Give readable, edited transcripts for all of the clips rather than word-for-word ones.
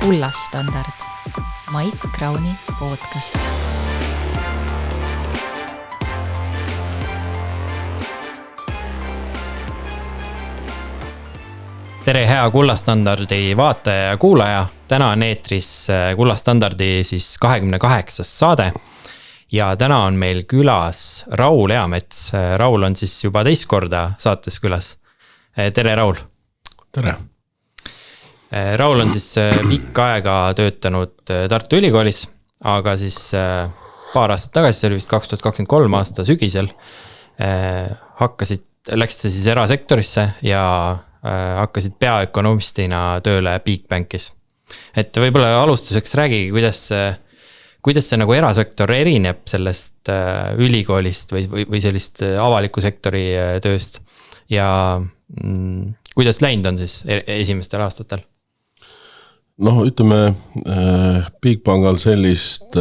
Kullastandard, Mait Krauni podcast. Tere hea Kullastandardi vaataja ja kuulaja. Täna on eetris Kullastandardi siis 28. saade. Ja täna on meil külas Raul Eamets. Raul on siis juba teist korda saates külas. Tere Raul. Tere. Raul on siis pikka aega töötanud Tartu Ülikoolis, aga siis paar aastat tagasi, see oli vist 2023 aasta sügisel, läksid siis erasektorisse ja hakkasid peaökonomistina tööle Bigbankis. Et võib-olla alustuseks räägi, kuidas see nagu erasektor erineb sellest ülikoolist või sellist avaliku sektori tööst ja kuidas läinud on siis esimestel aastatel? Noh, ütleme, Bigbankal sellist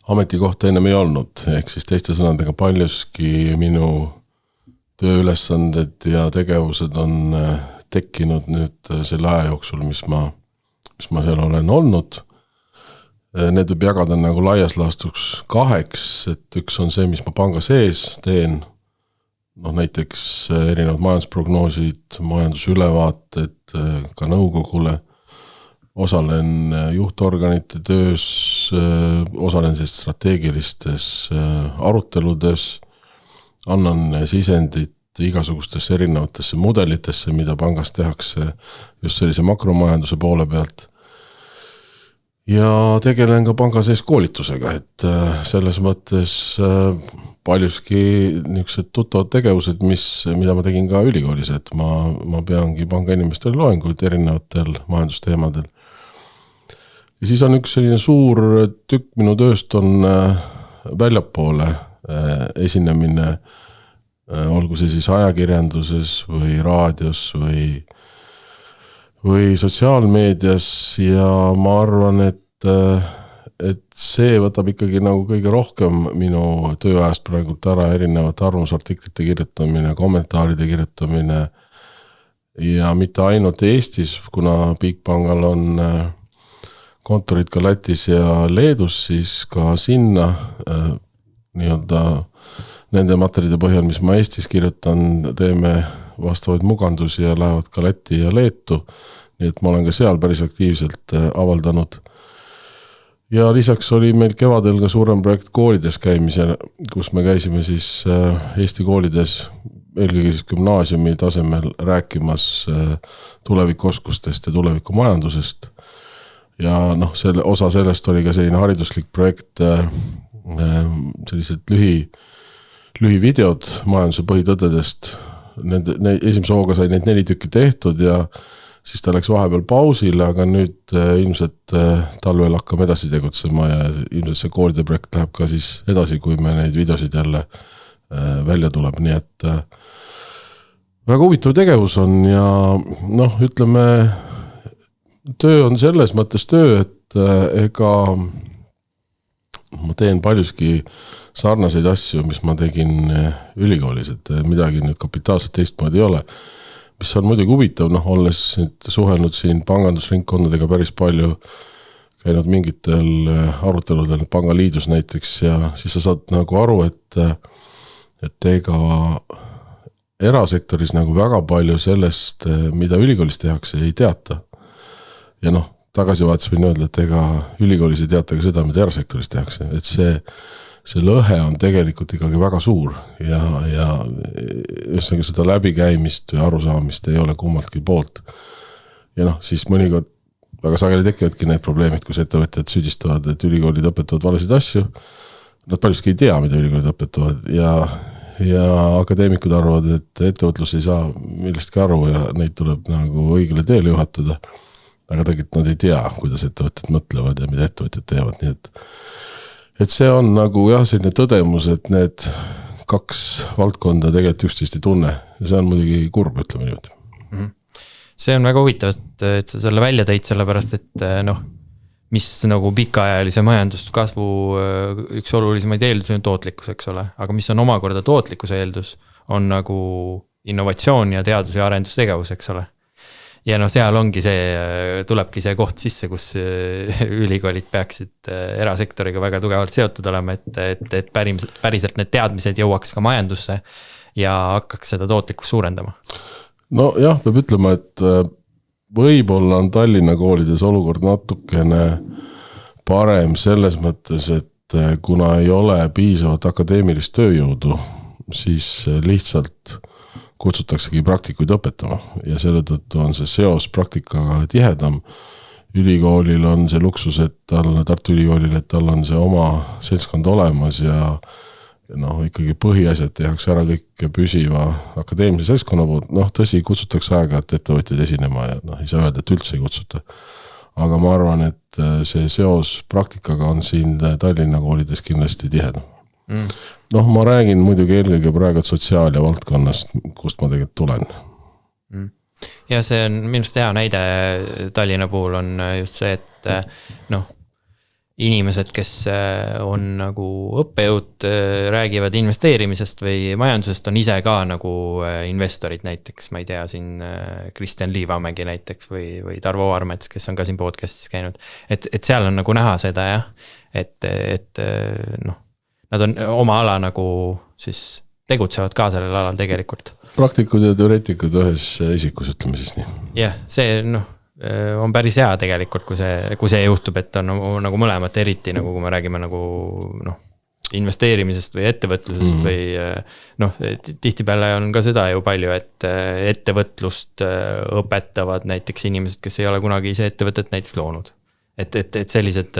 ametikohta ennem ei olnud, ehk siis teiste sõnadega paljuski minu tööülesanded ja tegevused on tekkinud nüüd selle aja jooksul, mis ma seal olen olnud. Need võib jagada nagu laias laastuks kaheks, et üks on see, mis ma panga sees teen, näiteks erinevad majandusprognoosid, majandusülevaated ka nõukogule, osalen juhtorganite töös, osalen siis strateegilistes aruteludes, annan sisendit igasugustesse erinevatesse mudelitesse, mida pangas tehakse just sellise makromajanduse poole pealt. Ja tegelen ka panga sees koolitusega, et selles mõttes paljuski niisugused tuttavad tegevused, mida ma tegin ka ülikoolis, et ma peangi panga inimestele loenguid erinevatel majandusteemadel. Ja siis on üks selline suur tükk minu tööst on väljapoole esinemine, olgu see siis ajakirjanduses või raadios või sotsiaalmeedias ja ma arvan, et see võtab ikkagi nagu kõige rohkem minu tööajast praegult ära erinevate arvamusartiklite kirjutamine, kommentaaride kirjutamine ja mitte ainult Eestis, kuna Bigbankal on kontorid ka Lätis ja Leedus, siis ka sinna nii-öelda nende materjalide põhjal, mis ma Eestis kirjutan, teeme vastavaid mugandusi ja lähevad ka Läti ja Leetu, nii et ma olen ka seal päris aktiivselt avaldanud. Ja lisaks oli meil kevadel ka suurem projekt koolides käimisel, kus me käisime siis Eesti koolides, eelkõige siis gümnaasiumi tasemel rääkimas tulevikuoskustest ja tulevikumajandusest. Ja osa sellest oli ka selline hariduslik projekt, sellised lühivideod majanduse põhitõdedest. Esimese hooga sai neid 4 tükki tehtud ja siis ta läks vahepeal pausile, aga nüüd ilmselt talvel hakkame edasi tegutsema ja ilmselt see koolide projekt läheb ka siis edasi, kui me neid videosid jälle välja tuleb. Nii et väga huvitav tegevus on ja ütleme, töö on selles mõttes töö, et ega ma teen paljuski sarnaseid asju, mis ma tegin ülikoolis, et midagi nüüd kapitaalselt teistmoodi ei ole. Mis on muidugi huvitav, olles suhelnud siin pangandusringkondadega päris palju, käinud mingitel aruteludel pangaliidus näiteks ja siis sa saad nagu aru, et ega erasektoris nagu väga palju sellest, mida ülikoolis tehakse, ei teata. Ja tagasivaates võin öelda, et ega ülikoolis ei teata ka seda, mida erasektoris tehakse, et see lõhe on tegelikult ikkagi väga suur ja just seda läbikäimist või arusaamist ei ole kummaltki poolt. Ja siis mõnikord väga sageli tekivadki need probleemid, kus ettevõtjad süüdistavad, et ülikoolid õpetavad valesid asju. Nad paljuski ei tea, mida ülikoolid õpetavad ja akadeemikud arvavad, et ettevõtlus ei saa millestki aru ja neid tuleb nagu õigele teele juhatada. Aga tegelikult nad ei tea, kuidas ettevõtjad mõtlevad ja mida ettevõtjad teevad, nii et see on nagu selline tõdemus, et need 2 valdkonda tegelikult üksteist ei tunne ja see on muidugi kurb, ütleme niimoodi. See on väga huvitav, et sa selle välja tõid, sellepärast, et mis nagu pikaajalise majanduskasvu üks olulisemaid eeldusi on tootlikkus, eks ole, aga mis on omakorda tootlikkuse eeldus, on nagu innovatsioon ja teadus- ja arendustegevus, eks ole. ja no seal ongi tulebki see koht sisse, kus ülikoolid peaksid erasektoriga väga tugevalt seotud olema, et päriselt need teadmised jõuaks ka majandusse ja hakkaks seda tootlikkust suurendama. No jah, peab ütlema, et võib-olla on Tallinna koolides olukord natukene parem selles mõttes, et kuna ei ole piisavat akadeemilist tööjõudu, siis lihtsalt kutsutaksegi praktikuid õpetama ja selle tõttu on see seos praktikaga tihedam. Ülikoolil on see luksus, et Tartu Ülikoolil, et tal on see oma seltskond olemas ja ikkagi põhiasjad tehakse ära kõik püsiva akadeemilise seltskonna poolt. Tõsi, kutsutakse aega, et ettevõtjad esinema ja ei saa öelda, et üldse ei kutsuta. Aga ma arvan, et see seos praktikaga on siin Tallinna koolides kindlasti tihedam. Ma räägin muidugi eelkõige praegu sotsiaal- ja valdkonnast, kust ma tegelikult tulen. Ja see on minust hea näide Tallinna puhul on just see, et inimesed, kes on nagu õppejõud, räägivad investeerimisest või majandusest, on ise ka nagu investorid näiteks, ma ei tea, siin Kristjan Liivamägi näiteks või Tarvo Aarmets, kes on ka siin podcastis käinud. Et seal on nagu näha seda jah, et nad on oma ala nagu siis tegutsevad ka sellel alal tegelikult. Praktikud ja teoreetikud ühes isikus, ütleme siis nii. Jah, see on päris hea tegelikult, kui see juhtub, et on nagu mõlemat eriti, nagu kui me räägime nagu investeerimisest või ettevõtlusest või tihtipeale on ka seda ju palju, et ettevõtlust õpetavad näiteks inimesed, kes ei ole kunagi ise ettevõtet näiteks loonud. Et sellised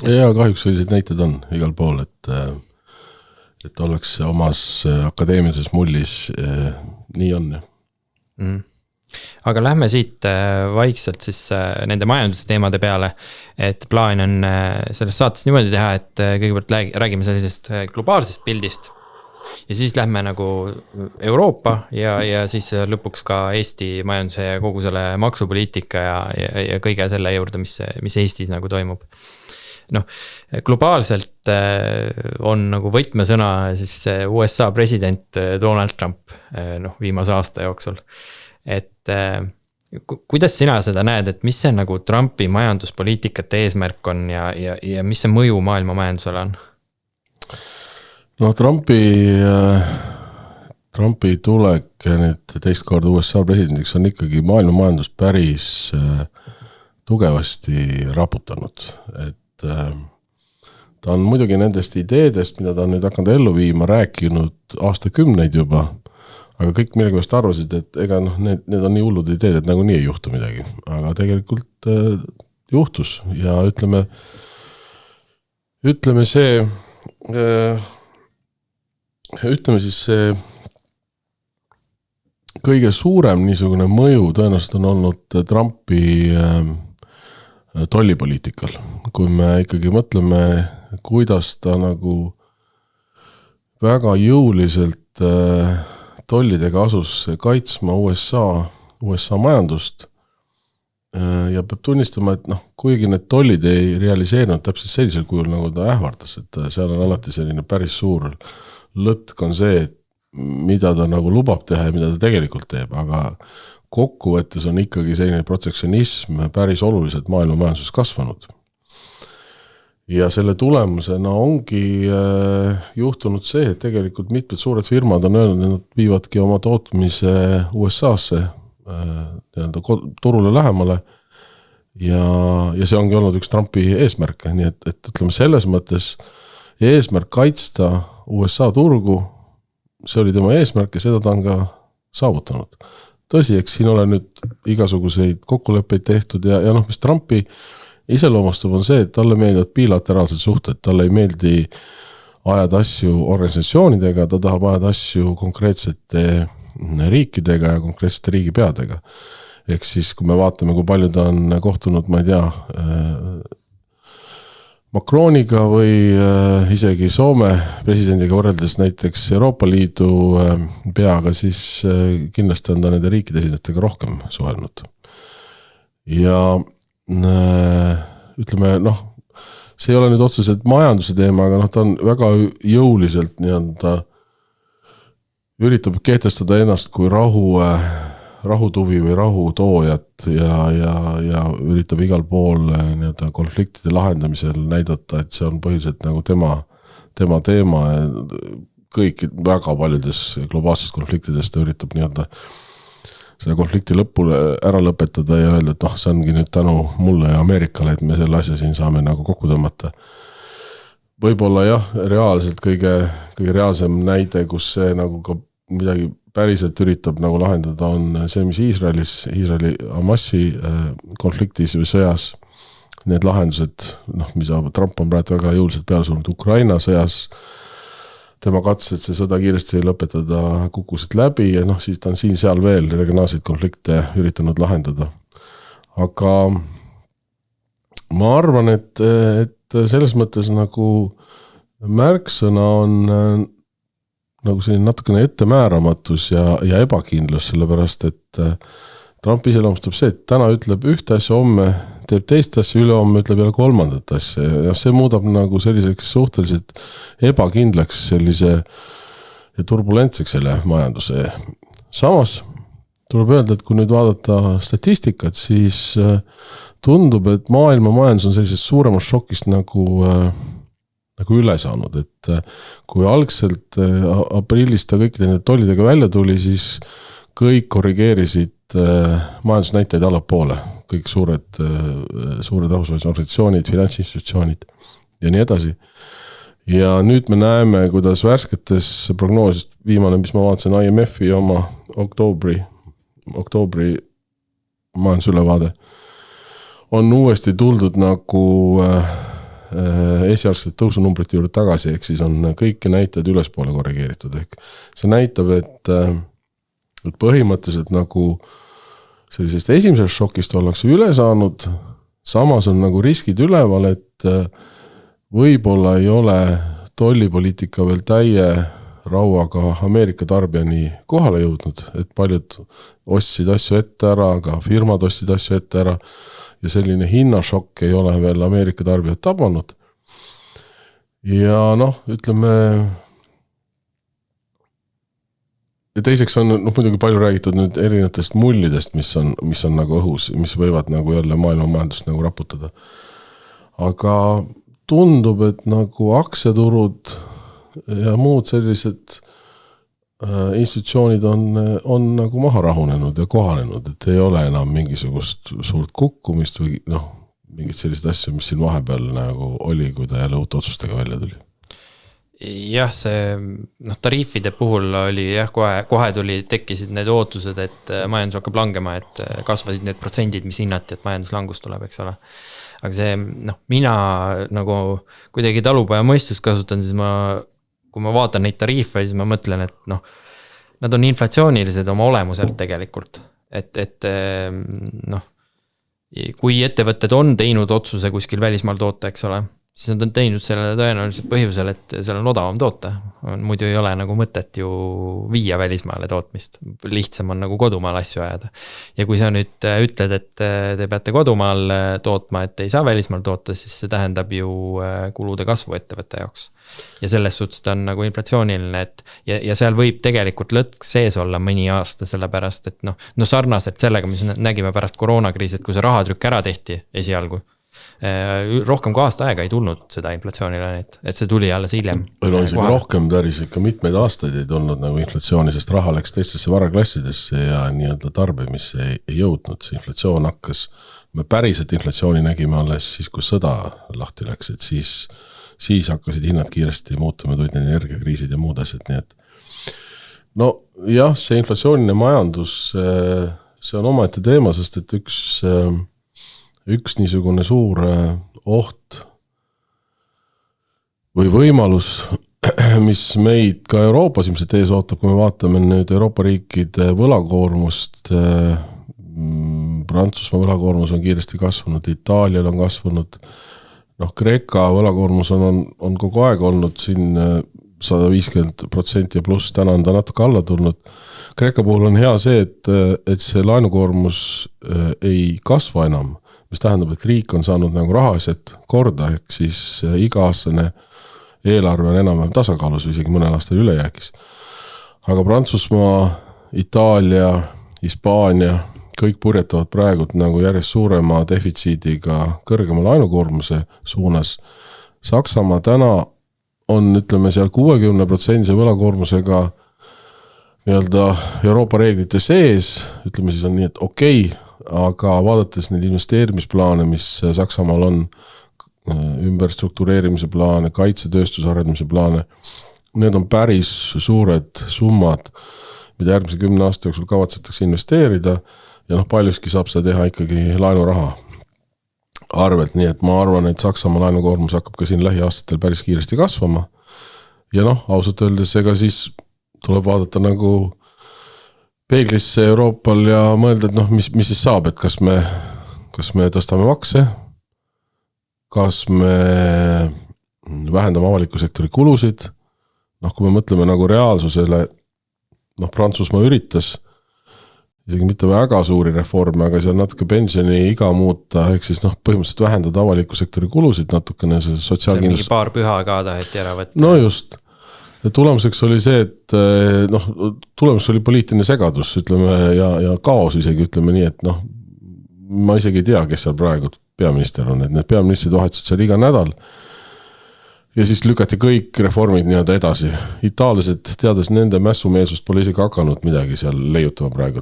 Ja kahjuks sellised näited on igal pool, et oleks omas akadeemilises mullis, nii on. Aga lähme siit vaikselt siis nende majandusteemade peale, et plaan on selles saates niimoodi teha, et kõigepealt räägime sellisest globaalsest pildist ja siis lähme nagu Euroopa ja siis lõpuks ka Eesti majanduse ja kogu selle maksupoliitika ja kõige selle juurde, mis Eestis nagu toimub. Globaalselt on nagu võtmesõna siis USA president Donald Trump viimase aasta jooksul. Et kuidas sina seda näed, et mis see nagu Trumpi majanduspoliitikate eesmärk on ja mis see mõju maailma majandusele on? Trumpi tulek nüüd teist korda USA presidendiks on ikkagi maailma majandus päris tugevasti raputanud, et ta on muidugi nendest ideedest, mida ta on nüüd hakanud ellu viima, rääkinud aastakümneid juba, aga kõik millegipärast arvasid, et ega need on nii hullud ideed, et nagu nii ei juhtu midagi. Aga tegelikult juhtus ja ütleme siis see kõige suurem niisugune mõju tõenäoliselt on olnud Trumpi tollipoliitikal. Kui me ikkagi mõtleme, kuidas ta nagu väga jõuliselt tollidega asus kaitsma USA majandust ja peab tunnistama, et kuigi need tollid ei realiseerinud täpselt sellisel kujul, nagu ta ähvardas, et seal on alati selline päris suur lõtk on see, mida ta nagu lubab teha ja mida ta tegelikult teeb, aga kokkuvõttes on ikkagi selline protektsionism päris oluliselt maailma majanduses kasvanud. Ja selle tulemusena ongi juhtunud see, et tegelikult mitmed suured firmad on öelnud, et nad viivadki oma tootmise USA-sse turule lähemale ja see ongi olnud üks Trumpi eesmärk, nii et ütleme selles mõttes eesmärk kaitsta USA turgu, see oli tema eesmärk ja seda ta on ka saavutanud. Tõsi, eks siin ole nüüd igasuguseid kokkuleppeid tehtud ja mis Trumpi iseloomustab on see, et talle meeldivad bilateraalsed suhted, talle ei meeldi ajada asju organisatsioonidega, ta tahab ajada asju konkreetsete riikidega ja konkreetsete riigipeadega. Ehk siis, kui me vaatame, kui palju ta on kohtunud, ma ei tea, Macroniga või isegi Soome presidendiga võrreldes näiteks Euroopa Liidu peaga, siis kindlasti on ta nende riikide esindajatega rohkem suhelnud. Ja ütleme, see ei ole nüüd otseselt majanduse teema, aga ta on väga jõuliselt üritab kehtestada ennast kui rahutuvi või rahutoojat ja üritab igal pool nii-öelda konfliktide lahendamisel näidata, et see on põhiliselt nagu tema teema ja kõik väga paljudes globaalses konfliktides ta üritab nii-öelda seda konflikti lõpule ära lõpetada ja öelda, et see ongi nüüd tänu mulle ja Ameerikale, et me selle asja siin saame nagu kokku tõmmata. Võib-olla jah, reaalselt kõige reaalsem näide, kus see nagu ka midagi päriselt üritab nagu lahendada, on see, mis Iisraeli Hamasi konfliktis või sõjas, need lahendused, mis Trump on praegu väga jõuliselt peale surunud Ukraina sõjas, tema katsed see sõda kiiresti lõpetada kukkusid läbi ja siis ta on siin-seal veel regionaalseid konflikte üritanud lahendada. Aga ma arvan, et selles mõttes nagu märksõna on nagu selline natukene ettemääramatus ja ebakindlus, sellepärast et Trump iseloomustab see, et täna ütleb ühte asja, homme teeb teist asja, ülehomme ütleb jälle kolmandat asja ja see muudab nagu selliseks suhteliselt ebakindlaks sellise ja turbulentseks selle majanduse. Samas tuleb öelda, et kui nüüd vaadata statistikat, siis tundub, et maailma majandus on sellisest suuremast šokist nagu üle saanud, et kui algselt aprillis ta kõikide need tollidega välja tuli, siis kõik korrigeerisid majandusnäitajaid allapoole, kõik suured rahvusvahelised organisatsioonid, finantsinstitutsioonid ja nii edasi. Ja nüüd me näeme, kuidas värsketes prognoosist, viimane, mis ma vaatasin IMF-i oma oktoobri majandusülevaade, on uuesti tuldud nagu esialgsed tõusunumbrite juurde tagasi, ehk siis on kõiki näitajad ülespoole korrigeeritud, ehk see näitab, et põhimõtteliselt nagu sellisest esimesest šokist ollakse üle saanud, samas on nagu riskid üleval, et võib-olla ei ole tollipoliitika veel täie rauaga Ameerika tarbijani kohale jõudnud, et paljud ostsid asju ette ära, ka firmad ostsid asju ette ära ja selline hinnašokk ei ole veel Ameerika tarbijat tabanud. Ja ütleme, ja teiseks on muidugi palju räägitud nüüd erinevatest mullidest, mis on nagu õhus, mis võivad nagu jälle maailma majandust nagu raputada. Aga tundub, et nagu aktsiaturud ja muud sellised institutsioonid on nagu maha rahunenud ja kohanenud, et ei ole enam mingisugust suurt kukkumist või mingid sellised asju, mis siin vahepeal nagu oli, kui ta jälle uute otsustega välja tuli. Jah, see tariifide puhul oli kohe tekkisid need ootused, et majandus hakkab langema, et kasvasid need protsendid, mis hinnati, et majanduslangus tuleb, eks ole. Aga see, mina nagu kuidagi talupoja mõistust kasutan, siis kui ma vaatan neid tariife, siis ma mõtlen, et nad on inflatsioonilised oma olemuselt tegelikult. Et kui ettevõtted on teinud otsuse kuskil välismaal toota, eks ole, siis nad on teinud selle tõenäoliselt põhjusel, et seal on odavam toota. Muidu ei ole nagu mõtet ju viia välismaale tootmist. Lihtsam on nagu kodumaal asju ajada. Ja kui sa nüüd ütled, et te peate kodumaal tootma, et ei saa välismaal toota, siis see tähendab ju kulude kasvu ettevõtte jaoks. Ja selles suhtes ta on nagu inflatsiooniline, ja seal võib tegelikult lõtk sees olla mõni aasta, sellepärast, et sarnaselt sellega, mis nägime pärast koroonakriisid, kui see rahatrükk ära tehti esialgu. Rohkem kui aasta aega ei tulnud seda inflatsioonile, et see tuli alles hiljem. Isegi rohkem täris ikka mitmeid aastaid ei tulnud nagu inflatsiooni, sest raha läks teistesse varaklassidesse ja nii-öelda tarbimisse ei jõudnud. See inflatsioon hakkas, me päriselt inflatsiooni nägime alles siis, kui sõda lahti läks, et siis hakkasid hinnad kiiresti muutuma, tulid energiakriisid ja muud asjad, nii et jah, see inflatsiooniline majandus, see on omaette teema, sest et üks niisugune suur oht või võimalus, mis meid ka Euroopas ilmselt ees ootab, kui me vaatame nüüd Euroopa riikide võlakoormust, Prantsusmaa võlakoormus on kiiresti kasvanud, Itaalial on kasvanud, Kreeka võlakoormus on kogu aeg olnud siin 150% ja pluss, täna on ta natuke alla tulnud. Kreeka puhul on hea see, et see laenukoormus ei kasva enam, mis tähendab, et riik on saanud nagu rahased korda, ehk siis iga-aastane eelarve on enam tasakaalus või isegi mõnel aastal ülejääkis. Aga Prantsusmaa, Itaalia, Hispaania, kõik purjetavad praegu nagu järjest suurema defitsiidiga kõrgema laenukoormuse suunas. Saksamaa täna on, ütleme seal 60% võlakoormusega nii-öelda Euroopa reeglite sees, ütleme siis on nii, et okei, aga vaadates neid investeerimisplaane, mis Saksamaal on, ümberstruktureerimise plaane, kaitsetööstuse arendamise plaane, need on päris suured summad, mida järgmise 10 aasta jooksul kavatsetakse investeerida ja paljuski saab seda teha ikkagi laenuraha arvelt, nii et ma arvan, et Saksamaa laenukoormus hakkab ka siin lähiaastatel päris kiiresti kasvama. Ja ausalt öeldes, ega siis tuleb vaadata nagu peeglisse Euroopal ja mõelda, et mis siis saab, et kas me tõstame makse, kas me vähendame avaliku sektori kulusid, kui me mõtleme nagu reaalsusele, Prantsusmaa üritas isegi mitte väga suuri reforme, aga seal natuke pensioni iga muuta, ehk siis põhimõtteliselt vähendada avaliku sektori kulusid natukene. See mingi paar püha ka taheti ära võtta. No just. Ja tulemuseks oli see, et tulemus oli poliitiline segadus, ütleme, ja kaos isegi, ütleme nii, et ma isegi ei tea, kes seal praegu peaminister on, et need peaministrid vahetusid seal iga nädal. Ja siis lükati kõik reformid nii-öelda edasi. Itaallased, teades nende mässumeelsust, pole isegi hakanud midagi seal leiutama praegu.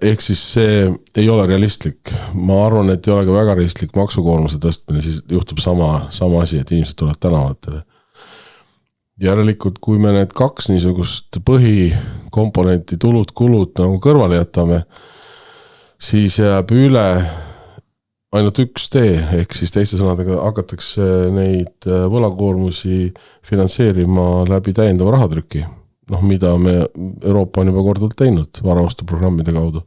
Ehk siis see ei ole realistlik. Ma arvan, et ei ole ka väga realistlik maksukoormuse tõstmine, siis juhtub sama asi, et inimesed tulevad tänavatele. Järelikult, kui me need kaks niisugust põhikomponenti tulud-kulud nagu kõrvale jätame, siis jääb üle ainult üks tee, ehk siis teiste sõnadega hakatakse neid võlakoormusi finantseerima läbi täiendava rahatrüki, mida me Euroopa on juba korduvalt teinud varaostuprogrammide kaudu.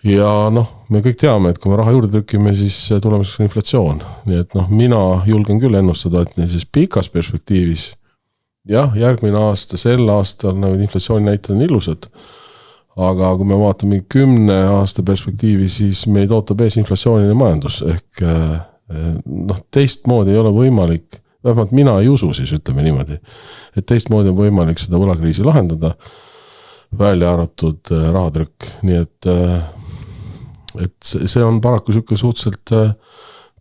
Ja me kõik teame, et kui me raha juurde trükime, siis tulemuseks on inflatsioon. Nii et mina julgen küll ennustada, et siis pikas perspektiivis, jah, järgmine aasta, sel aastal inflatsiooni näited on ilusad, aga kui me vaatame 10 aasta perspektiivi, siis meid ootab ees inflatsiooniline majandus, ehk teistmoodi ei ole võimalik, vähemalt mina ei usu siis, ütleme niimoodi, et teistmoodi on võimalik seda võlakriisi lahendada, välja arvatud rahatrükk, nii et see on paraku siuke suhteliselt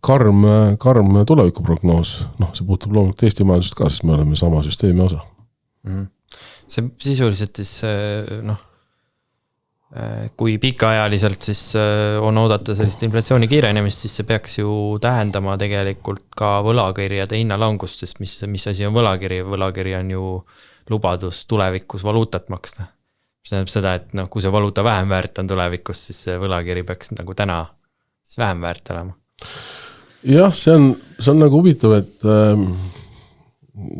karm tulevikuprognoos, see puutub loomulikult Eesti majandust ka, sest me oleme sama süsteemi osa. See sisuliselt siis, kui pikaajaliselt siis on oodata sellist inflatsiooni kiirenemist, siis see peaks ju tähendama tegelikult ka võlakirjade hinnalangust, sest mis asi on võlakiri? Võlakiri on ju lubadus tulevikus valuutat maksta. See tähendab seda, et kui see valuuta vähem väärt on tulevikus, siis see võlakiri peaks nagu täna siis vähem väärt olema. Jah, see on nagu huvitav, et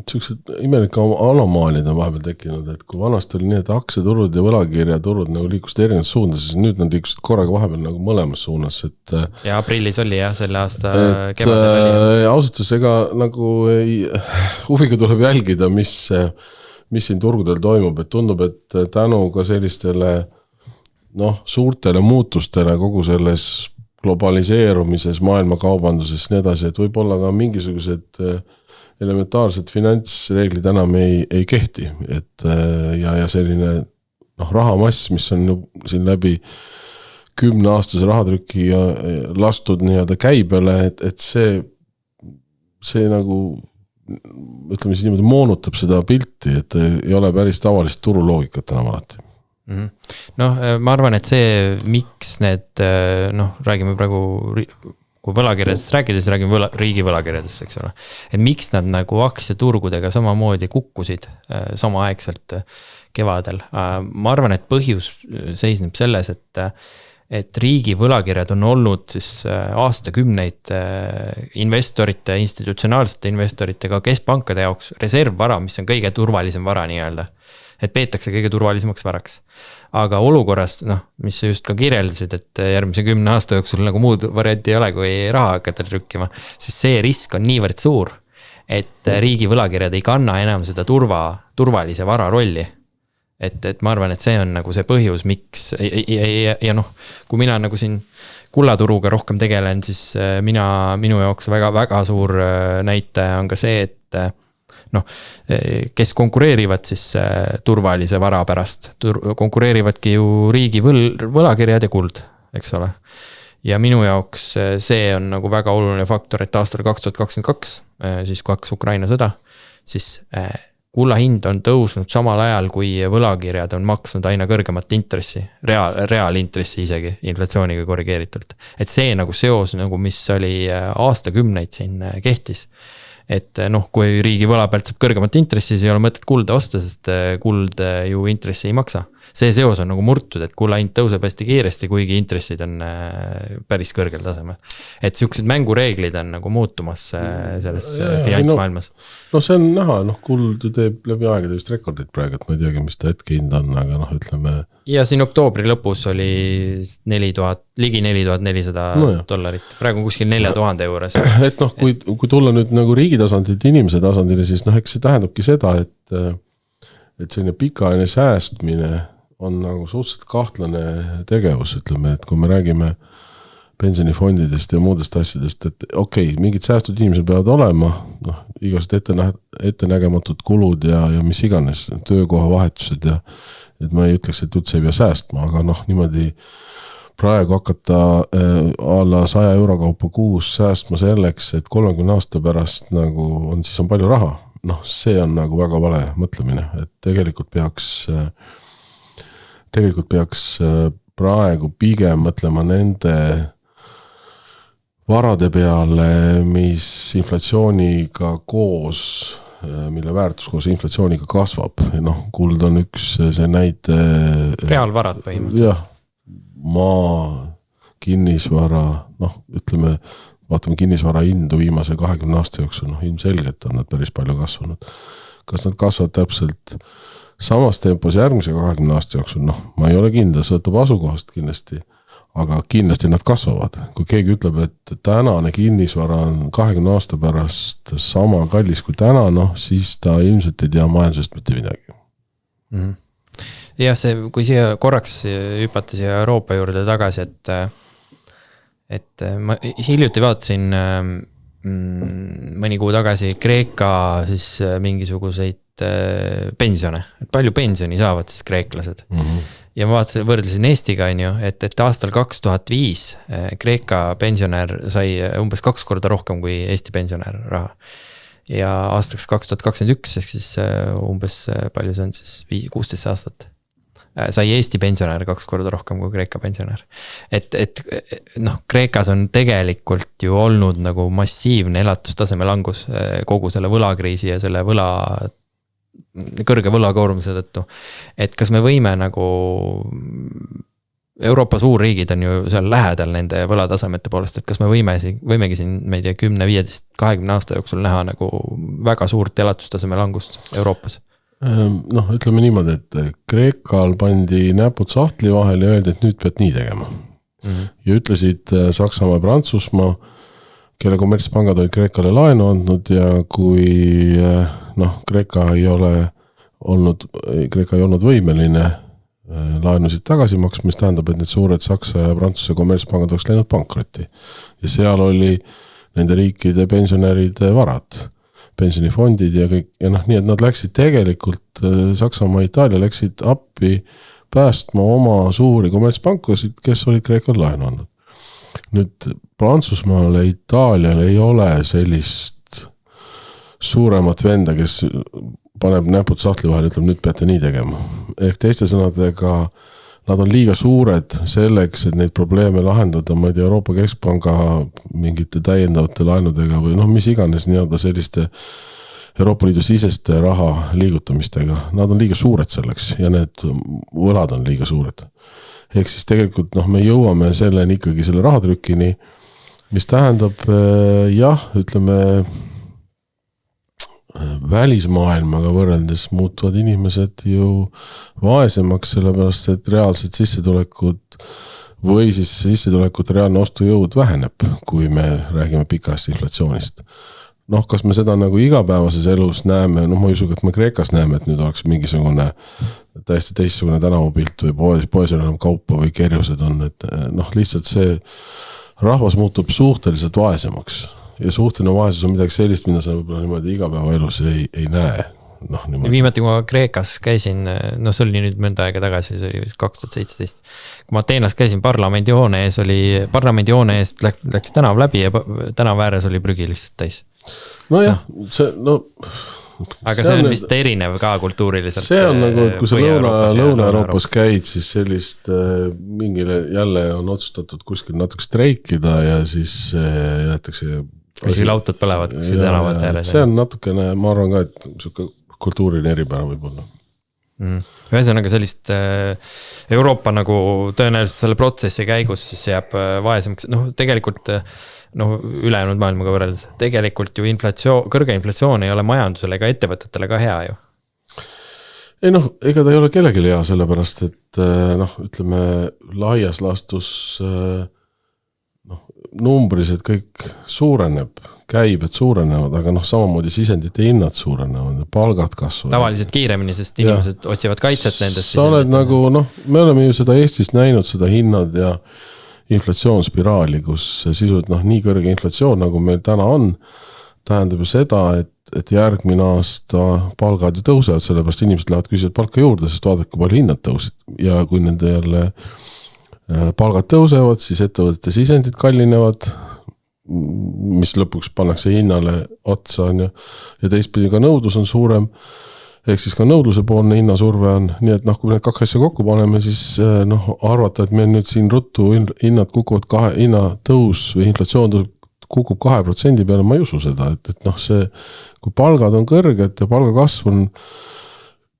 sellised imelik anomaalid on vahepeal tekkinud, et kui vanasti oli nii, et aktsiaturud ja võlakirjaturud nagu liikusid erinevad suundas, siis nüüd nad liikusid korraga vahepeal nagu mõlemas suunas. Ja aprillis oli jah, selle aasta kevadel oli. Ausalt, ega nagu huviga tuleb jälgida, mis siin turgudel toimub, et tundub, et tänu ka sellistele suurtele muutustele kogu selles globaliseerumises, maailmakaubanduses nii edasi, et võib-olla ka mingisugused elementaarsed finantsreeglid enam ei kehti, et ja selline rahamass, mis on siin läbi 10-aastase rahatrüki lastud nii-öelda käibele, et see nagu ütleme siis niimoodi moonutab seda pilti, et ei ole päris tavalist turuloogikat enam alati. Ma arvan, et see, miks need, räägime praegu, kui võlakirjadest rääkides, räägime riigi võlakirjadest, eks ole. Et miks nad nagu aktsiaturgudega samamoodi kukkusid samaaegselt kevadel? Ma arvan, et põhjus seisneb selles, et riigi võlakirjad on olnud siis aastakümneid investorite, institutsionaalsete investorite, ka keskpankade jaoks reservvara, mis on kõige turvalisem vara nii-öelda. Et peetakse kõige turvalisemaks varaks. Aga olukorras, mis sa just ka kirjeldasid, et järgmise 10 aasta jooksul nagu muud varianti ei ole, kui raha hakata trükkima, siis see risk on niivõrd suur, et riigi võlakirjad ei kanna enam seda turvalise vara rolli. Et ma arvan, et see on nagu see põhjus, miks ja kui mina nagu siin kullaturuga rohkem tegelen, siis minu jaoks väga, väga suur näitaja on ka see, et noh, kes konkureerivad siis turvalise vara pärast, konkureerivadki ju riigi võlakirjad ja kuld, eks ole. Ja minu jaoks see on nagu väga oluline faktor, et aastal 2022, siis kui hakkas Ukraina sõda, siis kulla hind on tõusnud samal ajal, kui võlakirjad on maksnud aina kõrgemat intressi, reaalintressi isegi, inflatsiooniga korrigeeritult. Et see nagu seos, nagu mis oli aastakümneid siin kehtis. Et noh, kui riigi võla pealt saab kõrgemat intressi, siis ei ole mõtet kulda osta, sest kuld ju intressi ei maksa. See seos on nagu murtud, et kulla hind tõuseb hästi kiiresti, kuigi intressid on päris kõrgel tasemel. Et siuksed mängureeglid on nagu muutumas selles finantsmaailmas. No see on näha, kuld teeb läbi aegade just rekordit praegu, et ma ei teagi, mis ta hetke hind on, aga ütleme. Ja siin oktoobri lõpus oli ligi $4400. Praegu on kuskil 4000 euros. Et kui tulla nüüd nagu riigi tasandilt inimese tasandile, siis eks see tähendabki seda, et selline pikaajaline säästmine on nagu suhteliselt kahtlane tegevus, ütleme, et kui me räägime pensionifondidest ja muudest asjadest, et mingid säästud inimesed peavad olema, igased ettenägematud kulud ja mis iganes, töökoha vahetused ja et ma ei ütleks, et üldse ei pea säästma, aga niimoodi praegu hakata alla 100 euro kaupa kuus säästma selleks, et 30 aasta pärast nagu siis on palju raha. See on nagu väga vale mõtlemine, et tegelikult peaks praegu pigem mõtlema nende varade peale, mis inflatsiooniga koos, mille väärtus koos inflatsiooniga kasvab. Kuld on üks see näite. Reaalvarad põhimõtteliselt. Jah, maa, kinnisvara, ütleme, vaatame kinnisvara hindu viimase 20 aasta jooksul, ilmselgelt on nad päris palju kasvanud. Kas nad kasvavad täpselt samas tempos järgmise 20 aasta jooksul, ma ei ole kindel, sõltub asukohast kindlasti, aga kindlasti nad kasvavad. Kui keegi ütleb, et tänane kinnisvara on 20 aasta pärast sama kallis kui täna, siis ta ilmselt ei tea majandusest mitte midagi. Ja kui siia korraks hüpata siia Euroopa juurde tagasi, et ma hiljuti vaatasin mõni kuu tagasi Kreeka siis mingisuguseid pensione, et palju pensioni saavad siis kreeklased. Ja ma võrdlesin Eestiga, et aastal 2005 Kreeka pensionär sai umbes 2 korda rohkem kui Eesti pensionär raha. Ja aastaks 2021, ehk siis umbes palju see on siis 16 aastat, sai Eesti pensionär 2 korda rohkem kui Kreeka pensionär. Et Kreekas on tegelikult ju olnud nagu massiivne elatustaseme langus kogu selle võlakriisi ja selle kõrge võlakoormuse tõttu. Et kas me võime nagu Euroopa suurriigid on ju seal lähedal nende võlatasemete poolest, et kas me võimegi siin, ma ei tea, 10, 15, 20 aasta jooksul näha nagu väga suurt elatustaseme langust Euroopas? Ütleme niimoodi, et Kreekal pandi näpud sahtli vahel ja öeldi, et nüüd pead nii tegema. Ja ütlesid Saksamaa ja Prantsusmaa, kelle kommertspangad olid Kreekale laenu andnud ja kui Kreeka ei olnud võimeline laenusid tagasi maksma, mis tähendab, et need suured Saksa ja Prantsuse kommertspangad oleks läinud pankrotti. Ja seal oli nende riikide pensionäride varad, pensionifondid ja kõik, ja nii, et nad läksid tegelikult, Saksamaa ja Itaalia läksid appi päästma oma suuri kommertspankasid, kes olid Kreekal laenu andnud. Nüüd Prantsusmaal ja Itaalial ei ole sellist suuremat venda, kes paneb näpud sahtli vahel ja ütleb, nüüd peate nii tegema. Ehk teiste sõnadega, nad on liiga suured selleks, et neid probleeme lahendada, ma ei tea, Euroopa Keskpanga mingite täiendavate laenudega või mis iganes nii-öelda selliste Euroopa Liidu siseste raha liigutamistega. Nad on liiga suured selleks ja need võlad on liiga suured. Ehk siis tegelikult me jõuame selleni ikkagi selle rahatrükini, mis tähendab ütleme välismaailmaga võrreldes muutuvad inimesed ju vaesemaks, sellepärast et reaalsed sissetulekud või siis sissetulekute reaalne ostujõud väheneb, kui me räägime pikast inflatsioonist. Kas me seda nagu igapäevases elus näeme, ma ei usu, et me Kreekas näeme, et nüüd oleks mingisugune täiesti teistsugune tänavapilt või poes enam kaupa või kerjused on, et lihtsalt see rahvas muutub suhteliselt vaesemaks ja suhteline vaesus on midagi sellist, mida sa võib-olla niimoodi igapäevaelus ei näe. Viimati, kui ma Kreekas käisin, see oli nüüd mõnda aega tagasi, see oli 2017. Kui ma Ateenas käisin, parlamendihoone eest läks tänav läbi ja tänav ääres oli prügi lihtsalt täis. Nojah, aga see on vist erinev ka kultuuriliselt. See on nagu, et kui sa Lõuna-Euroopas käid, siis sellist mingile jälle on otsustatud kuskil natuke streikida ja siis jäetakse kuskil autod põlevad kuskil tänavad ääres. See on natukene, ma arvan ka, et siuke kultuuriline eripära võib olla. Ühesõnaga sellist Euroopa nagu tõenäoliselt selle protsessi käigus siis jääb vaesemaks. Tegelikult ülejäänud maailmaga võrreldes. Tegelikult ju kõrge inflatsioon ei ole majandusele ega ettevõtetele ka hea ju. Ei ega ta ei ole kellelegi hea, sellepärast, et ütleme laias laastus numbris, et kõik suureneb, käibed suurenevad, aga samamoodi sisendite hinnad suurenevad, palgad kasvavad. Tavaliselt kiiremini, sest inimesed otsivad kaitset nendest. Sa oled nagu, me oleme ju seda Eestis näinud, seda hinnad ja inflatsioonspiraali, kus sisuliselt nii kõrge inflatsioon, nagu meil täna on, tähendab ju seda, et järgmine aasta palgad ju tõusevad, sellepärast inimesed lähevad küsivad palka juurde, sest vaadake, kui palju hinnad tõusid. Ja kui nende jälle palgad tõusevad, siis ettevõtete sisendid kallinevad, mis lõpuks pannakse hinnale otsa ja teistpidi ka nõudlus on suurem, ehk siis ka nõudluse poolne hinnasurve on, nii et kui me need kaks asja kokku paneme, siis arvata, et meil nüüd siin ruttu hinnad kukuvad hinnatõus või inflatsioon kukub 2% peale, ma ei usu seda, et see, kui palgad on kõrged ja palgakasv on,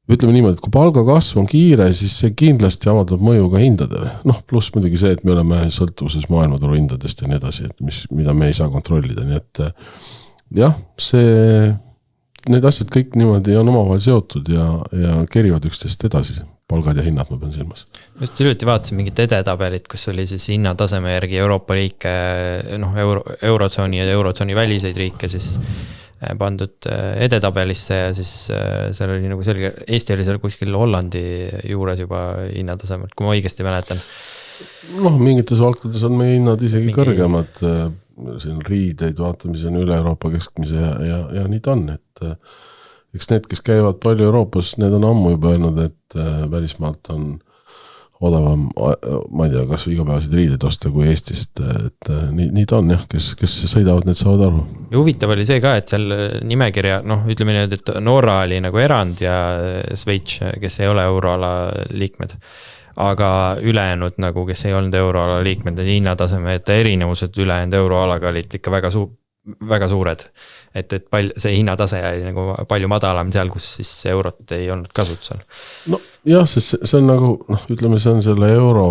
ütleme niimoodi, et kui palgakasv on kiire, siis see kindlasti avaldab mõju ka hindadele. Pluss muidugi see, et me oleme sõltuvuses maailmaturu hindadest ja nii edasi, mida me ei saa kontrollida. Nii et jah, need asjad kõik niimoodi on omavahel seotud ja kerivad üksteist edasi. Palgad ja hinnad ma pean silmas. Just hiljuti vaatasin mingit edetabelit, kus oli siis hinnataseme järgi Euroopa riike, eurotsooni ja eurotsooni väliseid riike siis pandud edetabelisse ja siis seal oli nagu selge, Eesti oli seal kuskil Hollandi juures juba hinnatasemelt, kui ma õigesti mäletan. Mingites valdkondades on meie hinnad isegi kõrgemad, siin riideid vaatamise on üle Euroopa keskmise ja nii ta on, et eks need, kes käivad palju Euroopas, need on ammu juba öelnud, et välismaalt on odavam, ma ei tea, kas igapäevasid riideid osta kui Eestist, et nii ta on jah, kes sõidavad, need saavad aru. Ja huvitav oli see ka, et seal nimekirja, ütleme nii, et Norra oli nagu erand ja Sveits, kes ei ole euroala liikmed, aga ülejäänud nagu, kes ei olnud euroala liikmed, hinnataseme, et erinevused ülejäänud euroalaga olid ikka väga suured, et see hinnatase oli nagu palju madalam seal, kus siis eurot ei olnud kasutusel. Jah, sest see on nagu, ütleme, see on selle euro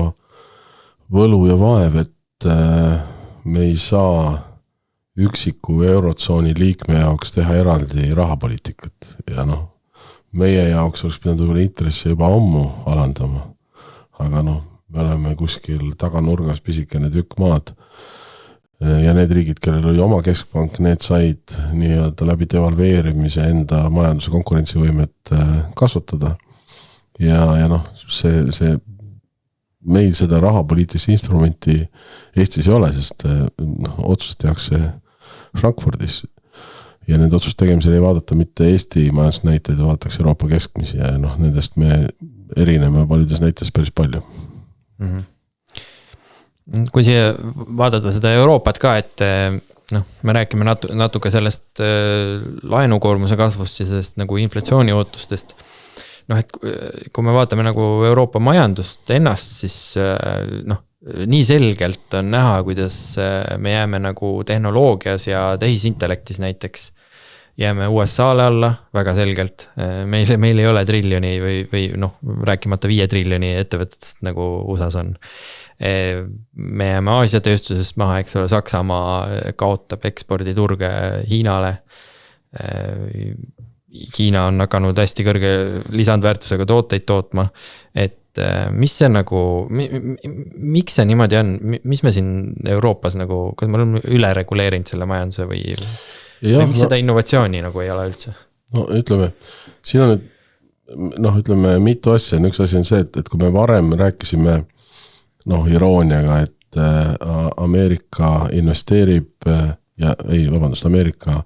võlu ja vaev, et me ei saa üksiku eurotsooni liikme jaoks teha eraldi rahapoliitikat ja meie jaoks oleks pidanud võib-olla intressi juba ammu alandama, aga me oleme kuskil taganurgas pisikene tükk maad ja need riigid, kellel oli oma keskpank, need said nii-öelda läbi devalveerimise enda majanduse konkurentsivõimet kasvatada. Ja see meil seda rahapoliitilist instrumenti Eestis ei ole, sest otsused tehakse Frankfurdis ja need otsust tegemisel ei vaadata mitte Eesti majandusnäiteid, vaadatakse Euroopa keskmisi ja nendest me erineme paljudes näites päris palju. Kui siia vaadata seda Euroopat ka, et me räägime natuke sellest laenukoormuse kasvust ja sellest nagu inflatsiooni ootustest. Et kui me vaatame nagu Euroopa majandust ennast, siis nii selgelt on näha, kuidas me jääme nagu tehnoloogias ja tehisintellektis näiteks. Jääme USA-le alla väga selgelt. Meil ei ole triljoni või rääkimata 5 triljoni ettevõtetest nagu USAs on. Me jääme Aasia tööstusest maha, eks ole, Saksamaa kaotab eksporditurge Hiinale. Hiina on hakanud hästi kõrge lisandväärtusega tooteid tootma, et mis see nagu, miks see niimoodi on, mis me siin Euroopas nagu, kas me oleme üle reguleerinud selle majanduse või miks seda innovatsiooni nagu ei ole üldse? Ütleme, siin on nüüd, ütleme mitu asja, üks asi on see, et kui me varem rääkisime irooniaga, et Ameerika investeerib Ameerika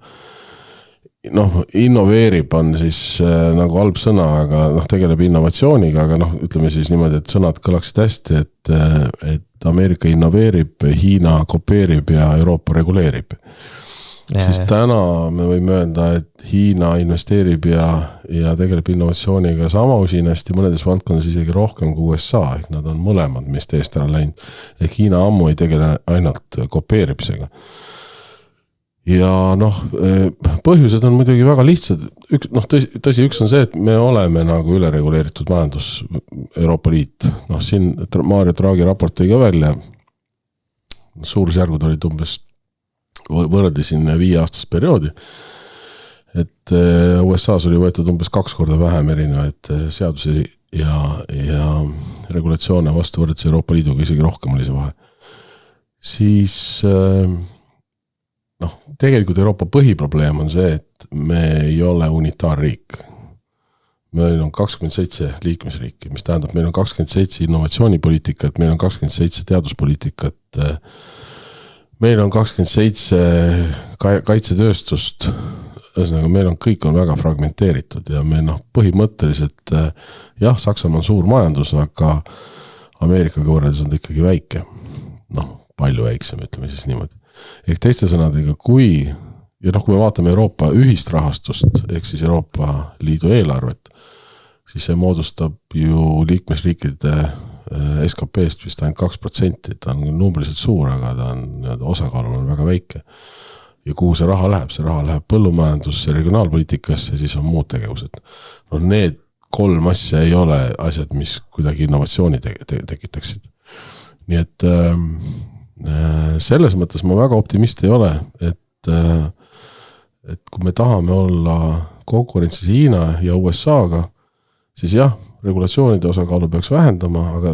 innoveerib on siis nagu halb sõna, aga tegeleb innovatsiooniga, aga ütleme siis niimoodi, et sõnad kõlaksid hästi, et Ameerika innoveerib, Hiina kopeerib ja Euroopa reguleerib. Siis täna me võime öelda, et Hiina investeerib ja tegeleb innovatsiooniga sama usinasti, mõnedes valdkondades isegi rohkem kui USA, ehk nad on mõlemad meist eest ära läinud. Ehk Hiina ammu ei tegele ainult kopeerimisega. Ja põhjused on muidugi väga lihtsad. Tõsi, üks on see, et me oleme nagu ülereguleeritud majandus Euroopa Liit. Siin Mario Draghi raport tõi ka välja. Suurusjärgud olid umbes võrreldisin 5-aastast perioodi. Et USA's oli võetud umbes 2 korda vähem erinevaid seadusi ja regulatsioone vastu võrreldes Euroopa Liiduga, isegi rohkem oli see vahe. Siis tegelikult Euroopa põhiprobleem on see, et me ei ole unitaarriik. Meil on 27 liikmesriiki, mis tähendab, meil on 27 innovatsioonipoliitikat, meil on 27 teaduspoliitikat, meil on 27 kaitsetööstust, ühesõnaga meil on kõik on väga fragmenteeritud ja me põhimõtteliselt Saksamaa on suur majandus, aga Ameerikaga võrreldes on ta ikkagi väike. Palju väiksem, ütleme siis niimoodi. Ehk teiste sõnadega, kui me vaatame Euroopa ühist rahastust, ehk siis Euroopa Liidu eelarvet, siis see moodustab ju liikmesriikide SKP-st vist ainult 2%, ta on numbriliselt suur, aga ta on osakaalul on väga väike. Ja kuhu see raha läheb? See raha läheb põllumajandusse, regionaalpoliitikasse ja siis on muud tegevused. Need 3 asja ei ole asjad, mis kuidagi innovatsiooni tekitaksid. Nii et selles mõttes ma väga optimist ei ole, et kui me tahame olla konkurentsis Hiina ja USA-ga, siis regulatsioonide osakaalu peaks vähendama, aga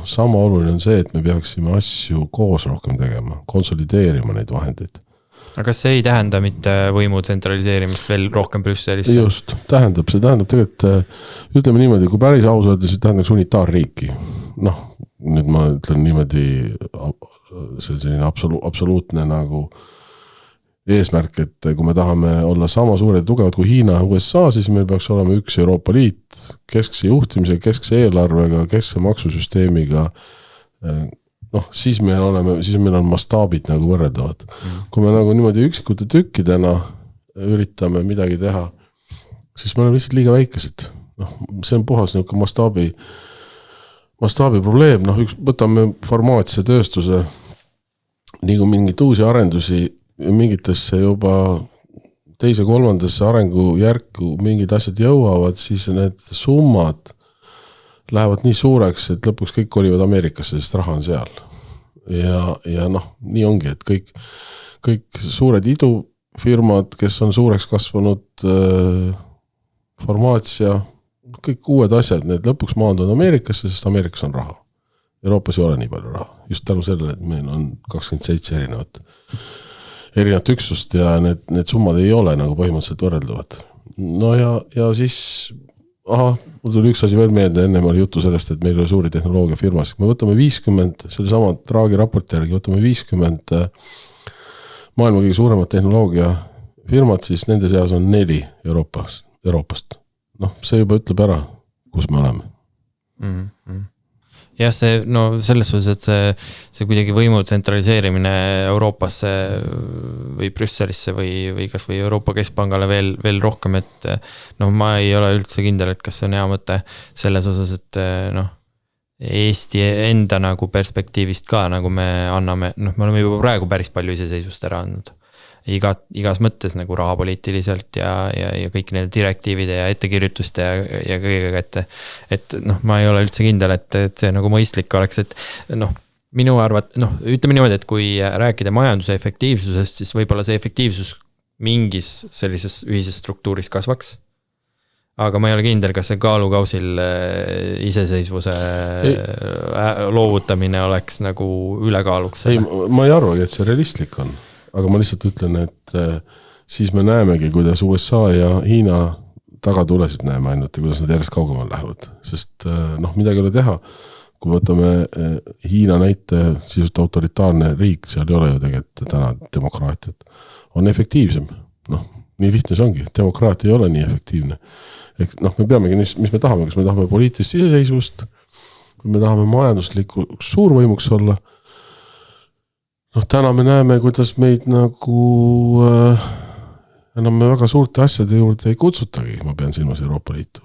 sama oluline on see, et me peaksime asju koos rohkem tegema, konsolideerima neid vahendeid. Aga kas see ei tähenda mitte võimu tsentraliseerimist veel rohkem Brüsselisse? Just, see tähendab tegelikult, ütleme niimoodi, kui päris aus öelda, see tähendaks unitaarriiki. Nüüd ma ütlen niimoodi, see on selline absoluutne nagu eesmärk, et kui me tahame olla sama suured ja tugevad kui Hiina ja USA, siis meil peaks olema üks Euroopa Liit keskse juhtimise, keskse eelarvega, keskse maksusüsteemiga. Siis meil on mastaabid nagu võrreldavad. Kui me nagu niimoodi üksikute tükkidena üritame midagi teha, siis me oleme lihtsalt liiga väikesed. See on puhas niisugune mastaabi probleem. Võtame farmaatsia tööstuse, nii kui mingid uusi arendusi mingitesse juba teise, kolmandasse arengujärku mingid asjad jõuavad, siis need summad lähevad nii suureks, et lõpuks kõik kolivad Ameerikasse, sest raha on seal. Ja nii ongi, et kõik suured idufirmad, kes on suureks kasvanud farmaatsia, kõik uued asjad, need lõpuks maanduvad Ameerikasse, sest Ameerikas on raha. Euroopas ei ole nii palju raha. Just tänu sellele, et meil on 27 erinevat üksust ja need summad ei ole nagu põhimõtteliselt võrrelduvad. Ja siis mul tuli üks asi veel meelde, enne oli juttu sellest, et meil oli suuri tehnoloogiafirmasid. Me võtame 50, selle sama Draghi raporti järgi, võtame 50 maailma kõige suuremat tehnoloogiafirmat, siis nende seas on 4 Euroopast. See juba ütleb ära, kus me oleme. Jah, selles suhtes, et see kuidagi võimu tsentraliseerimine Euroopasse või Brüsselisse või kas või Euroopa Keskpangale veel rohkem, et ma ei ole üldse kindel, et kas see on hea mõte selles osas, et Eesti enda nagu perspektiivist ka nagu me anname, me oleme juba praegu päris palju iseseisvust ära andnud. Igas mõttes nagu rahapoliitiliselt ja kõik need direktiivide ja ettekirjutuste ja kõigega, et ma ei ole üldse kindel, et see nagu mõistlik oleks, et minu arvat, ütleme niimoodi, et kui rääkida majanduse efektiivsusest, siis võib-olla see efektiivsus mingis sellises ühises struktuuris kasvaks. Aga ma ei ole kindel, kas see kaalukausil iseseisvuse loovutamine oleks nagu ülekaaluks. Ei, ma ei arvagi, et see realistlik on. Aga ma lihtsalt ütlen, et siis me näemegi, kuidas USA ja Hiina tagatulesid näeme ainult ja kuidas nad järjest kaugemal lähevad. Sest midagi ei ole teha. kui võtame Hiina näite, sisult autoritaarne riik, seal ei ole ju tegelikult täna demokraatiat, on efektiivsem. Noh, nii lihtne see ongi, demokraatia ei ole nii efektiivne. Ehk noh, me peamegi, mis me tahame, kas me tahame poliitilist iseseisvust, kui me tahame majanduslikuks suurvõimuks olla. Noh, täna me näeme, kuidas meid nagu enam me väga suurte asjade juurde ei kutsutagi, ma pean silmas Euroopa Liitu.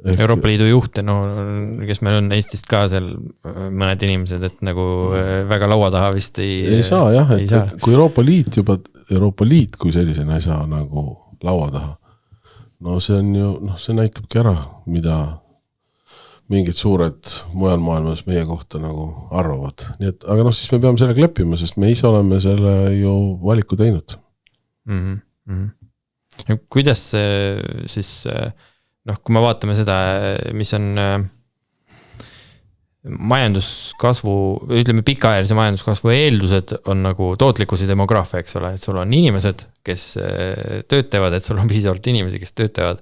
Euroopa Liidu juhte, no kes meil on Eestist ka seal mõned inimesed, et nagu väga laua taha vist ei saa jah, et kui Euroopa Liit kui sellisena ei saa nagu laua taha, no see on ju, noh, see näitabki ära, mida mingid suured mujal maailmas meie kohta nagu arvavad. Nii et, aga noh, siis me peame sellega leppima, sest me ise oleme selle ju valiku teinud. Kuidas siis, noh, kui me vaatame seda, mis on majanduskasvu, ütleme pikaajalise majanduskasvu eeldused on nagu tootlikkus ja demograafia, eks ole, et sul on inimesed, kes töötavad, et sul on piisavalt inimesi, kes töötavad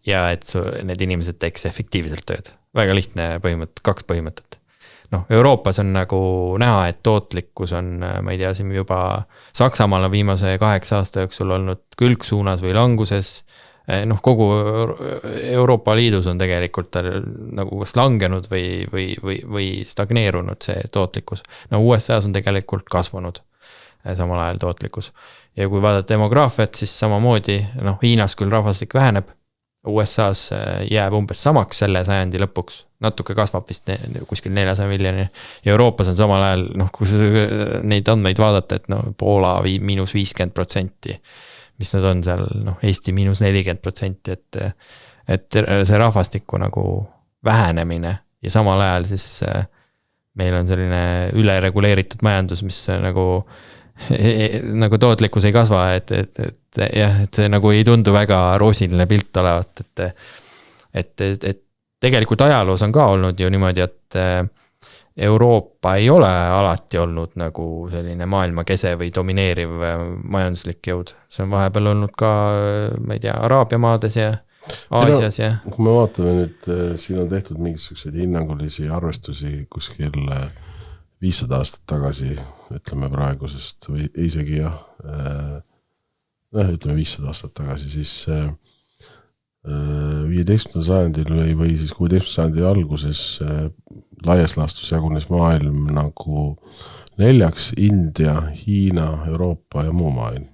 ja et need inimesed teeks efektiivselt tööd. Väga lihtne põhimõte, 2 põhimõtet. Noh, Euroopas on nagu näha, et tootlikkus on, ma ei tea, siin juba Saksamaal on viimase 8 aasta jooksul olnud külgsuunas või languses. Noh, kogu Euroopa Liidus on tegelikult nagu kas langenud või stagneerunud see tootlikkus. No USAs on tegelikult kasvanud samal ajal tootlikkus. Ja kui vaadata demograafiat, siis samamoodi, noh, Hiinas küll rahvastik väheneb, USAs jääb umbes samaks selle sajandi lõpuks, natuke kasvab vist kuskil 400 miljoni ja Euroopas on samal ajal, noh, kui neid andmeid vaadata, et no Poola miinus 50%, mis nad on seal, noh, Eesti miinus 40%, et see rahvastiku nagu vähenemine ja samal ajal siis meil on selline ülereguleeritud majandus, mis nagu tootlikkus ei kasva, et see nagu ei tundu väga roosiline pilt olevat, et tegelikult ajaloos on ka olnud ju niimoodi, et Euroopa ei ole alati olnud nagu selline maailma kese või domineeriv majanduslik jõud. See on vahepeal olnud ka, ma ei tea, Araabia maades ja Aasias ja. Kui me vaatame nüüd, siin on tehtud mingisugused hinnangulisi arvestusi kuskil 500 aastat tagasi, ütleme praegusest või isegi jah, ütleme 500 aastat tagasi, siis 15. sajandil või siis 16. sajandi alguses laias laastus jagunes maailm nagu 4, India, Hiina, Euroopa ja muu maailm.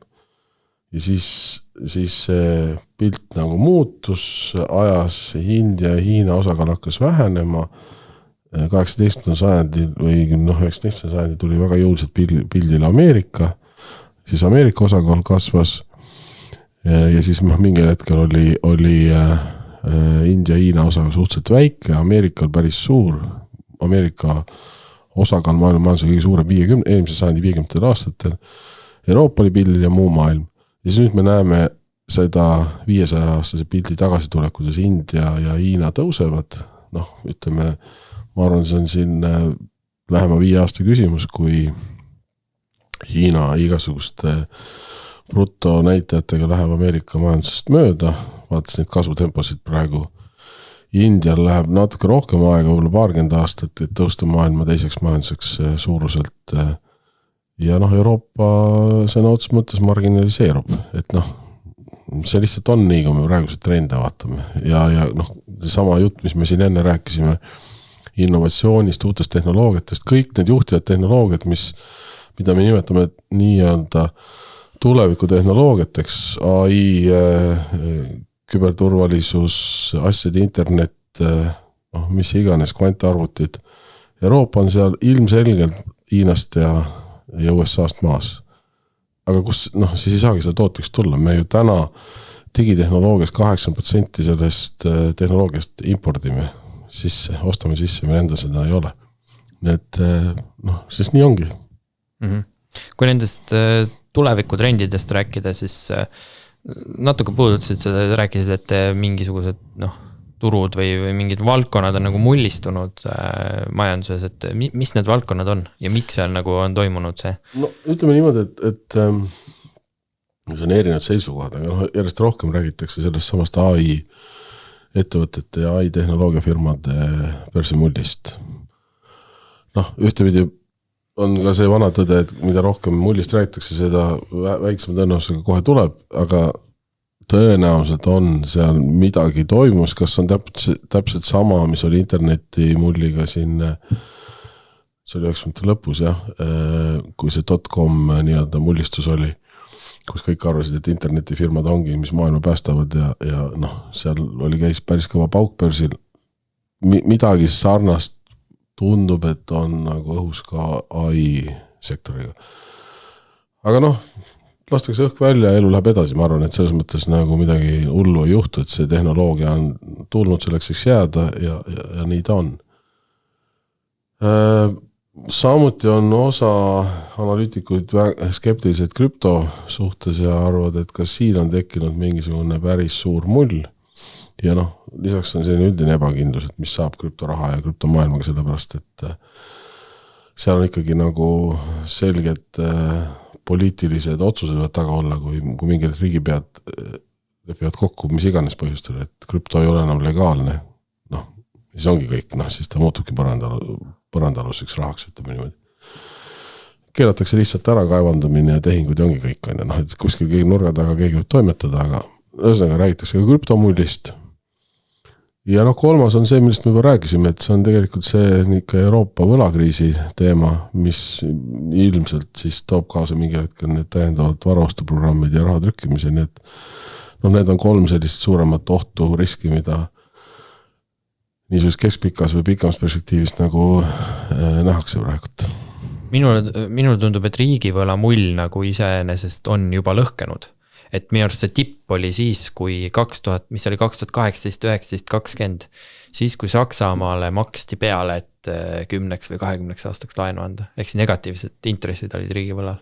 Ja siis see pilt nagu muutus ajas, India ja Hiina osakaal hakkas vähenema, 18. sajandil või 19. sajandil tuli väga jõuliselt pildile Ameerika, siis Ameerika osakaal kasvas ja siis mingil hetkel oli India ja Hiina osakaal suhteliselt väike, Ameerikal päris suur, Ameerika osakaal maailma majanduse kõige suurem eelmise sajandi 50. aastatel, Euroopa oli pildil ja muu maailm. Ja siis nüüd me näeme seda 500-aastase pildi tagasitulek, kuidas India ja Hiina tõusevad, noh, ütleme, ma arvan, see on siin lähema 5 aasta küsimus, kui Hiina igasuguste brutonäitajatega läheb Ameerika majandusest mööda, vaadates neid kasvutemposid praegu. Indial läheb natuke rohkem aega, võib-olla 20 aastat, et tõusta maailma teiseks majanduseks suuruselt. Ja noh, Euroopa sõna otsa mõttes marginaliseerub, et noh, see lihtsalt on nii, kui me praegused trende vaatame. Ja noh, see sama jutt, mis me siin enne rääkisime, innovatsioonist, uutest tehnoloogiatest, kõik need juhtivad tehnoloogiad, mida me nimetame nii-öelda tulevikutehnoloogiateks, AI, küberturvalisus, asjade internet, noh, mis iganes, kvantarvutid. Euroopa on seal ilmselgelt Hiinast ja USA-st maas. Aga kus, noh, siis ei saagi seda tooteks tulla. Me ju täna digitehnoloogias 80% sellest tehnoloogiast impordime sisse, ostame sisse, meil enda seda ei ole. Nii et, noh, siis nii ongi. Kui nendest tulevikutrendidest rääkida, siis natuke puudutasid seda, rääkisid, et mingisugused, noh, turud või mingid valdkonnad on nagu mullistunud majanduses, et mis need valdkonnad on ja miks seal nagu on toimunud see? No ütleme niimoodi, et see on erinevad seisukohad, aga järjest rohkem räägitakse sellest samast AI ettevõtete ja AI tehnoloogiafirmade börsimullist. noh, ühtepidi on ka see vana tõde, et mida rohkem mullist räägitakse, seda väiksema tõenäosusega kohe tuleb, aga tõenäoliselt on seal midagi toimus, kas on täpselt sama, mis oli interneti mulliga siin, see oli 90 lõpus jah, kui see .com nii-öelda mullistus oli, kus kõik arvasid, et internetifirmad ongi, mis maailma päästavad ja noh, seal käis päris kõva pauk börsil. Midagi sarnast tundub, et on nagu õhus ka AI sektoriga. Aga noh, lastakse õhk välja ja elu läheb edasi, ma arvan, et selles mõttes nagu midagi hullu ei juhtu, et see tehnoloogia on tulnud selleks jääda ja nii ta on. Samuti on osa analüütikuid skeptilised krüpto suhtes ja arvad, et ka siin on tekkinud mingisugune päris suur mull. Ja noh, lisaks on selline üldine ebakindlus, et mis saab krüptoraha ja krüptomaailmaga sellepärast, et seal on ikkagi nagu selged poliitilised otsused võivad taga olla, kui mingid riigipead lepivad kokku, mis iganes põhjustel, et krüpto ei ole enam legaalne. Noh, siis ongi kõik, siis ta muutubki põrandaluseks rahaks, ütleme niimoodi. Keelatakse lihtsalt ära kaevandamine ja tehingud ja ongi kõik, et kuskil keegi nurga taga keegi võib toimetada, aga ühesõnaga räägitakse ka krüptomullist. Ja kolmas on see, millest me juba rääkisime, et see on tegelikult see ikka Euroopa võlakriisi teema, mis ilmselt siis toob kaasa mingi hetkel need täiendavad varaostuprogrammid ja raha trükkimise, nii et need on 3 sellist suuremat ohtu riski, mida niisuguses keskpikas või pikamas perspektiivist nagu nähakse praegult. Minul tundub, et riigivõla mull nagu iseenesest on juba lõhkenud. Et minu arust see tipp oli siis, kui 2000, mis oli 2018, 19, 20, siis kui Saksamaale maksti peale, et 10 või 20 aastaks laenu anda. Ehk siis negatiivsed intressid olid riigivõlal.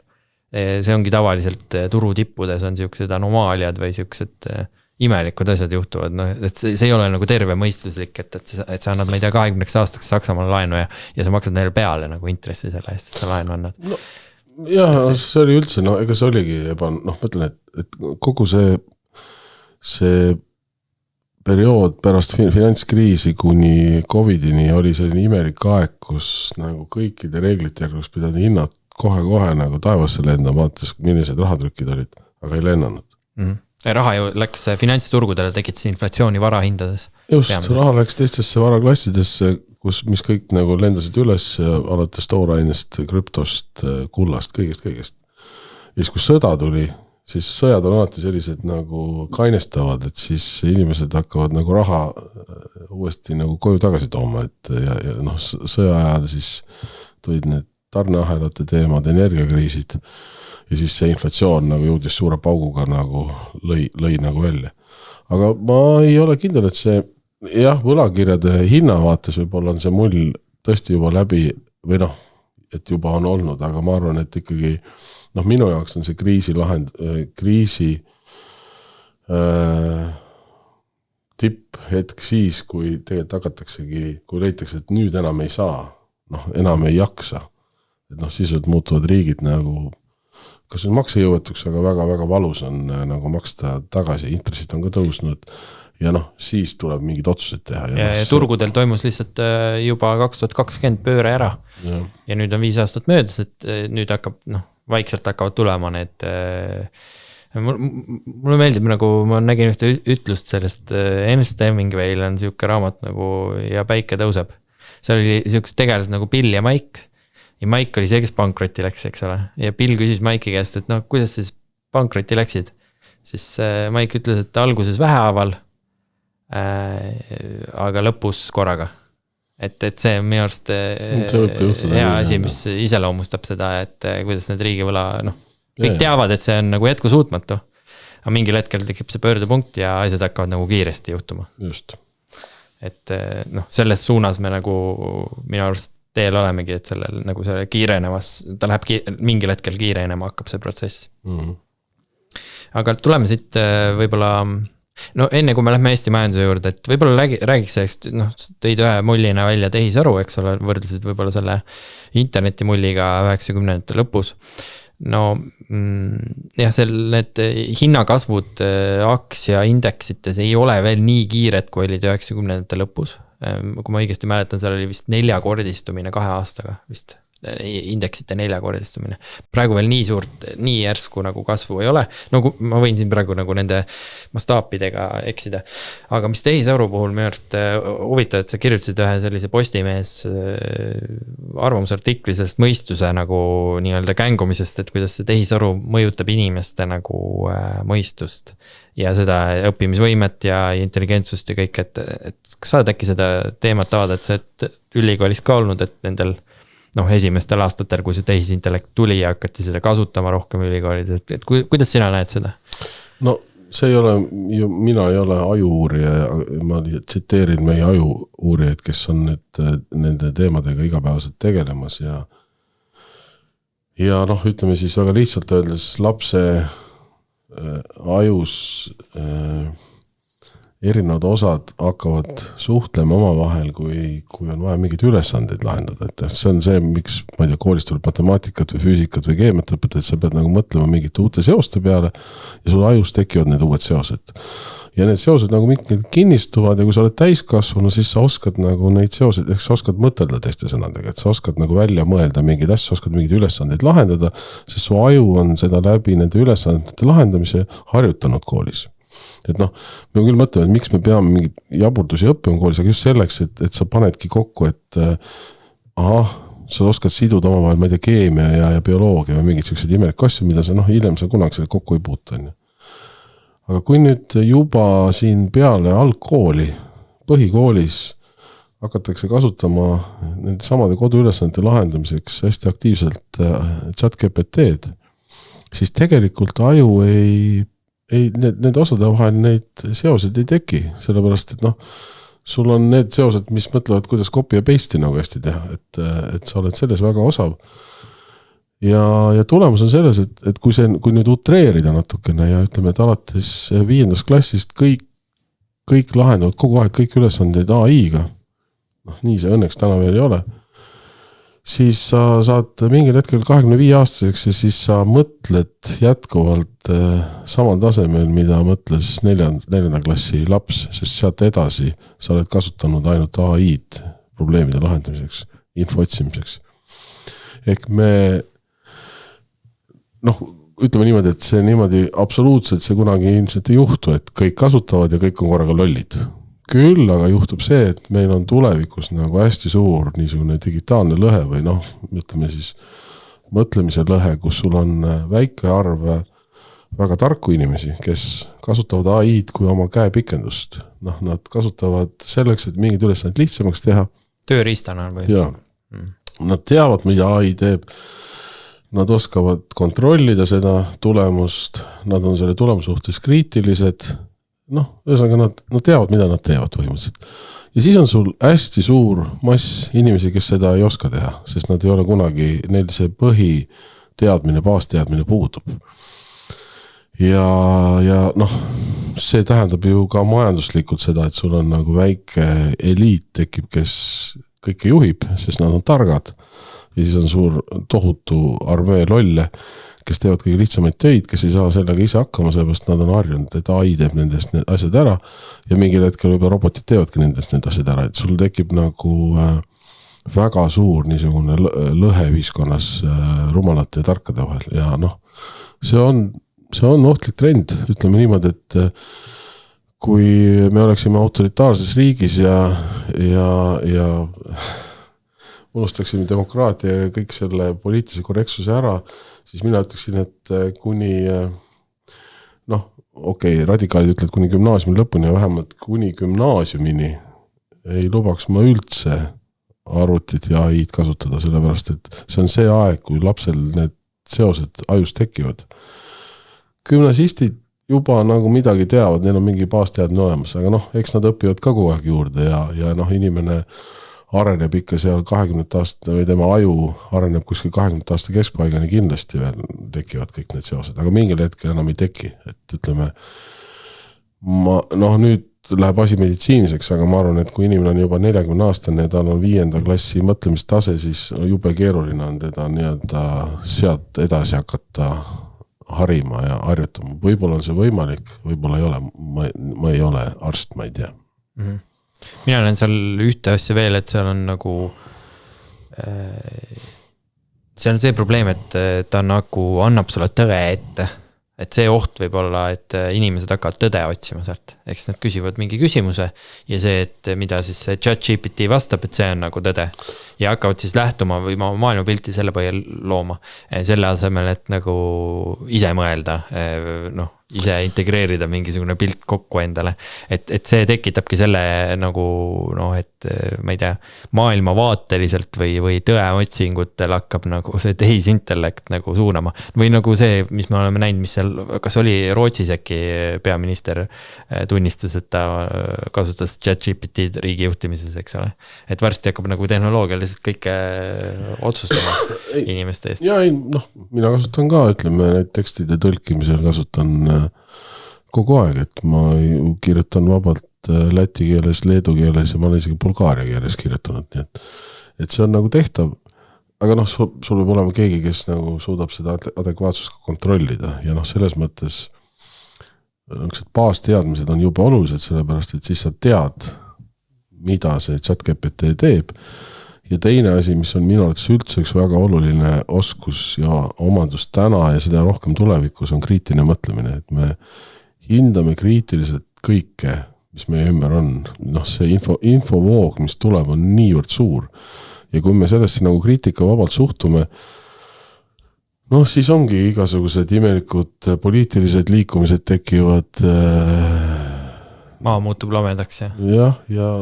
See ongi tavaliselt turutippudes on siuksed anomaaliad või siuksed imelikud asjad juhtuvad. No, et see ei ole nagu terve mõistuslik, et sa annad, ma ei tea, 20 aastaks Saksamaale laenu ja sa maksad neile peale nagu intressi selle eest, et sa laenu annad. No. Jah, see oli üldse, ega see oligi mõtlen, et kogu see periood pärast finantskriisi kuni Covidini oli selline imelik aeg, kus nagu kõikide reeglite järgus pidanud hinnad kohe nagu taevasse lendama, vaatas, millised rahatrükid olid, aga ei lennanud. Raha ju läks finantsturgudele, tekitas inflatsiooni varahindades. Just, raha läks teistesse varaklassidesse, mis kõik nagu lendasid üles alates toorainest, krüptost, kullast, kõigest. Ja siis kui sõda tuli, siis sõjad on alati sellised nagu kainestavad, et siis inimesed hakkavad nagu raha uuesti nagu koju tagasi tooma, et ja sõja ajal siis tulid need tarneahelate teemad, energiakriisid ja siis see inflatsioon nagu jõudis suure pauguga nagu lõi nagu välja. Aga ma ei ole kindel, et see jah, võlakirjade hinnavaates võib-olla on see mull tõesti juba läbi või et juba on olnud, aga ma arvan, et ikkagi minu jaoks on see kriisi tipphetk siis, kui tegelikult hakataksegi, kui leitakse, et nüüd enam ei saa, enam ei jaksa. Et sisuliselt muutuvad riigid nagu, kas on maksejõuetuks, aga väga-väga valus on nagu maksta tagasi, intressid on ka tõusnud. Ja siis tuleb mingid otsused teha. Ja turgudel toimus lihtsalt juba 2020 pööre ära. Ja nüüd on 5 aastat möödas, et nüüd hakkab, vaikselt hakkavad tulema need. Mulle meeldib, nagu ma nägin ühte ütlust sellest Ernst Hemingway'l on siuke raamat nagu Ja päike tõuseb. Seal oli siukest tegelased nagu Bill ja Mike. Ja Mike oli see, kes pankrotti läks, eks ole. Ja Bill küsis Mike'i käest, et kuidas siis pankrotti läksid? Siis Mike ütles, et alguses vähehaaval, aga lõpus korraga. Et see on minu arust hea asi, mis iseloomustab seda, et kuidas need riigivõla, kõik teavad, et see on nagu jätkusuutmatu. Aga mingil hetkel tekib see pöördepunkt ja asjad hakkavad nagu kiiresti juhtuma. Just. Et selles suunas me nagu minu arust teel olemegi, et sellel nagu selle kiirenevas, ta läheb mingil hetkel kiirenema hakkab see protsess. Aga tuleme siit võib-olla enne kui me lähme Eesti majanduse juurde, et võib-olla räägiks sellest, tõid ühe mullina välja tehisaru, eks ole, võrdlesid võib-olla selle internetimulliga 90. lõpus. Jah, need hinnakasvud aktsia indeksites ei ole veel nii kiired, kui olid 90. lõpus. kui ma õigesti mäletan, seal oli vist 4-kordistumine 2 aastaga vist. Indeksite 4-kordistumine. Praegu veel nii suurt, nii järsku nagu kasvu ei ole. No ma võin siin praegu nagu nende mastaapidega eksida. Aga mis tehisaru puhul minu arust huvitav, et sa kirjutasid ühe sellise Postimees arvamusartikli sellest mõistuse nagu nii-öelda kängumisest, et kuidas see tehisaru mõjutab inimeste nagu mõistust ja seda õppimisvõimet ja intelligentsust ja kõik, et kas sa oled äkki seda teemat avada, et sa oled ülikoolis ka olnud, et nendel esimestel aastatel, kui see tehisintellekt tuli ja hakati seda kasutama rohkem ülikoolid, et kuidas sina näed seda? No see ei ole, mina ei ole ajuuurija, ma tsiteerin meie ajuuurijaid, kes on nende teemadega igapäevaselt tegelemas ja ütleme siis väga lihtsalt öeldes lapse ajus erinevad osad hakkavad suhtlema omavahel, kui on vaja mingeid ülesandeid lahendada, et see on see, miks, ma ei tea, koolist tuleb matemaatikat või füüsikat või keemiat õpetada, et sa pead nagu mõtlema mingite uute seoste peale ja sul ajus tekivad need uued seosed. Ja need seosed nagu mingid kinnistuvad ja kui sa oled täiskasvanu, siis sa oskad nagu neid seoseid, ehk sa oskad mõtelda teiste sõnadega, et sa oskad nagu välja mõelda mingeid asju, sa oskad mingeid ülesandeid lahendada, sest su aju on seda läbi nende ülesandete lahendamise harjutanud koolis. Et me küll mõtleme, et miks me peame mingid jaburdusi õppima koolis, aga just selleks, et sa panedki kokku, et sa oskad siduda omavahel, ma ei tea, keemia ja bioloogia või mingid sellised imelikud asju, mida sa hiljem sa kunagi selle kokku ei puutu. Aga kui nüüd juba siin peale algkooli, põhikoolis hakatakse kasutama nende samade koduülesannete lahendamiseks hästi aktiivselt ChatGPT-d, siis tegelikult aju need osade vahel neid seosed ei teki, sellepärast, et sul on need seosed, mis mõtlevad, kuidas copy ja paste'i nagu hästi teha, et sa oled selles väga osav. Ja tulemus on selles, et kui nüüd utreerida natukene ja ütleme, et alates 5. klassist kõik lahendavad kogu aeg kõik ülesandeid AI-ga, nii see õnneks täna veel ei ole, siis sa saad mingil hetkel 25-aastaseks ja siis sa mõtled jätkuvalt samal tasemel, mida mõtles 4. klassi laps, sest sealt edasi sa oled kasutanud ainult AI-d probleemide lahendamiseks, info otsimiseks. Ehk me ütleme niimoodi, et see niimoodi absoluutselt see kunagi ilmselt ei juhtu, et kõik kasutavad ja kõik on korraga lollid. Küll, aga juhtub see, et meil on tulevikus nagu hästi suur niisugune digitaalne lõhe või ütleme siis mõtlemise lõhe, kus sul on väike arv väga tarku inimesi, kes kasutavad AI-d kui oma käepikendust. Nad kasutavad selleks, et mingid ülesanded lihtsamaks teha. Tööriistana või? Jaa. Nad teavad, mida AI teeb. Nad oskavad kontrollida seda tulemust, nad on selle tulemuse suhtes kriitilised, ühesõnaga nad teavad, mida nad teevad põhimõtteliselt. Ja siis on sul hästi suur mass inimesi, kes seda ei oska teha, sest nad ei ole kunagi, neil see põhiteadmine, baasteadmine puudub. Ja see tähendab ju ka majanduslikult seda, et sul on nagu väike eliit tekib, kes kõike juhib, sest nad on targad. Ja siis on suur tohutu armee lolle, kes teevad kõige lihtsamaid töid, kes ei saa sellega ise hakkama, sellepärast nad on harjunud, et AI teeb nendest need asjad ära ja mingil hetkel võib robotid teevadki nendest need asjad ära, et sul tekib nagu väga suur niisugune lõhe ühiskonnas rumalate ja tarkade vahel ja see on ohtlik trend, ütleme niimoodi, et kui me oleksime autoritaarses riigis ja unustaksime demokraatia ja kõik selle poliitilise korrektsuse ära, siis mina ütleksin, et kuni, radikaalid ütlevad kuni gümnaasiumi lõpuni ja vähemalt kuni gümnaasiumini ei lubaks ma üldse arvutit ja AI-d kasutada, sellepärast, et see on see aeg, kui lapsel need seosed ajus tekivad. Gümnasistid juba nagu midagi teavad, neil on mingi baasteadmine olemas, aga eks nad õpivad ka kogu aeg juurde ja inimene areneb ikka seal 20 aasta või tema aju areneb kuskil 20 aasta keskpaigani kindlasti veel tekivad kõik need seosed, aga mingil hetkel enam ei teki, et ütleme, nüüd läheb asi meditsiiniseks, aga ma arvan, et kui inimene on juba 40 aastane ja tal on 5. klassi mõtlemistase, siis jube keeruline on teda nii-öelda sealt edasi hakata harima ja harjutama. Võib-olla on see võimalik, võib-olla ei ole, ma ei ole arst, ma ei tea. mina olen seal ühte asja veel, et seal on nagu see on see probleem, et ta nagu annab sulle tõe ette. Et see oht võib olla, et inimesed hakkavad tõde otsima sealt. Eks nad küsivad mingi küsimuse ja see, et mida siis ChatGPT vastab, et see on nagu tõde. Ja hakkavad siis lähtuma või maailmapilti selle põhjal looma. Selle asemel, et nagu ise mõelda, ise integreerida mingisugune pilt kokku endale. Et see tekitabki selle nagu, et ma ei tea, maailmavaateliselt või tõeotsingutel hakkab nagu see tehisintellekt nagu suunama. Või nagu see, mis me oleme näinud, mis seal, kas oli Rootsis äkki peaminister tunnistas, et ta kasutas ChatGPT riigi juhtimises, eks ole. Et varsti hakkab nagu tehnoloogialiselt kõike otsustama inimeste eest. Ja mina kasutan ka, ütleme, need tekstide tõlkimisel kasutan kogu aeg, et ma kirjutan vabalt läti keeles, leedu keeles ja ma olen isegi bulgaaria keeles kirjutanud, nii et see on nagu tehtav, aga sul võib olema keegi, kes nagu suudab seda adekvaatsust kontrollida ja selles mõttes baasteadmised on juba olulised, sellepärast, et siis sa tead, mida see ChatGPT teeb ja teine asi, mis on minu arvates üldse üks väga oluline oskus ja omandus täna ja seda rohkem tulevikus on kriitiline mõtlemine, et me hindame kriitiliselt kõike, mis meie ümber on. See infovoog, mis tuleb, on niivõrd suur ja kui me sellesse nagu kriitika vabalt suhtume, siis ongi igasugused imelikud poliitilised liikumised tekivad maa muutub lamedaks ja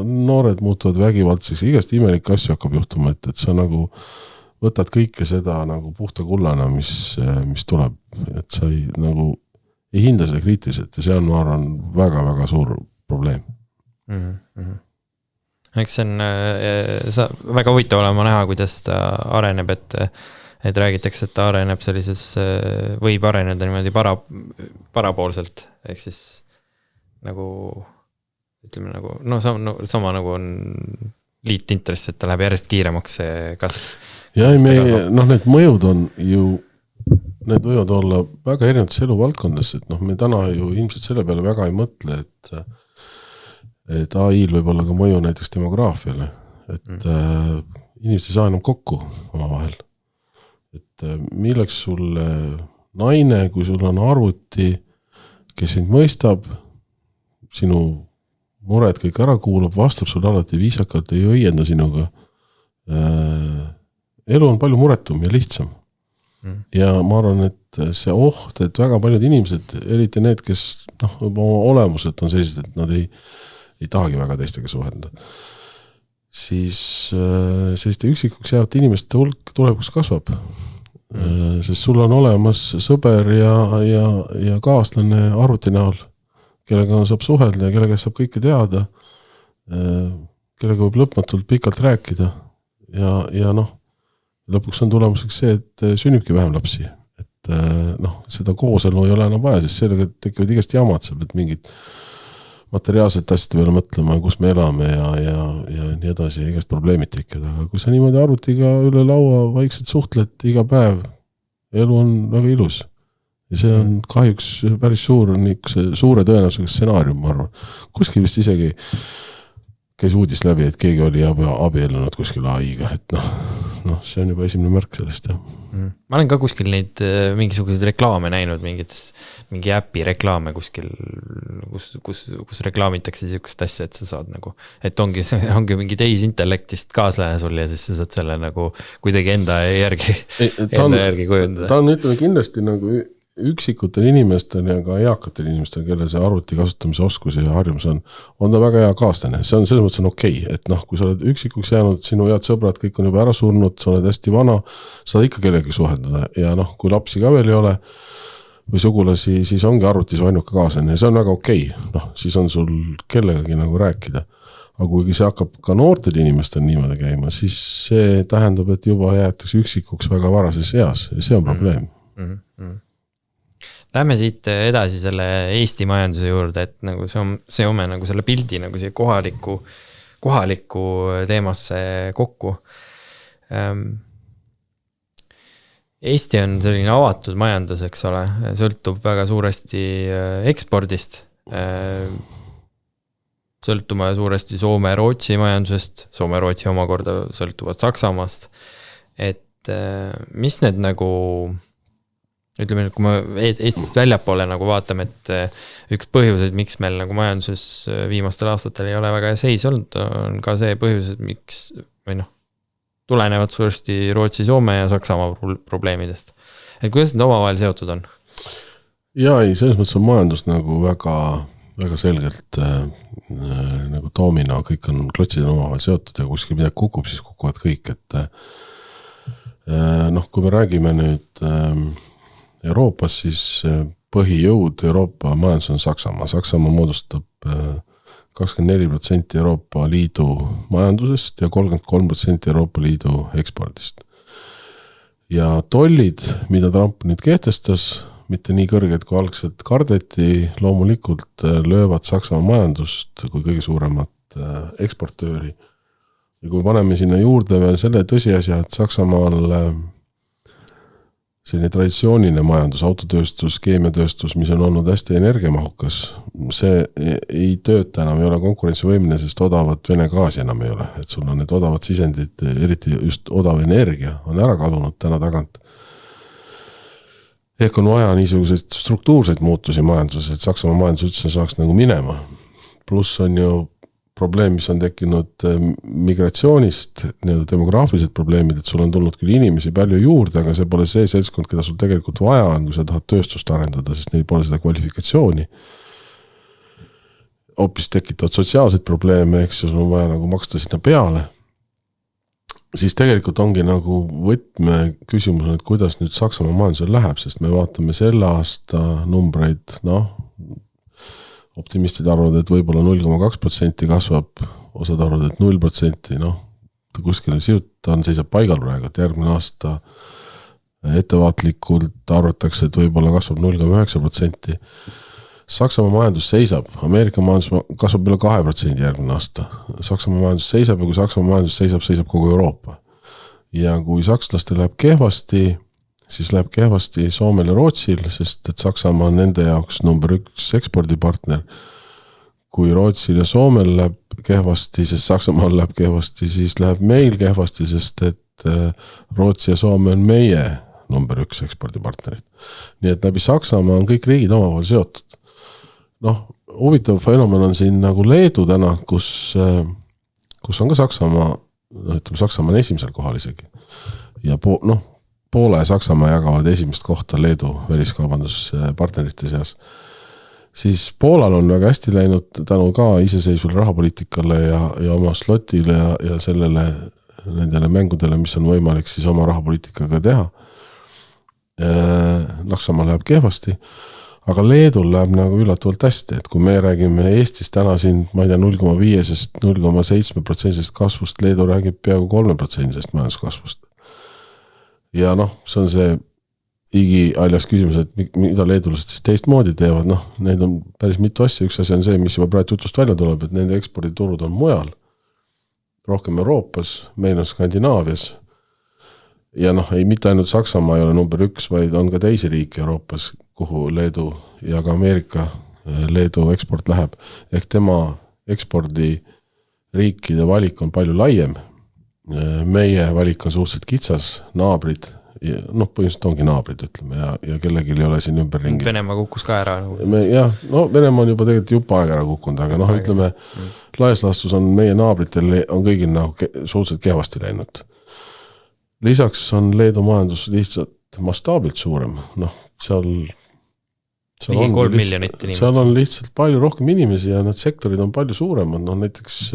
noored muutuvad vägivaldseks, igast imelik asju hakkab juhtuma, et sa nagu võtad kõike seda nagu puhta kullana, mis tuleb, et sa ei hinda seda kriitiliselt ja see on, ma arvan, väga-väga suur probleem. Eks see on väga huvitav olema näha, kuidas ta areneb, et räägitakse, et ta areneb sellises, võib areneda niimoodi parapoolselt, ehk siis nagu ütleme nagu, sama nagu on liitintress, et ta läheb järjest kiiremaks kasv. Ja need mõjud on ju, need võivad olla väga erinevates eluvaldkondades, et me täna ju ilmselt selle peale väga ei mõtle, et AI-l võib olla ka mõju näiteks demograafiale, et inimesed ei saa enam kokku oma vahel. Et milleks sulle naine, kui sul on arvuti, kes sind mõistab, sinu mured kõik ära kuulab, vastab sul alati viisakalt, ei õienda sinuga. Elu on palju muretum ja lihtsam. Ja ma arvan, et see oht, et väga paljud inimesed, eriti need, kes oma olemuselt on sellised, et nad ei tahagi väga teistega suhelda, siis selliste üksikuks jäävate inimeste hulk tulevikus kasvab. Sest sul on olemas sõber ja kaaslane arvuti näol, kellega saab suhelda ja kellega saab kõike teada, kellega võib lõpmatult pikalt rääkida ja lõpuks on tulemuseks see, et sünnibki vähem lapsi. Et seda kooselu ei ole enam vaja, sest sellega tekivad igast jamad, sa pead mingid materiaalsed asjade peale mõtlema, kus me elame ja nii edasi ja igast probleemid tekivad, aga kui sa niimoodi arvutiga üle laua vaikselt suhtled iga päev, elu on väga ilus. Ja see on kahjuks päris suure tõenäosusega stsenaarium, ma arvan. Kuskil vist isegi käis uudis läbi, et keegi oli abiellunud kuskil AI-ga, et see on juba esimene märk sellest. Ma olen ka kuskil neid mingisuguseid reklaame näinud, mingi äpi reklaame kuskil, kus reklaamitakse niisugust asja, et sa saad nagu, et ongi mingi tehisintellektist kaaslane sul ja siis sa saad selle nagu kuidagi enda järgi kujundada. Ta on ütleme kindlasti nagu üksikutel inimestel ja ka eakatel inimestel, kelle see arvuti kasutamise oskus ja harjumus on ta väga hea kaaslane. See on selles mõttes on okei, et kui sa oled üksikuks jäänud, sinu head sõbrad, kõik on juba ära surnud, sa oled hästi vana, saad ikka kellegi suheldada ja kui lapsi ka veel ei ole või sugulasi, siis ongi arvutis ainuke kaaslane ja see on väga okei. Siis on sul kellegagi nagu rääkida. Aga kui see hakkab ka noortel inimestel niimoodi käima, siis see tähendab, et juba jäetakse üksikuks väga varases eas ja see on probleem. Lähme siit edasi selle Eesti majanduse juurde, et nagu seome nagu selle pildi nagu see kohaliku teemasse kokku. Eesti on selline avatud majandus, eks ole, sõltub väga suuresti ekspordist. sõltuma suuresti Soome ja Rootsi majandusest, Soome ja Rootsi omakorda sõltuvad Saksamaast. Et mis need nagu, ütleme, kui me Eestist väljapoole nagu vaatame, et üks põhjuseid, miks meil nagu majanduses viimastel aastatel ei ole väga seis olnud, on ka see põhjus, et miks, või noh, tulenevad suuresti Rootsi, Soome ja Saksamaa probleemidest. Et kuidas need omavahel seotud on? Ja ei, selles mõttes on majandus nagu väga selgelt nagu domino, kõik on klotsid omavahel seotud ja kuskil midagi kukub, siis kukuvad kõik, et noh, kui me räägime nüüd Euroopas, siis põhijõud Euroopa majandus on Saksamaa. Saksamaa moodustab 24% Euroopa Liidu majandusest ja 33% Euroopa Liidu ekspordist. Ja tollid, mida Trump nüüd kehtestas, mitte nii kõrged kui algselt kardeti, loomulikult löövad Saksamaa majandust kui kõige suuremat eksportööri. Ja kui paneme sinna juurde veel selle tõsiasja, et Saksamaal selline traditsiooniline majandus, autotööstus, keemiatööstus, mis on olnud hästi energiamahukas, see ei tööta enam, ei ole konkurentsivõimeline, sest odavat Vene gaasi enam ei ole. Et sul on need odavad sisendid, eriti just odav energia on ära kadunud täna tagant. Ehk on vaja niisuguseid struktuurseid muutusi majanduses, et Saksamaa majandus üldse saaks nagu minema. Pluss on ju probleem, mis on tekkinud migratsioonist, demograafilised probleemid, et sul on tulnud küll inimesi palju juurde, aga see pole see seltskond, keda sul tegelikult vaja on, kui sa tahad tööstust arendada, sest neil pole seda kvalifikatsiooni. Hoopis tekitavad sotsiaalseid probleeme, eks sul on vaja nagu maksta sinna peale. Siis tegelikult ongi nagu võtme küsimus, et kuidas nüüd Saksamaa majandusel läheb, sest me vaatame selle aasta numbreid, noh, optimistid arvavad, et võib-olla 0,2% kasvab, osad arvavad, et 0%, noh, ta kuskil on seisab paigal praegu, et järgmine aasta ettevaatlikult arvatakse, et võib-olla kasvab 0,9%. Saksamaa majandus seisab, Ameerika majandus kasvab üle 2% järgmine aasta. Saksamaa majandus seisab ja kui Saksamaa majandus seisab kogu Euroopa. Ja kui sakslastel läheb kehvasti, siis läheb kehvasti Soomel ja Rootsil, sest et Saksamaa on nende jaoks number 1 ekspordipartner. Kui Rootsil ja Soomel läheb kehvasti, sest Saksamaal läheb kehvasti, siis läheb meil kehvasti, sest et Rootsi ja Soome on meie number 1 ekspordipartnerid. Nii et läbi Saksamaa on kõik riigid omavahel seotud. Noh, huvitav fenomen on siin nagu Leedu täna, kus on ka Saksamaa, ütleme Saksamaa on esimesel kohal isegi. Ja Poola ja Saksamaa jagavad esimest kohta Leedu väliskaubanduspartnerite seas. Siis Poolal on väga hästi läinud tänu ka iseseisvale rahapoliitikale ja oma slotile ja sellele nendele mängudele, mis on võimalik siis oma rahapoliitikaga teha. Saksamaal läheb kehvasti, aga Leedul läheb nagu üllatavalt hästi, et kui me räägime Eestis täna siin, ma ei tea, 0,5%-sest 0,7% kasvust, Leedu räägib peaaegu 3% majanduskasvust. Ja noh, see on see igialjas küsimus, et mida leedulased siis teistmoodi teevad, noh, need on päris mitu asja, üks asi on see, mis juba praegu jutust välja tuleb, et nende eksporditurud on mujal, rohkem Euroopas, meil on Skandinaavias, ja noh, ei mitte ainult Saksamaa ei ole number 1, vaid on ka teisi riike Euroopas, kuhu Leedu ja ka Ameerika Leedu eksport läheb, ehk tema ekspordi riikide valik on palju laiem. Meie valik on suhteliselt kitsas, naabrid, noh, põhimõtteliselt ongi naabrid, ütleme, ja kellelgi ei ole siin ümberringi. Venemaa kukkus ka ära. Jah, no Venemaa on juba tegelikult juba aeg ära kukkunud, aga noh, ütleme, laiaslastus on meie naabritel on kõigil nagu suhteliselt kehvasti läinud. Lisaks on Leedu majandus lihtsalt mastaabilt suurem, noh, seal on 3 miljonit inimest. Seal on lihtsalt palju rohkem inimesi ja need sektorid on palju suuremad, noh näiteks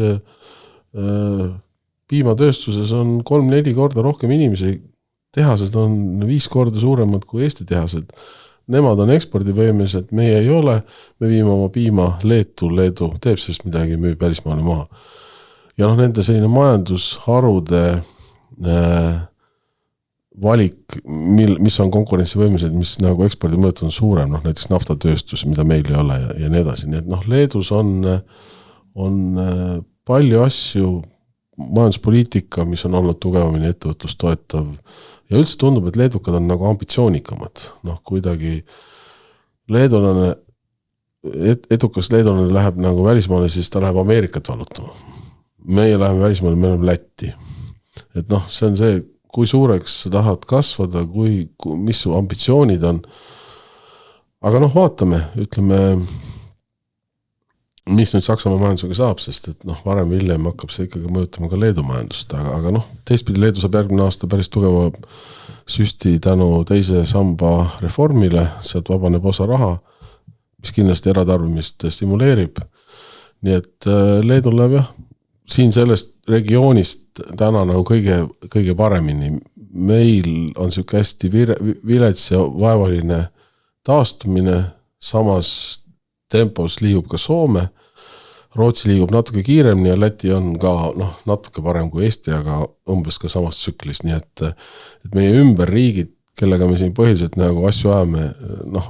piimatööstuses on 3-4 korda rohkem inimesi, tehased on 5 korda suuremad kui Eesti tehased. Nemad on ekspordivõimelised, meie ei ole, me viime oma piima Leetu teeb sellest midagi, müüb välismaale maha. Ja noh, nende selline majandusharude valik, mis on konkurentsivõimelised, mis nagu ekspordi mõõt on suurem, noh näiteks naftatööstus, mida meil ei ole ja nii edasi. Nii et noh, Leedus on palju asju, majanduspoliitika, mis on olnud tugevamini ettevõtlust toetav ja üldse tundub, et leedukad on nagu ambitsioonikamad. Noh, kuidagi leedulane edukas leedulane läheb nagu välismaale, siis ta läheb Ameerikat valutama. Meie läheme välismaale, me oleme Lätti. Et noh, see on see, kui suureks sa tahad kasvada, mis su ambitsioonid on. Aga noh, vaatame, ütleme, mis nüüd Saksamaa majandusega saab, sest et noh, varem või hiljem hakkab see ikkagi mõjutama ka Leedu majandust, aga noh, teistpidi Leedu saab järgmine aasta päris tugeva süsti tänu teise samba reformile, sealt vabaneb osa raha, mis kindlasti eratarbimist stimuleerib. Nii et Leedul läheb jah, siin sellest regioonist täna nagu kõige paremini. Meil on siuke hästi vilets ja vaevaline taastumine, samas tempos liigub ka Soome, Rootsi liigub natuke kiiremini ja Läti on ka natuke parem kui Eesti, aga umbes ka samas tsüklis, nii et meie ümber riigid, kellega me siin põhiliselt nagu asju ajame,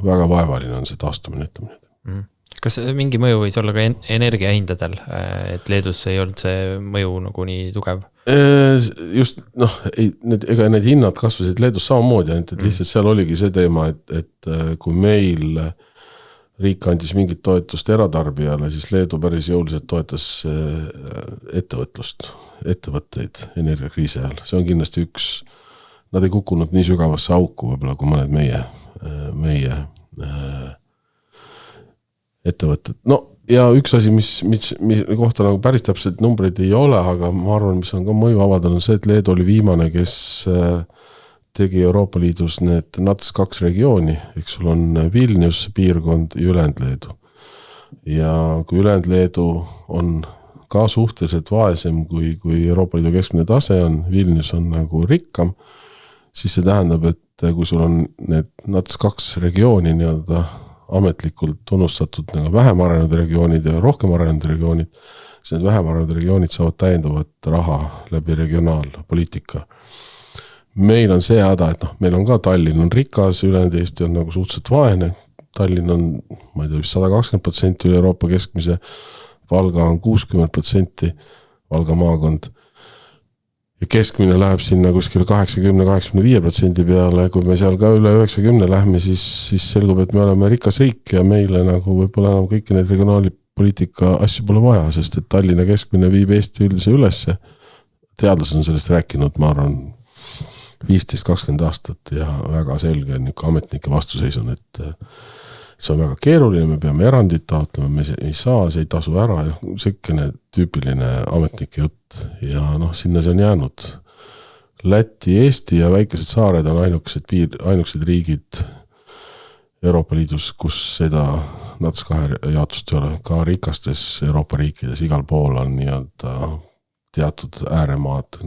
väga vaevaline on see taastumine, ütleme nüüd. Kas mingi mõju võis olla ka energiahindadel, et Leedus ei olnud see mõju nagu nii tugev? Just, ega need hinnad kasvasid Leedus samamoodi, et lihtsalt seal oligi see teema, et kui meil riik andis mingit toetust eratarbijale, siis Leedu päris jõuliselt toetas ettevõtteid energiakriisi ajal. See on kindlasti üks, nad ei kukkunud nii sügavasse auku võib-olla kui mõned meie ettevõtted. No ja üks asi, mis kohta nagu päris täpselt numbreid ei ole, aga ma arvan, mis on ka mõju avaldanud, on see, et Leedu oli viimane, kes tegi Euroopa Liidus need NATS 2 regiooni, eks sul on Vilnius piirkond ja ülejäänud Leedu. Ja kui ülejäänud Leedu on ka suhteliselt vaesem kui Euroopa Liidu keskmine tase on, Vilnius on nagu rikkam, siis see tähendab, et kui sul on need NATS 2 regiooni nii-öelda ametlikult tunnustatud nagu vähem arenenud regioonid ja rohkem arenenud regioonid, siis need vähem arenenud regioonid saavad täiendavat raha läbi regionaalpoliitika. Meil on see häda, et meil on ka Tallinn on rikas, ülejäänud Eesti on nagu suhteliselt vaene. Tallinn on, ma ei tea, 120% üle Euroopa keskmise, Valga on 60%, Valga maakond. Ja keskmine läheb sinna kuskil 80-85% peale, kui me seal ka üle 90 lähme, siis selgub, et me oleme rikas riik ja meile nagu võib-olla enam kõiki neid regionaalpoliitika asju pole vaja, sest et Tallinna keskmine viib Eesti üldse ülesse. Teadlased on sellest rääkinud, ma arvan, 15-20 aastat ja väga selge ametnike vastuseis on, et see on väga keeruline, me peame erandit taotlema, me ei saa, see ei tasu ära, selline tüüpiline ametnike jutt ja sinna see on jäänud. Läti, Eesti ja väikesed saared on ainukesed riigid Euroopa Liidus, kus seda NATS 2 jaotust ei ole, ka rikastes Euroopa riikides igal pool on teatud ääremaad,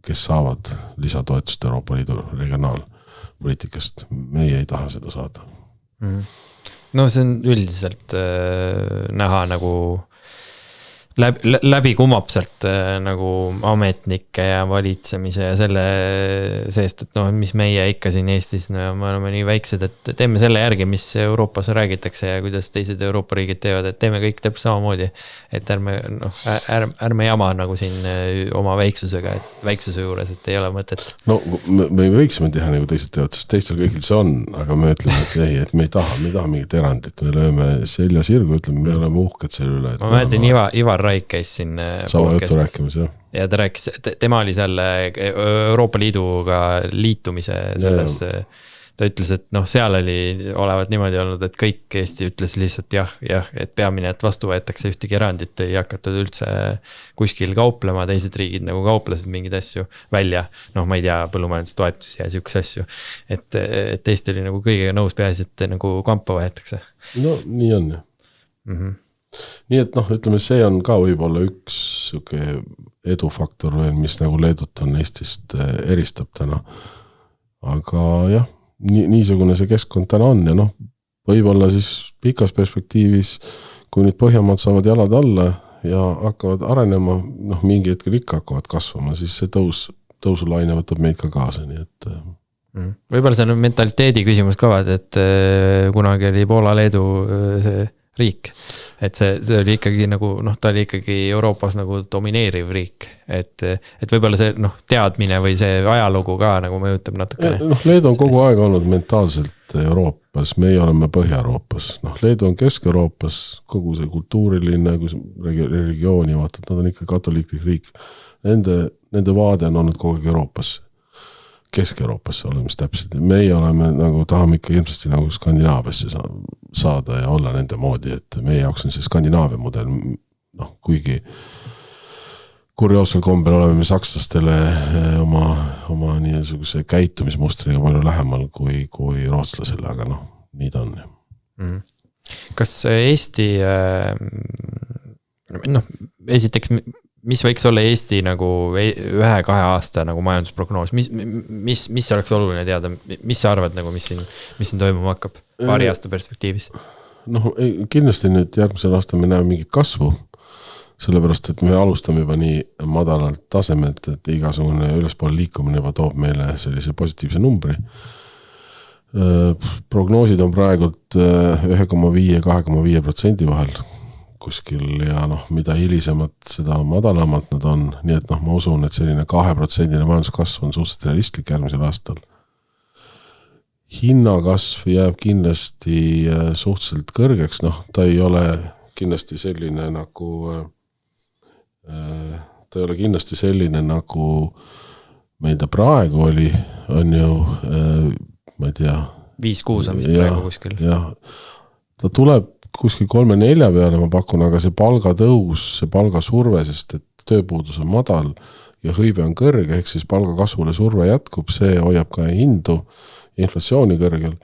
kes saavad lisatoetust Euroopa Liidu regionaalpoliitikast. Meie ei taha seda saada. No see on üldiselt näha nagu läbi kumab sealt nagu ametnike ja valitsemise ja selle seest, et mis meie ikka siin Eestis, me oleme nii väiksed, et teeme selle järgi, mis Euroopas räägitakse ja kuidas teised Euroopa riigid teevad, et teeme kõik täpselt samamoodi, et ärme jama nagu siin oma väiksusega, et väiksuse juures, et ei ole mõtet. No me võiksime teha nagu teised teevad, sest teistel kõigil see on, aga me ütleme, et ei, et me ei taha mingit erandit, me lööme selja sirgu, ütleme, me oleme uhked selle üle. Ma mäletan Ivar Raik käis siin sama juttu rääkimas, jah. Ja ta rääkis, tema oli seal Euroopa Liiduga liitumise selles, ta ütles, et seal olevat niimoodi olnud, et kõik Eesti ütles lihtsalt jah, et peamine, et vastu võetakse ühtegi erandit, ei hakatud üldse kuskil kauplema, teised riigid nagu kauplesid mingid asju välja, ma ei tea, põllumajandustoetusi ja siukse asju, et Eesti oli nagu kõigega nõus peaasi, et nagu kampa võetakse. No nii on jah. Nii et ütleme, see on ka võib-olla üks edufaktor, mis nagu Leedut on Eestist eristab täna. Aga jah, niisugune see keskkond täna on ja võib-olla siis pikas perspektiivis, kui nüüd Põhjamaad saavad jalad alla ja hakkavad arenema, mingi hetkel ikka hakkavad kasvama, siis see tõusulaine võtab meid ka kaasa, nii et võib-olla see on mentaliteedi küsimus ka, et kunagi oli Poola-Leedu see riik, et see oli ikkagi nagu, ta oli ikkagi Euroopas nagu domineeriv riik, et võib-olla see teadmine või see ajalugu ka nagu mõjutab natukene. Leedu on kogu aeg olnud mentaalselt Euroopas, meie oleme Põhja-Euroopas, noh Leedu on Kesk-Euroopas, kogu see kultuuriline regiooni vaatad, nad on ikka katoliiklik riik. Nende vaade on olnud kogu aeg Euroopasse, Kesk-Euroopasse olemas täpselt. Meie oleme nagu, tahame ikka ilmselt nagu Skandinaaviasse saada ja olla nende moodi, et meie jaoks on see Skandinaavia mudel, noh kuigi kurioossel kombel oleme sakslastele oma niisuguse käitumismustriga palju lähemal kui rootslasele, aga noh, nii ta on. Kas Eesti, noh, esiteks, mis võiks olla Eesti nagu 1-2 aasta nagu majandusprognoos, mis oleks oluline teada, mis sa arvad nagu, mis siin toimuma hakkab paari aasta perspektiivis? Noh, kindlasti nüüd järgmisel aastal me näeme mingit kasvu, sellepärast, et me alustame juba nii madalalt tasemelt, et igasugune ülespool liikumine juba toob meile sellise positiivse numbri. Prognoosid on praegult 1,5-2,5% vahel kuskil ja noh, mida hilisemad, seda madalamad nad on, nii et noh, ma usun, et selline 2% majanduskasv on suhteliselt realistlik järgmisel aastal. Hinnakasv jääb kindlasti suhteliselt kõrgeks, noh, ta ei ole kindlasti selline nagu meil ta praegu oli, on ju, ma ei tea. 5-6 on vist praegu kuskil. Jah, ta tuleb kuskil 3-4 peale, ma pakun, aga see palgatõus, see palgasurve, sest et tööpuudus on madal ja hõive on kõrge, ehk siis palgakasvule surve jätkub, see hoiab ka hindu, inflatsiooni kõrgel.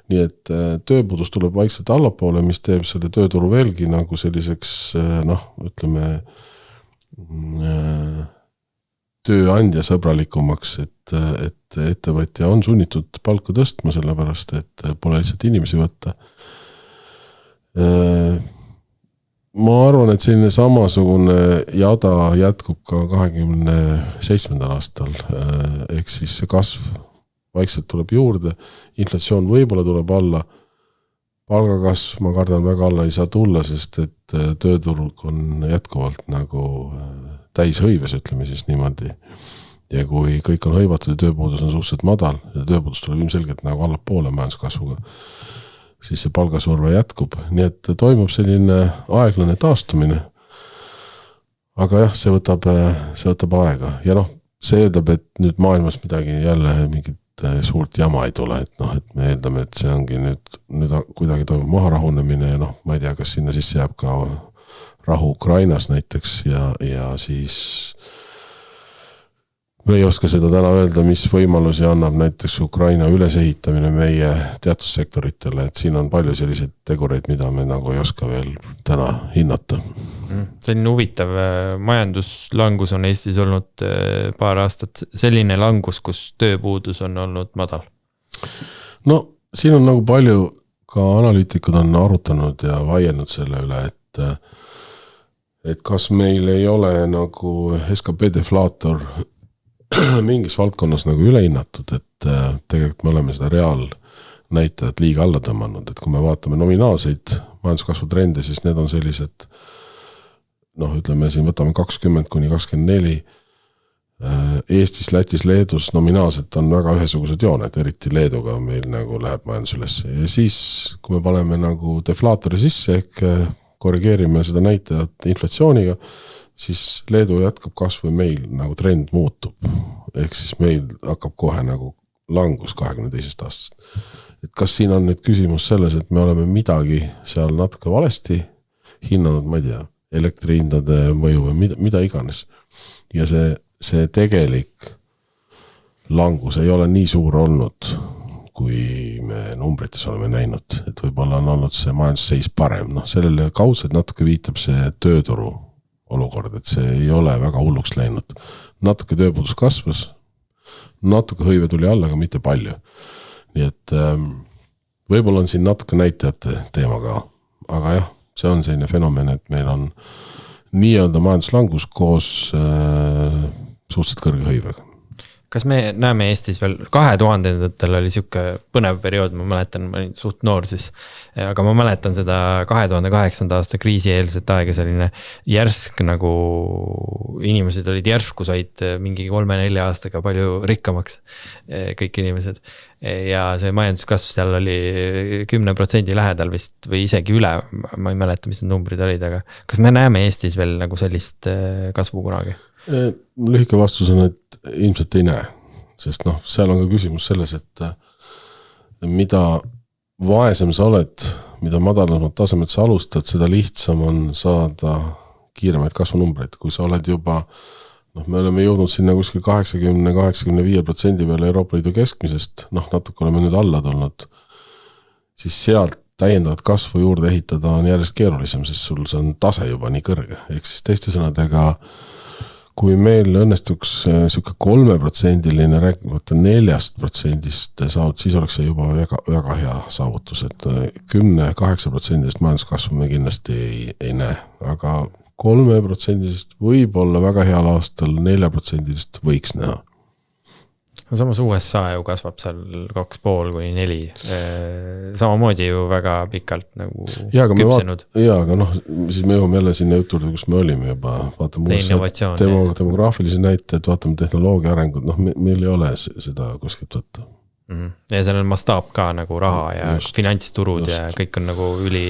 Nii et tööpuudus tuleb vaikselt allapoole, mis teeb selle tööturu veelgi nagu selliseks, noh, ütleme, tööandja sõbralikumaks, et ettevõtja on sunnitud palku tõstma, sellepärast, et pole lihtsalt inimesi võtta. Ma arvan, et selline samasugune jada jätkub ka 27. aastal, ehk siis see kasv vaikselt tuleb juurde, inflatsioon võib-olla tuleb alla, palgakasv, ma kardan, väga alla ei saa tulla, sest et tööturg on jätkuvalt nagu täishõives, ütleme siis niimoodi. Ja kui kõik on hõivatud ja tööpuudus on suhteliselt madal ja tööpuudus tuleb ilmselgelt nagu allapoole majanduskasvuga, siis see palgasurve jätkub. Nii et toimub selline aeglane taastumine. Aga jah, see võtab aega. Ja noh, see eeldab, et nüüd maailmas midagi jälle mingit suurt jama ei tule, et noh, et me eeldame, et see ongi nüüd kuidagi toimub maha rahunemine ja noh, ma ei tea, kas sinna sisse jääb ka rahu Ukrainas näiteks ja siis me ei oska seda täna öelda, mis võimalusi annab näiteks Ukraina ülesehitamine meie teatud sektoritele, et siin on palju selliseid tegureid, mida me nagu ei oska veel täna hinnata. Selline huvitav majanduslangus on Eestis olnud paar aastat, selline langus, kus tööpuudus on olnud madal? No siin on nagu palju ka analüütikud on arutanud ja vaielnud selle üle, et kas meil ei ole nagu SKP deflaator mingis valdkonnas nagu ülehinnatud, et tegelikult me oleme seda reaalnäitajat liiga alla tõmmanud, et kui me vaatame nominaalseid majanduskasvu trende, siis need on sellised, noh, ütleme siin võtame 20–24, Eestis, Lätis, Leedus nominaalselt on väga ühesugused jooned, eriti Leeduga meil nagu läheb majandus üles ja siis, kui me paneme nagu deflaatori sisse ehk korrigeerime seda näitajat inflatsiooniga, siis Leedu jätkab kasvu meil nagu trend muutub. Ehk siis meil hakkab kohe nagu langus 22. aastast. Et kas siin on nüüd küsimus selles, et me oleme midagi seal natuke valesti hinnanud, ma ei tea, elektrihindade mõju või mida iganes. Ja see tegelik langus ei ole nii suur olnud, kui me numbrites oleme näinud. Et võib-olla on olnud see majandusseis parem. No, sellele kaudselt natuke viitab see tööturu olukord, et see ei ole väga hulluks läinud. Natuke tööpuudus kasvas, natuke hõive tuli alla, aga mitte palju. Nii et võib-olla on siin natuke näitajate teema ka, aga jah, see on selline fenomen, et meil on nii-öelda majanduslangus koos suhteliselt kõrge hõivega. kas me näeme Eestis veel 2000-ndatel oli siuke põnev periood, ma mäletan, ma olin suht noor siis, aga ma mäletan seda 2008. aasta kriisieelset aega, selline järsk nagu inimesed olid järsku said mingi 3-4 aastaga palju rikkamaks, kõik inimesed. Ja see majanduskasv seal oli 10% lähedal vist või isegi üle, ma ei mäleta, mis need numbrid olid, aga kas me näeme Eestis veel nagu sellist kasvu kunagi? Lühike vastus on, et ilmselt ei näe, sest noh, seal on ka küsimus selles, et mida vaesem sa oled, mida madalamad tasemed sa alustad, seda lihtsam on saada kiiremaid kasvunumbreid, kui sa oled juba, noh, me oleme jõudnud sinna kuskil 80-85% peale Euroopa Liidu keskmisest, noh, natuke oleme nüüd alla tulnud, siis sealt täiendavat kasvu juurde ehitada on järjest keerulisem, sest sul see on tase juba nii kõrge, ehk siis teiste sõnadega kui meil õnnestuks siuke 3%-line rääkimata 4% saavut, siis oleks see juba väga, väga hea saavutus, et 10-8% majanduskasvu me kindlasti ei näe, aga 3% võib-olla väga heal aastal 4% võiks näha. No samas USA ju kasvab seal 2,5-4. Samamoodi ju väga pikalt nagu küpsenud. Aga noh, siis me jõuame jälle sinna juturde, kus me olime juba. Vaatame demograafilisi näited, vaatame tehnoloogia arengud, noh, meil ei ole seda kuskilt võtta. Ja seal on mastaab ka nagu raha ja finantsturud ja kõik on nagu üli.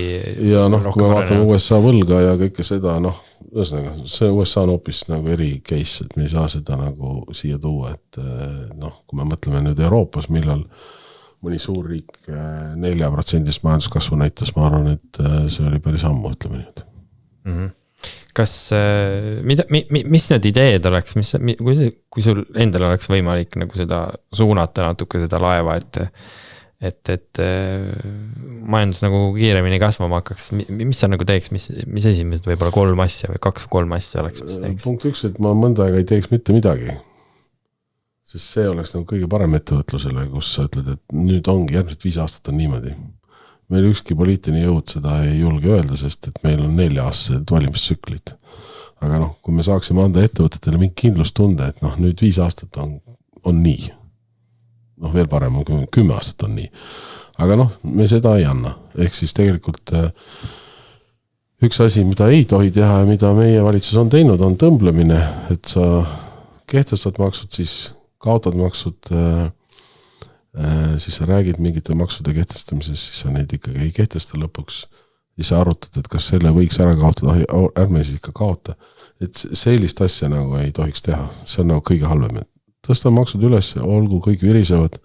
Ja noh, kui me vaatame USA võlga ja kõike seda, noh, see USA on hoopis nagu eri case, et me ei saa seda nagu siia tuua, et noh, kui me mõtleme nüüd Euroopas, millal mõni suur riik 4% majanduskasvu näitas, ma arvan, et see oli päris ammu, ütleme nüüd. Kas, mis need ideed oleks, kui sul endal oleks võimalik nagu seda suunata natuke seda laeva, et majandus nagu kiiremini kasvama hakkaks, mis sa nagu teeks, mis esimesed võib-olla 3 asja või 2-3 asja oleks, mis teeks? Punkt 1, et ma mõnda aega ei teeks mitte midagi, sest see oleks nagu kõige parem ettevõtlusele, kus sa ütled, et nüüd ongi järgmised 5 aastat on niimoodi. Meil ükski poliitiline jõud seda ei julge öelda, sest et meil on 4-aastased valimistsüklid. Aga noh, kui me saaksime anda ettevõtetele mingi kindlustunde, et noh, nüüd 5 aastat on nii. Noh, veel parem on 10 aastat on nii. Aga noh, me seda ei anna. Ehk siis tegelikult üks asi, mida ei tohi teha ja mida meie valitsus on teinud, on tõmblemine, et sa kehtestad maksud, siis kaotad maksud, siis sa räägid mingite maksude kehtestamises, siis sa neid ikkagi ei kehtesta lõpuks, siis sa arutad, et kas selle võiks ära kaotada, ärme siis ikka kaota. Et sellist asja nagu ei tohiks teha, see on nagu kõige halvem. Tõsta maksud üles, olgu kõik virisevad,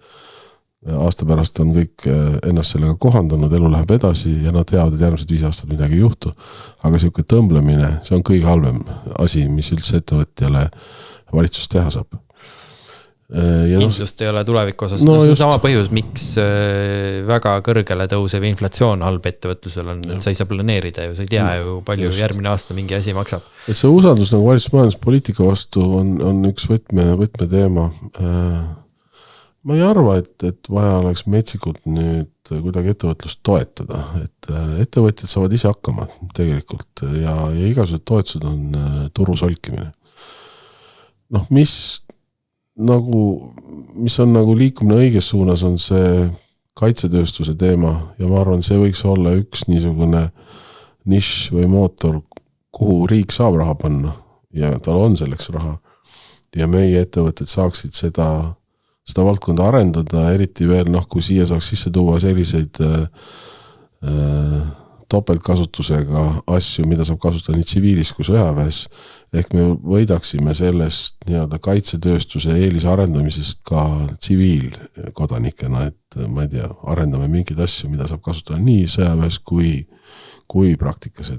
aasta pärast on kõik ennast sellega kohandanud, elu läheb edasi ja nad teavad, et järgmised 5 aastat midagi ei juhtu. Aga selline tõmblemine, see on kõige halvem asi, mis üldse ettevõtjale valitsus teha saab. Kindlust ei ole tuleviku osas. No, see on sama põhjus, miks väga kõrgele tõusev inflatsioon halb ettevõtlusel on, et sa ei saa planeerida ju, sa ei tea ju palju järgmine aasta mingi asi maksab. Et see usaldus nagu valitsusmajanduspoliitika vastu on üks võtme teema. Ma ei arva, et vaja oleks metsikult nüüd kuidagi ettevõtlust toetada, et ettevõtjad saavad ise hakkama tegelikult ja igasugused toetused on turu solkimine. Noh, mis on nagu liikumine õiges suunas, on see kaitsetööstuse teema ja ma arvan, see võiks olla üks niisugune nišš või mootor, kuhu riik saab raha panna ja tal on selleks raha ja meie ettevõtted saaksid seda valdkonda arendada, eriti veel, noh, kui siia saaks sisse tuua selliseid topeltkasutusega asju, mida saab kasutada nii tsiviilis kui sõjaväes, ehk me võidaksime sellest nii-öelda kaitsetööstuse eelise arendamisest ka tsiviilkodanikena, et ma ei tea, arendame mingeid asju, mida saab kasutada nii sõjaväes kui praktikas.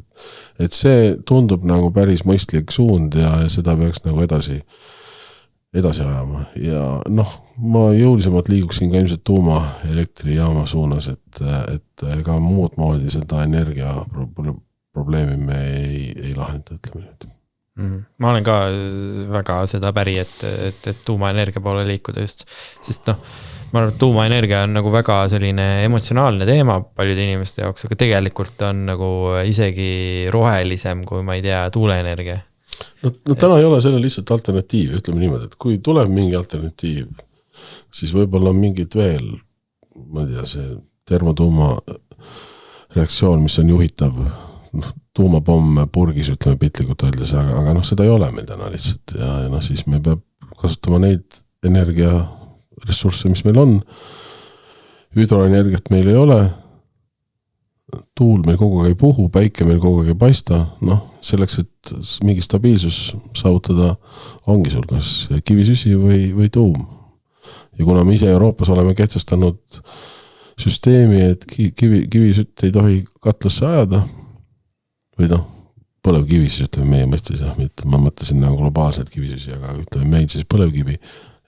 Et see tundub nagu päris mõistlik suund ja seda peaks nagu edasi ajama ja noh, ma jõulisemalt liiguksin ka ilmselt tuumaelektrijaama suunas, et ega muud moodi seda energia probleemi me ei lahenda, ütleme nüüd. Ma olen ka väga seda päri, et tuumaenergia poole liikuda just, sest noh, ma arvan, et tuumaenergia on nagu väga selline emotsionaalne teema paljude inimeste jaoks, aga tegelikult on nagu isegi rohelisem kui ma ei tea, tuuleenergia. No täna ei ole selle lihtsalt alternatiiv, ütleme niimoodi, et kui tuleb mingi alternatiiv, siis võib-olla on mingid veel, ma ei tea, see termotuuma reaktsioon, mis on juhitav, tuumapomm purgis, ütleme pitlikult öeldes, aga seda ei ole meil täna lihtsalt ja siis me peab kasutama neid energiaressursse, mis meil on. Hüdroenergiat meil ei ole, tuul meil kogu aeg ei puhu, päike meil kogu aeg ei paista, selleks, et mingi stabiilsus saavutada, ongi sul kas kivisüsi või tuum. Ja kuna me ise Euroopas oleme kehtestanud süsteemi, et kivisütt ei tohi katlasse ajada, või põlevkivis, ütleme meie mõistes, ma mõtlesin nagu globaalselt kivisüsi, aga ütleme meil siis põlevkivi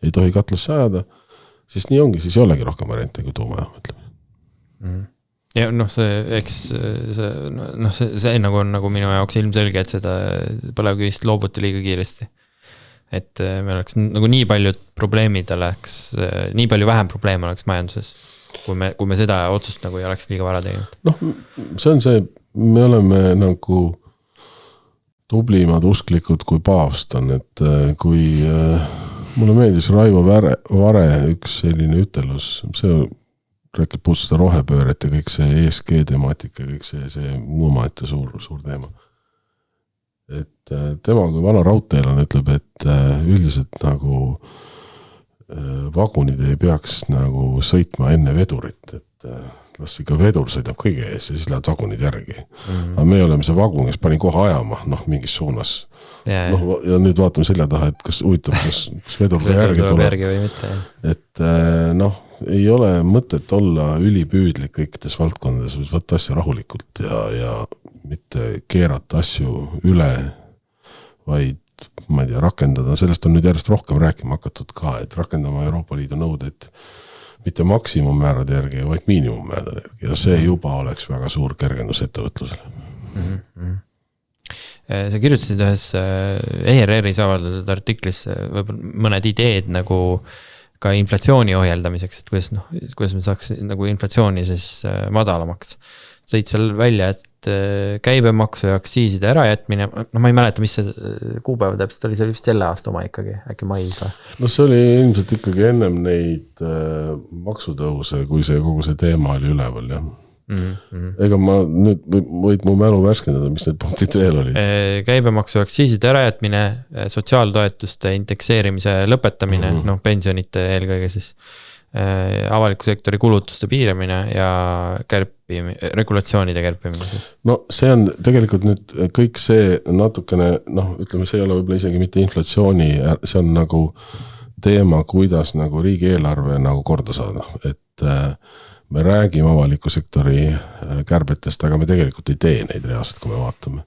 ei tohi katlasse ajada, siis nii ongi, siis ei olegi rohkem variante kui tuumajaam, ütleme. Ja see nagu on nagu minu jaoks ilmselge, et seda põlevkivist loobuti liiga kiiresti. Et me oleks nagu nii paljud probleemid oleks, nii palju vähem probleeme oleks majanduses, kui me seda otsust nagu ei oleks liiga vara teinud. See on see, me oleme nagu tublimad usklikud kui paavst on, et kui mulle meeldis Raivo Vare üks selline ütelus, see rääkib puudus seda rohepööret ja kõik see ESG temaatika, kõik see muumaatia suur teema. Et tema kui vana raudteelane ütleb, et üldiselt nagu vagunid ei peaks nagu sõitma enne vedurit, et las ikka vedur sõidab kõige ees ja siis lähevad vagunid järgi. Aga me oleme see vagun, kes pani kohe ajama, mingis suunas. Ja nüüd vaatame selja taha, et kas huvitav, kas vedur ka järgi tuleb. Et ei ole mõtet olla ülipüüdlik kõikides valdkondades, võtta asja rahulikult ja mitte keerata asju üle, vaid ma ei tea, rakendada, sellest on nüüd järjest rohkem rääkima hakatud ka, et rakendama Euroopa Liidu nõudeid mitte maksimummäärade järgi, vaid miinimummäärade järgi ja see juba oleks väga suur kergendus ettevõtlusele. Sa kirjutasid ühes ERR-is avaldatud artiklis mõned ideed nagu ka inflatsiooni ohjeldamiseks, et kuidas me saaks nagu inflatsiooni siis madalamaks. Sõid seal välja, et käibemaksu ja aktsiiside ärajätmine, ma ei mäleta, mis see kuupäev täpselt oli, see oli just selle aasta oma ikkagi, äkki mais või? See oli ilmselt ikkagi ennem neid maksutõuse, kui see kogu see teema oli üleval, jah. Ega ma nüüd võid mu mälu värskendada, mis need punktid veel olid. Käibemaksu ja aktsiiside ärajätmine, sotsiaaltoetuste indekseerimise lõpetamine, pensionite eelkõige siis, avaliku sektori kulutuste piiramine ja regulatsioonide kärpimine. See on tegelikult nüüd kõik see natukene, ütleme, see ei ole võib-olla isegi mitte inflatsiooni, see on nagu teema, kuidas nagu riigieelarve nagu korda saada, et me räägime avaliku sektori kärbetest, aga me tegelikult ei tee neid reaalselt, kui me vaatame.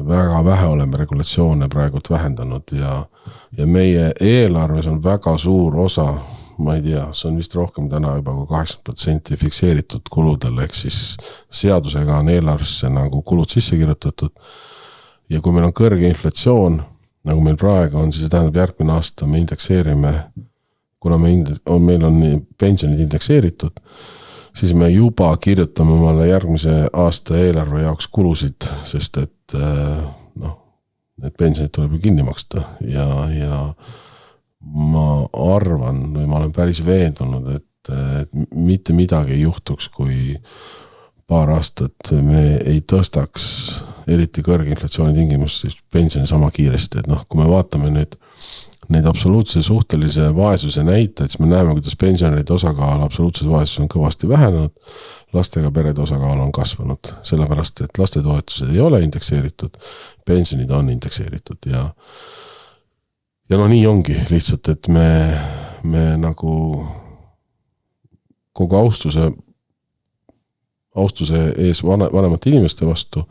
Väga vähe oleme regulatsioone praegult vähendanud ja meie eelarves on väga suur osa, ma ei tea, see on vist rohkem täna juba kui 80% fikseeritud kuludel, ehk siis seadusega on eelarvesse nagu kulud sisse kirjutatud ja kui meil on kõrge inflatsioon, nagu meil praegu on, siis see tähendab järgmine aasta me indekseerime, kuna meil on pensionid indekseeritud, siis me juba kirjutame omale järgmise aasta eelarve jaoks kulusid, sest et need pensionid tuleb ju kinni maksta ja ma arvan, või ma olen päris veendunud, et mitte midagi ei juhtuks, kui paar aastat me ei tõstaks eriti kõrge inflatsiooni tingimustes pensioni sama kiiresti, et kui me vaatame nüüd neid absoluutse suhtelise vaesuse näitajaid, siis me näeme, kuidas pensionäride osakaal absoluutses vaesuses on kõvasti vähenenud, lastega perede osakaal on kasvanud, sellepärast, et lastetoetused ei ole indekseeritud, pensionid on indekseeritud ja nii ongi lihtsalt, et me nagu kogu austuse ees vanemate inimeste vastu,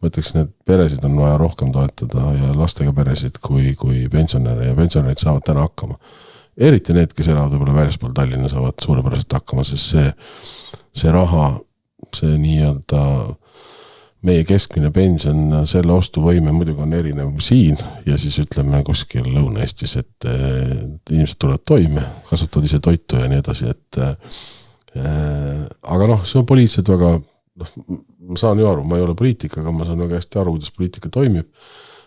ma ütleksin, et peresid on vaja rohkem toetada ja lastega peresid kui pensionäre ja pensionärid saavad täna hakkama. Eriti need, kes elavad võib-olla väljaspool Tallinna, saavad suurepäraselt hakkama, sest see raha, see nii-öelda meie keskmine pension, selle ostuvõime muidugi on erinev siin ja siis ütleme kuskil Lõuna-Eestis, et inimesed tulevad toime, kasutavad ise toitu ja nii edasi, et aga see on poliitiliselt väga, ma saan ju aru, ma ei ole poliitik, aga ma saan väga hästi aru, kuidas poliitika toimib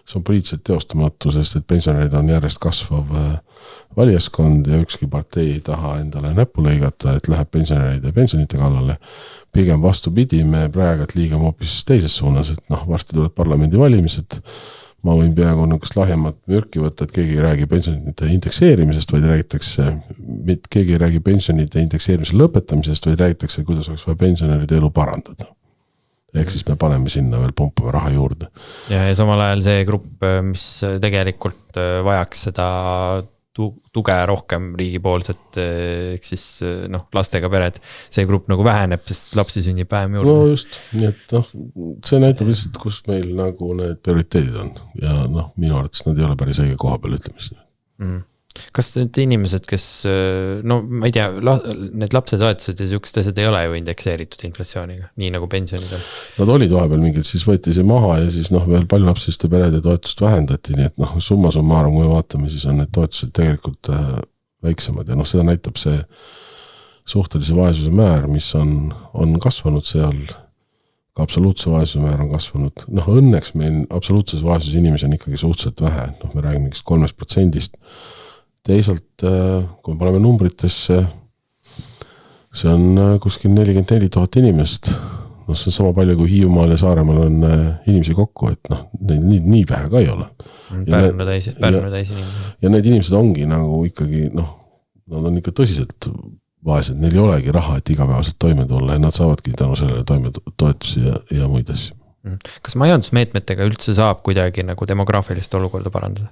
see on poliitiliselt teostamatu, sest et pensionärid on järjest kasvav valijaskond ja ükski partei ei taha endale näppu lõigata, et läheb pensionäride pensionite kallale. Pigem vastupidi, me praegult liigame hoopis teises suunas, et varsti tuleb parlamendi valimised. Ma võin peaaegu nukest lahjemat mürki võtta, et keegi ei räägi pensionite indekseerimisest, vaid räägitakse, keegi ei räägi pensionite indekseerimise lõpetamisest, vaid räägitakse, kuidas oleks vaja pensionäride elu parandada. Ehk siis me paneme sinna veel pumpame raha juurde. Ja samal ajal see grupp, mis tegelikult vajaks seda tuge rohkem riigipoolset, ehk siis lastega pered, see grupp nagu väheneb, sest lapsi sünnib vähem juurde. No just, nii et see näitab lihtsalt, kus meil nagu need prioriteedid on ja minu arvates nad ei ole päris õige koha peal ütlemis. Kas need inimesed, kes, ma ei tea, need lapsetoetused ja siuksed asjad ei ole ju indekseeritud inflatsiooniga, nii nagu pensionid on? Nad olid vahepeal mingid, siis võeti see maha ja siis veel palju lapsiste perede toetust vähendati, nii et summa summarum, kui vaatame, siis on need toetused tegelikult väiksemad ja seda näitab see suhtelise vaesuse määr, mis on kasvanud seal, ka absoluutse vaesuse määr on kasvanud. Õnneks meil absoluutses vaesus inimesi on ikkagi suhteliselt vähe, me räägime mingist 3%. Teisalt, kui me paneme numbritesse, see on kuskil 44 000 inimest. See on sama palju, kui Hiiumaal ja Saaremaal on inimesi kokku, et nii vähe ka ei ole. Pärnu täisi inimesi. Ja need inimesed ongi nagu ikkagi, nad on ikka tõsiselt vaesed, neil ei olegi raha, et igapäevaselt toime tulla ja nad saavadki tänu sellele toetusi ja muid asju. Kas majandusmeetmetega üldse saab kuidagi nagu demograafilist olukorda parandada?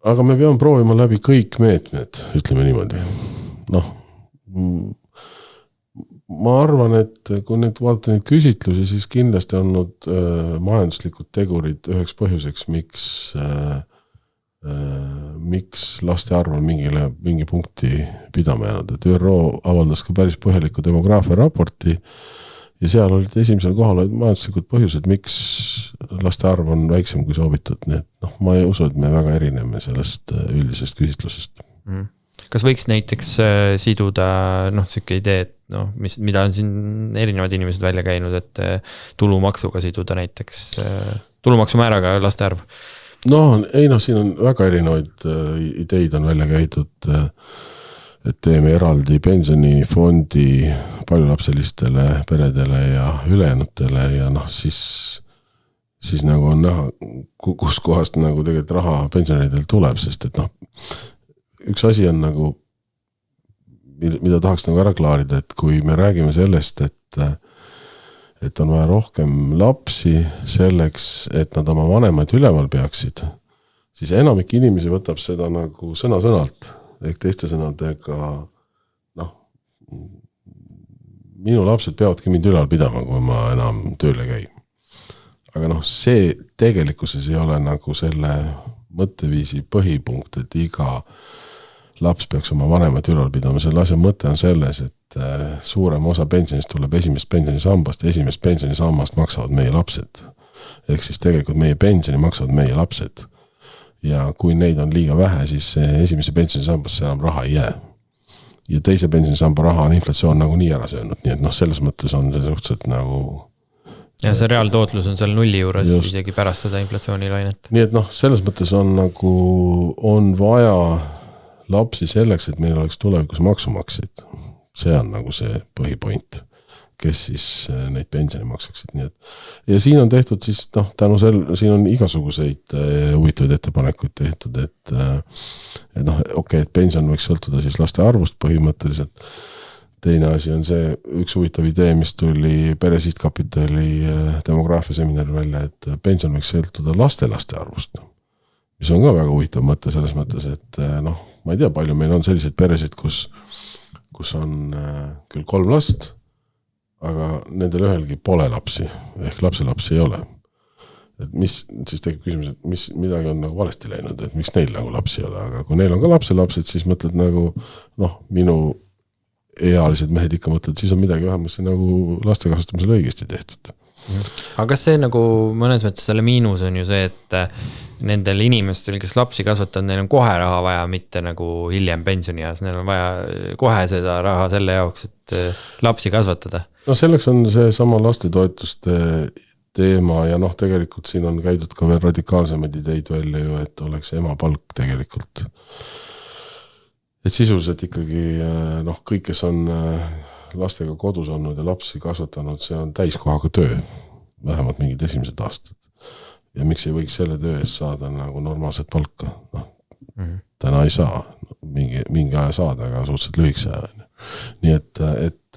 Aga me peame proovima läbi kõik meetmed, ütleme niimoodi. Ma arvan, et kui nüüd vaadata neid küsitlusi, siis kindlasti on olnud majanduslikud tegurid üheks põhjuseks, miks laste arv on mingi punkti pidama jäänud. Et ÜRO avaldas ka päris põhjaliku demograafia raporti ja seal olid esimesel kohal majanduslikud põhjused, miks laste arv on väiksem kui soovitud. Nii et ma ei usu, et me väga erineme sellest üldisest küsitlusest. Kas võiks näiteks siduda siuke idee, et mida on siin erinevad inimesed välja käinud, et tulumaksuga siduda näiteks tulumaksumääraga laste arv? Siin on väga erinevaid ideid on välja käidud, et teeme eraldi pensionifondi paljulapselistele peredele ja ülejäänutele ja siis nagu on näha, kus kohast nagu tegelikult raha pensionäridel tuleb, sest et üks asi on nagu, mida tahaks nagu ära klaarida, et kui me räägime sellest, et on vaja rohkem lapsi selleks, et nad oma vanemaid üleval peaksid, siis enamik inimesi võtab seda nagu sõna-sõnalt. Ehk teiste sõnadega, minu lapsed peavadki mind ülal pidama, kui ma enam tööle käin. Aga see tegelikkuses ei ole nagu selle mõtteviisi põhipunkt, et iga laps peaks oma vanemad ülal pidama. Selle asja mõte on selles, et suurem osa pensionist tuleb esimest pensionisambast ja esimest pensionisambast maksavad meie lapsed. Ehk siis tegelikult meie pensioni maksavad meie lapsed. Ja kui neid on liiga vähe, siis esimese pensionisambasse enam raha ei jää. Ja teise pensionisamba raha on inflatsioon nagu nii ära söönud. Nii et selles mõttes on see suhteliselt nagu... Ja see reaaltootlus on seal nulli juures isegi pärast seda inflatsioonilainet. Nii et selles mõttes on nagu on vaja lapsi selleks, et meil oleks tulevikus maksumaksjaid. See on nagu see põhipoint, kes siis neid pensioni maksaksid. Nii et, ja siin on tehtud siis, siin on igasuguseid huvitavaid ettepanekuid tehtud, et et pension võiks sõltuda siis laste arvust põhimõtteliselt. Teine asi on see üks huvitav idee, mis tuli Peresitkapitali demograafia seminari välja, et pension võiks sõltuda laste arvust. Mis on ka väga huvitav mõte selles mõttes, et ma ei tea, palju meil on selliseid peresid, kus on küll 3 last, aga nendel ühelgi pole lapsi, ehk lapselapsi ei ole. Et siis tekib küsimus, et midagi on nagu valesti läinud, et miks neil nagu lapsi ei ole, aga kui neil on ka lapselapsed, siis mõtled nagu, minu ealised mehed ikka mõtled, siis on midagi vähemasti nagu laste kasutamisel õigesti tehtud. Aga kas see nagu mõnes mõttes selle miinus on ju see, et nendel inimestel, kes lapsi kasvatavad, neil on kohe raha vaja, mitte nagu hiljem pensionieas, neil on vaja kohe seda raha selle jaoks, et lapsi kasvatada? Selleks on see sama lastetoetuste teema ja noh, tegelikult siin on käidud ka veel radikaalsemaid ideid välja ju, et oleks emapalk tegelikult. Et sisuliselt ikkagi noh, kõik, kes on lastega kodus olnud ja lapsi kasvatanud, see on täiskohaga töö, vähemalt mingid esimesed aastad. Ja miks ei võiks selle töö eest saada nagu normaalset palka? Noh, täna ei saa, mingi aja saada, aga suhteliselt lühikse aja. Nii et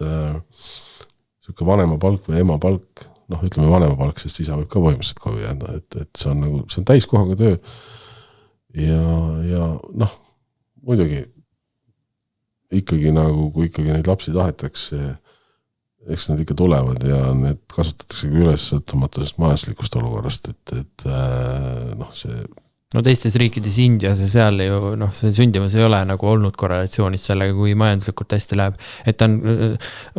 selline vanemapalk või emapalk, noh, ütleme vanemapalk, sest isa võib ka võimaliselt koju jääda, et see on nagu, see on täiskohaga töö. Ja noh, muidugi ikkagi nagu, kui ikkagi neid lapsi tahetakse, eks nad ikka tulevad ja need kasutatakse üles sõltumatusest majanduslikust olukorrast, et noh, see... No teistes riikides Indias ja seal ju, noh, see sündimus ei ole nagu olnud korrelatsioonis sellega, kui majanduslikult hästi läheb. Et on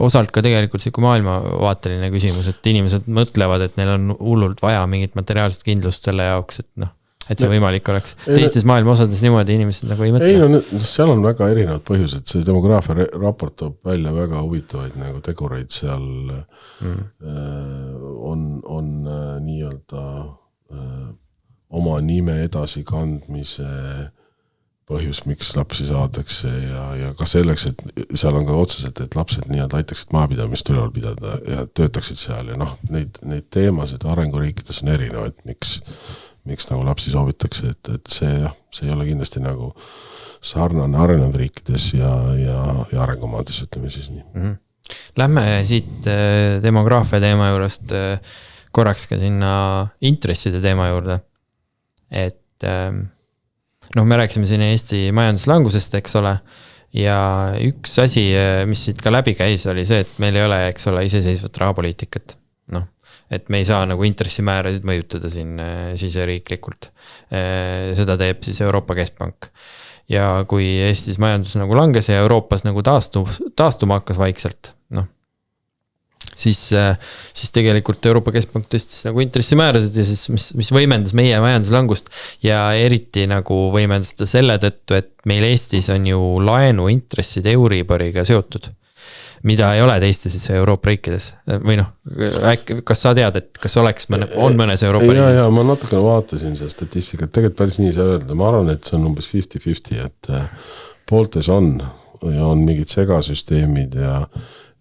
osalt ka tegelikult siuke maailmavaateline küsimus, et inimesed mõtlevad, et neil on hullult vaja mingit materiaalset kindlust selle jaoks, et noh, et see võimalik oleks. Teistes maailma osades niimoodi inimesed nagu ei mõtle. Ei, no seal on väga erinevad põhjused. See demograafia raport toob välja väga huvitavaid nagu tegureid seal on nii-öelda oma nime edasi kandmise põhjus, miks lapsi saadakse ja ka selleks, et seal on ka otseselt, et lapsed nii-öelda aitaksid maapidamist üleval pidada ja töötaksid seal ja noh, neid teemasid arenguriikides on erinevaid, miks nagu lapsi soovitakse, et see ei ole kindlasti nagu sarnane arenenud riikides ja arengumaades, ütleme siis nii. Lähme siit demograafia teema juurest korraks ka sinna intresside teema juurde. Et noh, me rääkisime siin Eesti majanduslangusest, eks ole, ja üks asi, mis siit ka läbi käis, oli see, et meil ei ole, eks ole, iseseisvat rahapoliitikat. Noh, et me ei saa nagu intressimäärasid mõjutada siin siseriiklikult. Seda teeb siis Euroopa Keskpank. Ja kui Eestis majandus nagu langes ja Euroopas nagu taastuma hakkas vaikselt, noh, siis tegelikult Euroopa Keskpank tõstis nagu intressimäärasid ja siis mis võimendas meie majanduslangust ja eriti nagu võimendas seda selle tõttu, et meil Eestis on ju laenu intressid Euriboriga seotud, mida ei ole teistes Euroopa riikides või noh, kas sa tead, et kas on mõnes Euroopa riikides? Ja ma natukene vaatasin seda statistikat, tegelikult päris nii saa öelda, ma arvan, et see on umbes 50-50, et pooltes on mingid segasüsteemid ja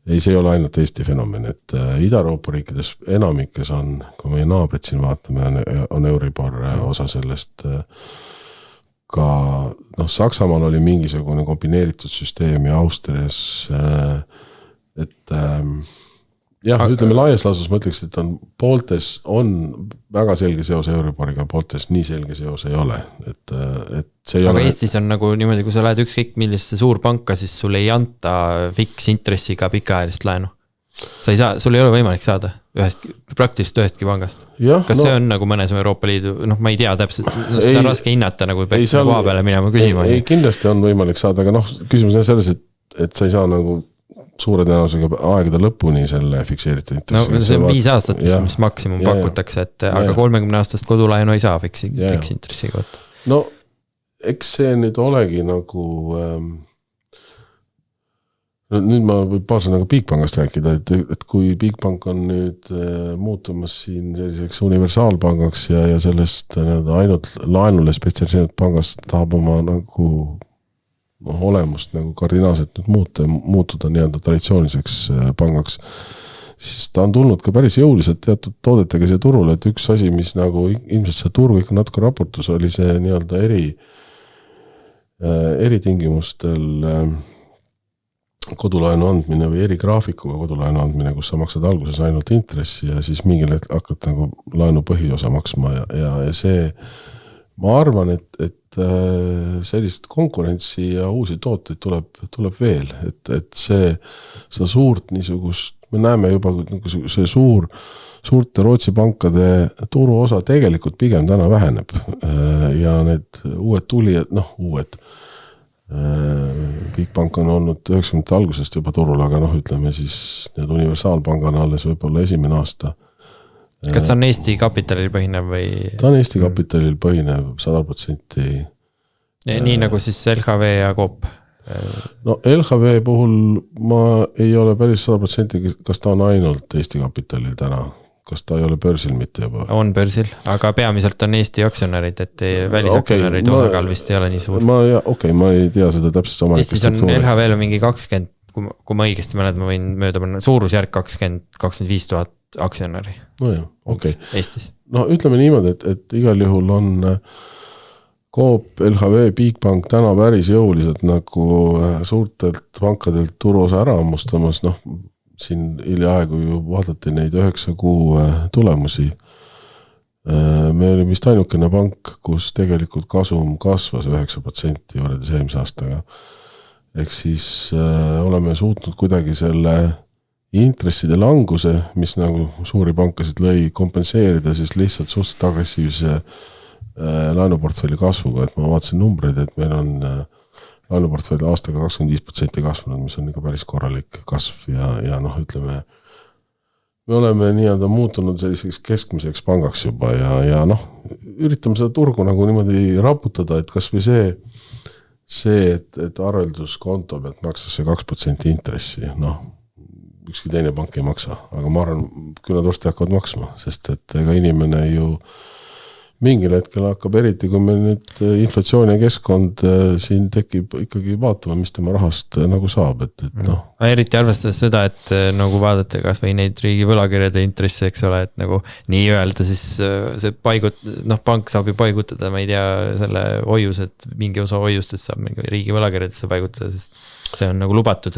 ei, see ei ole ainult Eesti fenomen, et Ida-Euroopa riikides enamikes on, kui meie naabrid siin vaatame, on Euribor osa sellest ka, noh, Saksamaal oli mingisugune kombineeritud süsteem ja Austrias, et jah, ütleme laias lasus ma ütleks, et on pooltes on väga selge seos Euriboriga, pooltes nii selge seos ei ole, et see ei aga ole... Eestis on nagu niimoodi, kui sa lähed ükskõik millisse suurpanka, siis sul ei anta fiks intressiga pikaajalist laenu. Sul ei ole võimalik saada praktiliselt ühestki pangast. Kas see on nagu mõnes Euroopa Liidu, noh, ma ei tea täpselt, seda on raske hinnata, nagu peaks koha peale minema küsima. Ei, kindlasti on võimalik saada, aga noh, küsimus on selles, et sa ei saa nagu suure tõenäosusega aegade lõpuni selle fikseeritud intressi. No see on 5 aastat, mis maksimum pakutakse, et aga 30 aastast kodulaenu ei saa fiks intressi kohta. No, eks see nüüd olegi nagu... nüüd ma võib paar sõna nagu Bigbankast rääkida, et kui Bigbank on nüüd muutumas siin selliseks universaalpangaks ja sellest ainult laenule spetsialiseeritud pangast tahab oma nagu olemust nagu kardinaalselt nüüd muutuda nii-öelda traditsiooniliseks pangaks, siis ta on tulnud ka päris jõuliselt teatud toodetega siia turule, et üks asi, mis nagu ilmselt see turgu ikka natuke raportus, oli see nii-öelda eritingimustel kodulaenu andmine või erigraafikuga kodulaenu andmine, kus sa maksad alguses ainult intressi ja siis mingil hetkel hakkad nagu laenu põhiosa maksma ja see, ma arvan, et sellist konkurentsi ja uusi tooteid tuleb veel, et seda suurt niisugust, me näeme juba see suurte Rootsi pankade turu osa tegelikult pigem täna väheneb ja need uued tulijad, noh uued Bigbank on olnud 90 algusest juba turul, aga noh, ütleme siis need universaalpangana alles võib-olla esimene aasta. Kas on Eesti kapitalil põhinev või? Ta on Eesti kapitalil põhinev 100%. Nii nagu siis LHV ja Coop? No LHV puhul ma ei ole päris 100%, kas ta on ainult Eesti kapitalil täna. kas ta ei ole börsil mitte juba? On börsil, aga peamiselt on Eesti aktsionärid, et välisaktsionäride osakaal vist ei ole nii suur. Ma ei tea seda täpselt omanike Eestis on LHV-l mingi 20, kui ma õigesti mäletan, ma võin mööda panna, suurusjärk 20-25 000 aktsionäri. No jah, okei. Eestis. No ütleme niimoodi, et igal juhul on Coop, LHV, Bigbank täna päris jõuliselt nagu suurtelt pankadelt turuosa ära ammustamas, noh, siin hiljaaegu ju vaadati neid 9 kuu tulemusi. Me olime vist ainukene pank, kus tegelikult kasum kasvas 9% võrreldes eelmise aastaga. Ehk siis oleme suutnud kuidagi selle intresside languse, mis nagu suuri pankasid lõi kompenseerida, siis lihtsalt suhteliselt agressiivse laenuportfelli kasvuga, et ma vaatasin numbreid, et meil on laenuportfelli aastaga 25% kasvanud, mis on ikka päris korralik kasv ja noh, ütleme, me oleme nii-öelda muutunud selliseks keskmiseks pangaks juba ja noh, üritame seda turgu nagu niimoodi raputada, et kas või see, et arvelduskonto pealt maksas see 2% intressi, noh, ükski teine pank ei maksa, aga ma arvan, küll nad varsti hakkavad maksma, sest et ega inimene ju mingil hetkel hakkab eriti, kui meil nüüd inflatsioon ja keskkond siin tekib ikkagi vaatama, mis tema rahast nagu saab, et noh. Eriti arvestades seda, et nagu vaadata kas või neid riigi võlakirjade intresse, eks ole, et nagu nii öelda, siis see pank saab ju paigutada, ma ei tea, selle hoiused, mingi osa hoiustest saab riigi võlakirjadesse paigutada, sest see on nagu lubatud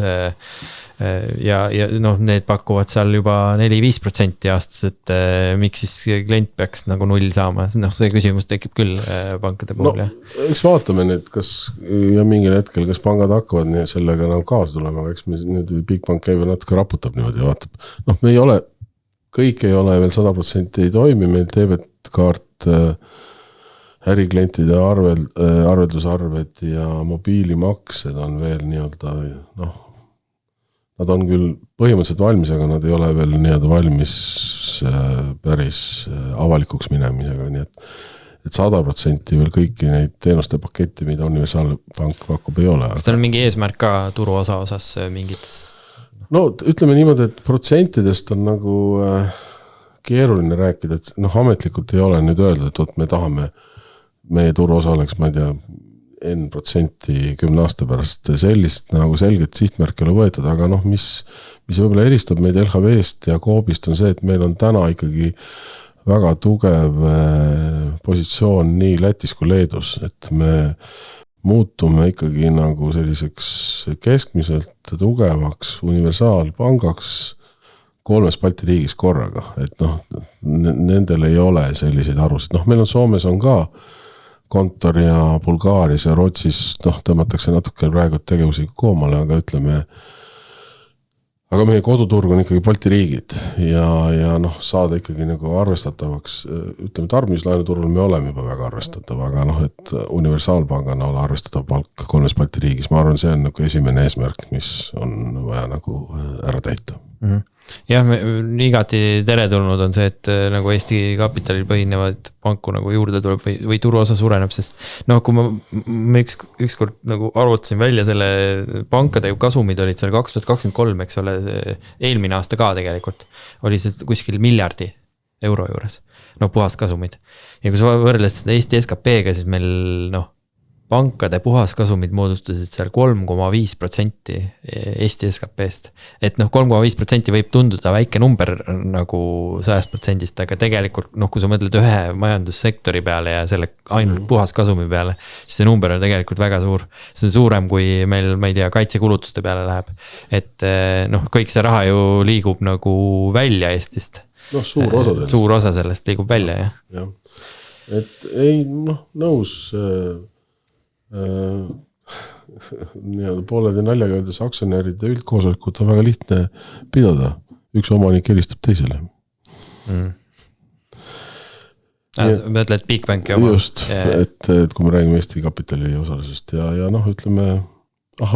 ja noh, need pakuvad seal juba 4-5% aastas, et miks siis klient peaks nagu 0 saama, noh see küsimus tekib küll pankade puhul. Eks vaatame nüüd, kas ja mingil hetkel, kas pangad hakkavad sellega nagu kaasa tulema, eks me nüüd Bigbank käib ja natuke raputab niimoodi ja vaatab. Noh, me ei ole, kõik ei ole veel 100% ei toimi, meil debetkaart, äriklientide arveldusarved ja mobiilimaksed on veel nii-öelda, noh, nad on küll põhimõtteliselt valmis, aga nad ei ole veel nii-öelda valmis päris avalikuks minemisega, nii et 100% veel kõiki neid teenuste paketti, mida Universaalpank pakub, ei ole. Kas tal on mingi eesmärk ka turuosa osas mingites? No ütleme niimoodi, et protsentidest on nagu keeruline rääkida, et noh, ametlikult ei ole nüüd öelda, et me tahame, meie turuosa oleks, ma ei tea, N% 10 aasta pärast sellist nagu selget sihtmärk ei ole võetud, aga noh, mis võib-olla eristab meid LHV-st ja Coopist on see, et meil on täna ikkagi väga tugev positsioon nii Lätis kui Leedus, et me muutume ikkagi nagu selliseks keskmiselt tugevaks universaalpangaks 3 Balti riigis korraga, et noh, nendel ei ole selliseid arusid, noh, meil on Soomes on ka kontor ja Bulgaarias ja Rootsis, noh, tõmmatakse natuke praegu tegevusi koomale, aga ütleme, aga meie koduturg on ikkagi Balti riigid ja noh, saada ikkagi nagu arvestatavaks, ütleme, tarbimislaenuturul me oleme juba väga arvestatav, aga noh, et universaalpangana olla arvestatav palk 3 Balti riigis, ma arvan, see on nagu esimene eesmärk, mis on vaja nagu ära täita. Jah, igati teretulnud on see, et nagu Eesti kapitalil põhinevad panku nagu juurde tuleb või turuosa suureneb, sest noh, kui ma ükskord nagu arvutasin välja selle pankade kasumid olid seal 2023, eks ole, eelmine aasta ka tegelikult, oli see kuskil miljardi euro juures, no puhas kasumid. Ja kui sa võrdled seda Eesti SKP-ga, siis meil noh, pankade puhaskasumid moodustasid seal 3,5% Eesti SKP-st. Et noh, 3,5% võib tunduda väike number nagu 100%-st, aga tegelikult noh, kui sa mõtled ühe majandussektori peale ja selle ainult puhaskasumi peale, siis see number on tegelikult väga suur. See on suurem, kui meil, ma ei tea, kaitsekulutuste peale läheb. Et noh, kõik see raha ju liigub nagu välja Eestist. Noh, suur osa sellest liigub välja, jah. Et ei, noh, nõus nii-öelda pooled ja naljaga öeldes aktsionäride üldkoosolekut on väga lihtne pidada. Üks omanik helistab teisele. Mõtled Bigbanki oma? Just, et kui me räägime Eesti kapitali osalusest ja noh, ütleme,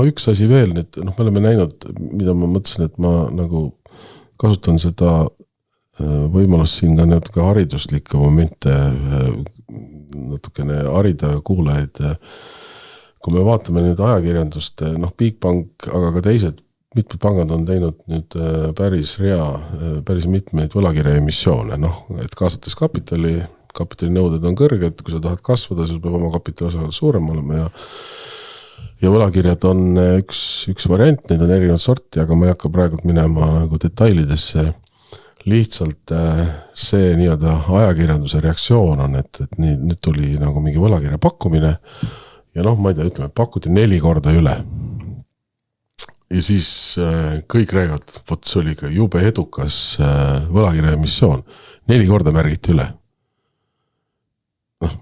üks asi veel, et noh, me oleme näinud, mida ma mõtlesin, et ma nagu kasutan seda võimalust siin ka natuke hariduslikke momente, natukene harida kuulajaid. Kui me vaatame nüüd ajakirjandust, noh, Bigbank, aga ka teised mitmed pangad on teinud nüüd päris mitmeid võlakirja emissioone, noh, et kaasates kapitalinõuded on kõrged, kui sa tahad kasvada, siis peab oma kapitali osakaalu suurem olema ja võlakirjad on üks variant, neid on erinevat sorti, aga ma ei hakka praegu minema nagu detailidesse. Lihtsalt see nii-öelda ajakirjanduse reaktsioon on, et nüüd tuli nagu mingi võlakirja pakkumine ja noh, ma ei tea, ütleme, pakuti 4 korda üle. Ja siis kõik räägivad, võt see oli ka jube edukas võlakirja emissioon. 4 korda märgiti üle. Noh,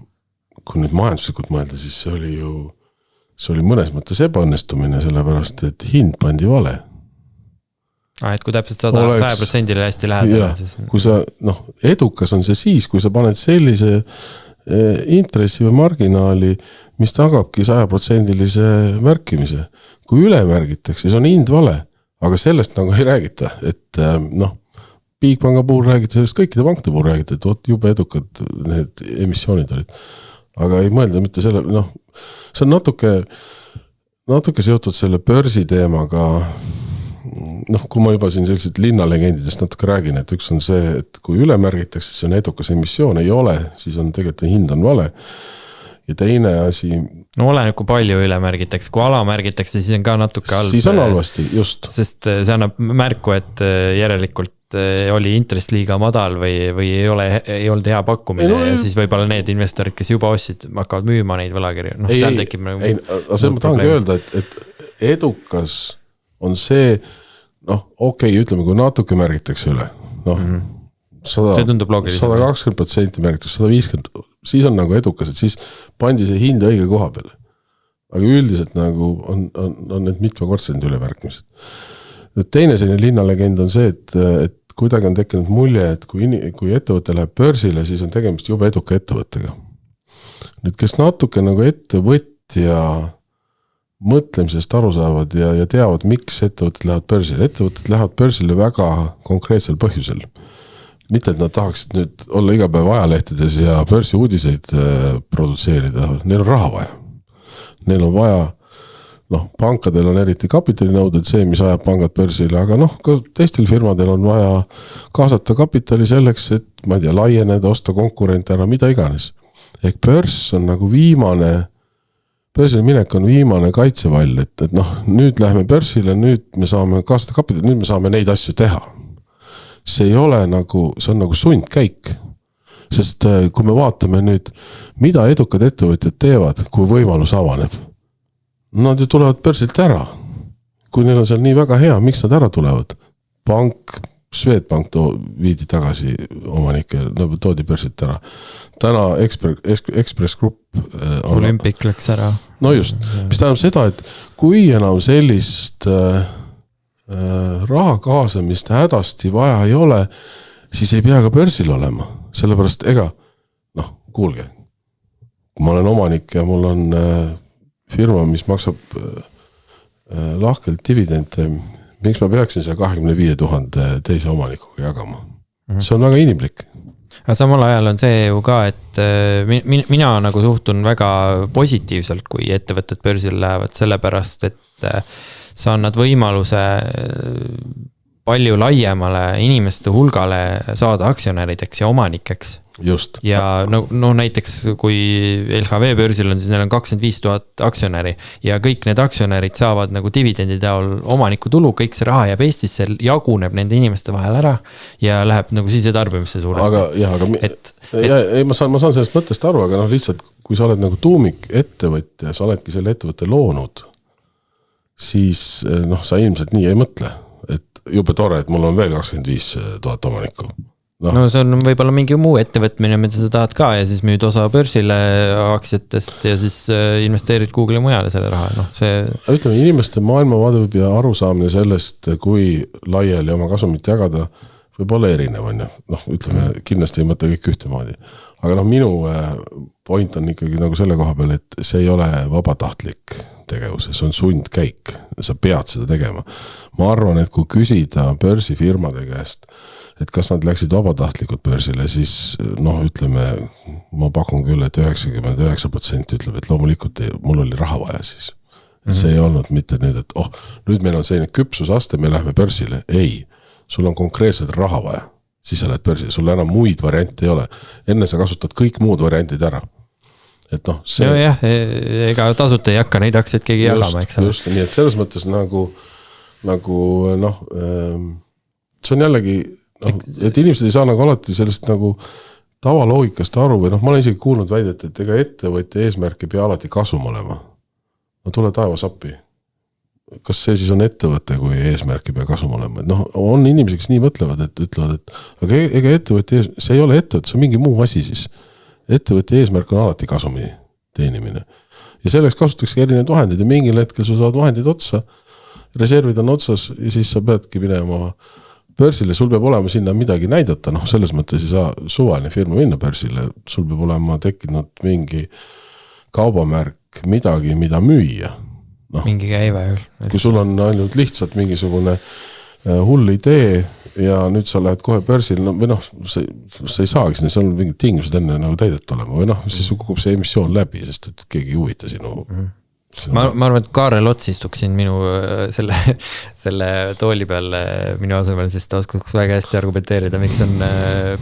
kui nüüd majanduslikult mõelda, siis see oli mõnes mõttes ebaõnnestumine, sellepärast, et hind pandi vale. Et kui täpselt 100%-le hästi läheb. Siis... Kui sa, noh, edukas on see siis, kui sa paned sellise intressi või marginaali, mis tagabki 100%-lise märkimise. Kui üle märgitakse, siis on hind vale, aga sellest nagu ei räägita, et noh, Bigpanga puhul räägite sellest, kõikide pankade puhul räägite, et jube edukad need emissioonid olid. Aga ei mõelda mitte selle, noh, see on natuke seotud selle börsi teemaga, noh, kui ma juba siin sellised linnalegendidest natuke räägin, et üks on see, et kui üle märgitakse, siis on edukas emissioon, ei ole, siis on tegelikult hind on vale. Ja teine asi... No oleneb, kui palju üle märgitakse, kui ala märgitakse, siis on ka natuke halb. Siis on halvasti, just. Sest see annab märku, et järelikult oli intress liiga madal või ei olnud hea pakkumine ja siis võib-olla need investorid, kes juba ostsid, hakkavad müüma neid võlakirju. No, seal tekib nagu... Aga see ma tahangi öelda, et edukas on see, noh, okei, ütleme, kui natuke märgitakse üle, noh, 120% märgitakse, 150%, siis on nagu edukas, et siis pandi see hind õige koha peale. Aga üldiselt nagu on need mitmekordsed ülemärkimised. Teine selline linnalegend on see, et kuidagi on tekkinud mulje, et kui ettevõte läheb börsile, siis on tegemist jube eduka ettevõttega. Nüüd, kes natuke nagu ettevõtja mõtlemisest aru saavad ja teavad, miks ettevõtted lähevad börsile. Ettevõtted lähevad börsile väga konkreetsel põhjusel. Mitte, et nad tahaksid nüüd olla iga päev ajalehtedes ja börsi uudiseid produtseerida. Neil on raha vaja. Neil on vaja, noh, pankadel on eriti kapitalinõuded, see, mis ajab pangad börsile, aga noh, ka teistel firmadel on vaja kaasata kapitali selleks, et, ma ei tea, laieneda, osta konkurente ära, mida iganes. Ehk börs on nagu börsile minek on viimane kaitsevall, et noh, nüüd läheme börsile, nüüd me saame kaasata kapitali, nüüd me saame neid asju teha. See ei ole nagu, see on nagu sundkäik. Sest kui me vaatame nüüd, mida edukad ettevõtjad teevad, kui võimalus avaneb, nad ju tulevad börsilt ära. Kui neil on seal nii väga hea, miks nad ära tulevad? Pank, Swedbank viidi tagasi omanike, toodi börsilt ära. Täna Express Group Olympic läks ära. No just, mis tähendab seda, et kui enam sellist raha kaasamist hädasti vaja ei ole, siis ei pea ka börsil olema. Sellepärast noh, kuulge, kui ma olen omanik ja mul on firma, mis maksab lahkelt dividende, miks ma peaksin see 25 000 teise omanikuga jagama? See on väga inimlik. Aga samal ajal on see ju ka, et mina nagu suhtun väga positiivselt, kui ettevõtted börsile lähevad, sellepärast, et sa annad võimaluse palju laiemale inimeste hulgale saada aktsionärideks ja omanikeks. Just. Ja no näiteks kui LHV börsil on, siis neil on 25 000 aktsionäri ja kõik need aktsionärid saavad nagu dividendi taol omaniku tulu, kõik see raha jääb Eestisse, jaguneb nende inimeste vahel ära ja läheb nagu sisetarbimisse suuresti. Aga ma saan sellest mõttest aru, aga noh, lihtsalt kui sa oled nagu tuumik ettevõtja, sa oledki selle ettevõtte loonud, siis noh, sa ilmselt nii ei mõtle, et jube tore, et mul on veel 25 000 omanikku. No see on võib-olla mingi muu ettevõtmine, mida sa tahad ka ja siis müüd osa börsile aktsiatest ja siis investeerid Google'i mujale selle raha. No, see... Ütleme, inimeste maailmavaade ja arusaamine sellest, kui laiali oma kasumit jagada, võib olla erinev. Noh, ütleme, kindlasti ei mõtle kõik ühtemoodi. Aga noh, minu point on ikkagi nagu selle koha peal, et see ei ole vabatahtlik tegevus, see on sundkäik, sa pead seda tegema. Ma arvan, et kui küsida börsifirmade käest, et kas nad läksid vabatahtlikult börsile, siis noh, ütleme, ma pakun küll, et 99% ütleb, et loomulikult mul oli raha vaja siis. et see ei olnud mitte nüüd, et nüüd meil on selline küpsusaste, me lähme börsile, ei, sul on konkreetselt raha vaja, siis sa lähed börsile, sul enam muid variante ei ole, enne sa kasutad kõik muud variandid ära, et see no jah, ega tasuta ei hakka neid aktsiaid keegi jagama, eks just, nii et selles mõttes nagu see on jällegi et inimesed ei saa nagu alati sellest nagu tavaloogikast aru või ma olen isegi kuulnud väidet, et ega ettevõtja eesmärk ei pea alati kasum olema. No tule taevas appi. Kas see siis on ettevõte, kui eesmärk ei pea kasum olema? On inimesi, kes nii mõtlevad, et ütlevad, et aga ega ettevõtja see ei ole ettevõte, see on mingi muu asi siis. Ettevõtja eesmärk on alati kasumi teenimine. Ja selleks kasutatakse erinevad vahendid ja mingil hetkel sa saad vahendid otsa, reservid on otsas ja siis sa peadki minema börsile, sul peab olema sinna midagi näidata, selles mõttes ei saa suvaline firma minna börsile, sul peab olema tekkinud mingi kaubamärk, midagi, mida müüa. Mingi käive. Kui sul on ainult lihtsalt mingisugune hull idee ja nüüd sa lähed kohe börsile, või sa ei saagi sinna, seal on mingid tingimused enne nagu täidet olema, või siis kukub see emissioon läbi, sest et keegi ei huvita sinu Ma arvan, et Kaarel Ots istuks siin minu selle tooli peal minu asemel, sest ta oskaks väga hästi argumenteerida, miks on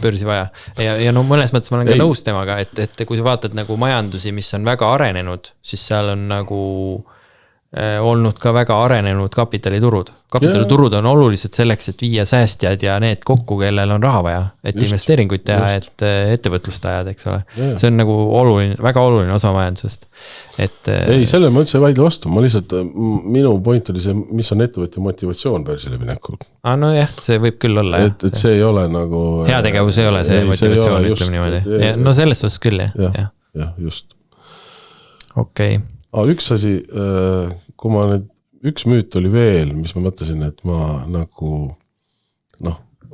börsi vaja. Ja mõnes mõttes ma olen ka nõus temaga, et kui sa vaatad nagu majandusi, mis on väga arenenud, siis seal on nagu olnud ka väga arenenud kapitaliturud. Kapitaliturud on olulised selleks, et viia säästjad ja need kokku, kellel on raha vaja, et investeeringuid teha, et ettevõtlust ajada, eks ole. See on nagu väga oluline osa majandusest. Ei, selle ma üldse ei vaidle vastu. Ma lihtsalt, minu point oli see, mis on ettevõtja motivatsioon börsile minekul. No jah, see võib küll olla. Et see ei ole nagu... Heategevus ei ole see motivatsioon, ütleme niimoodi. No selles suhtes küll, jah. Jah, just. Okei. Üks asi, kui ma nüüd, üks müüt oli veel, mis ma mõtlesin, et ma nagu,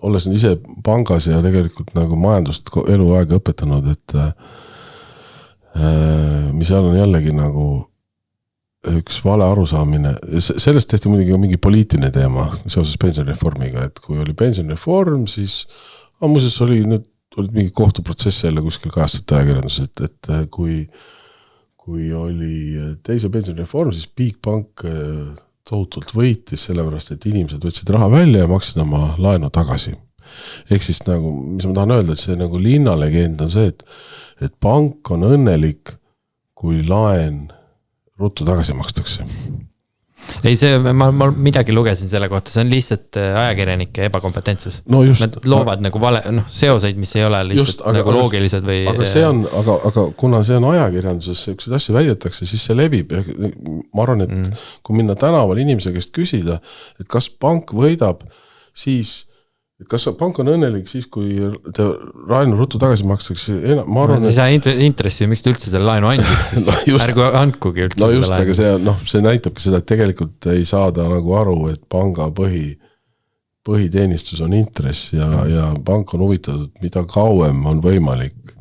olles nüüd ise pangas ja tegelikult nagu majandust eluaega õpetanud, et mis seal on jällegi nagu üks vale arusaamine, sellest tehti muidugi mingi poliitiline teema seoses pensionireformiga, et kui oli pensionireform, siis muuseas olid mingi kohtuprotsess jälle kuskil kajastati ajakirjandus, et kui oli teise pensionireform, siis Bigbank tohutult võitis sellepärast, et inimesed võtsid raha välja ja maksid oma laenu tagasi. Ehk siis nagu, mis ma tahan öelda, et see nagu linnalegend on see, et pank on õnnelik, kui laen ruttu tagasi makstakse. Ei, ma midagi lugesin selle kohta, see on lihtsalt ajakirjanike ebakompetentsus. No just. Nad loovad nagu seoseid, mis ei ole lihtsalt nagu loogilised või... Aga see on, aga kuna see on ajakirjanduses, sellised asju väidetakse, siis see levib. Ma arvan, et kui minna tänaval inimese käest küsida, et kas pank võidab, siis... Kas pank on õnnelik siis, kui te laenu ruttu tagasi makstakse? Ma arvan, et... Ei saa intressi, miks te üldse selle laenu andis, siis ärgu andkugi üldse. No just, aga see näitabki seda, et tegelikult ei saada nagu aru, et panga põhiteenistus on intress ja pank on huvitatud, mida kauem on võimalik,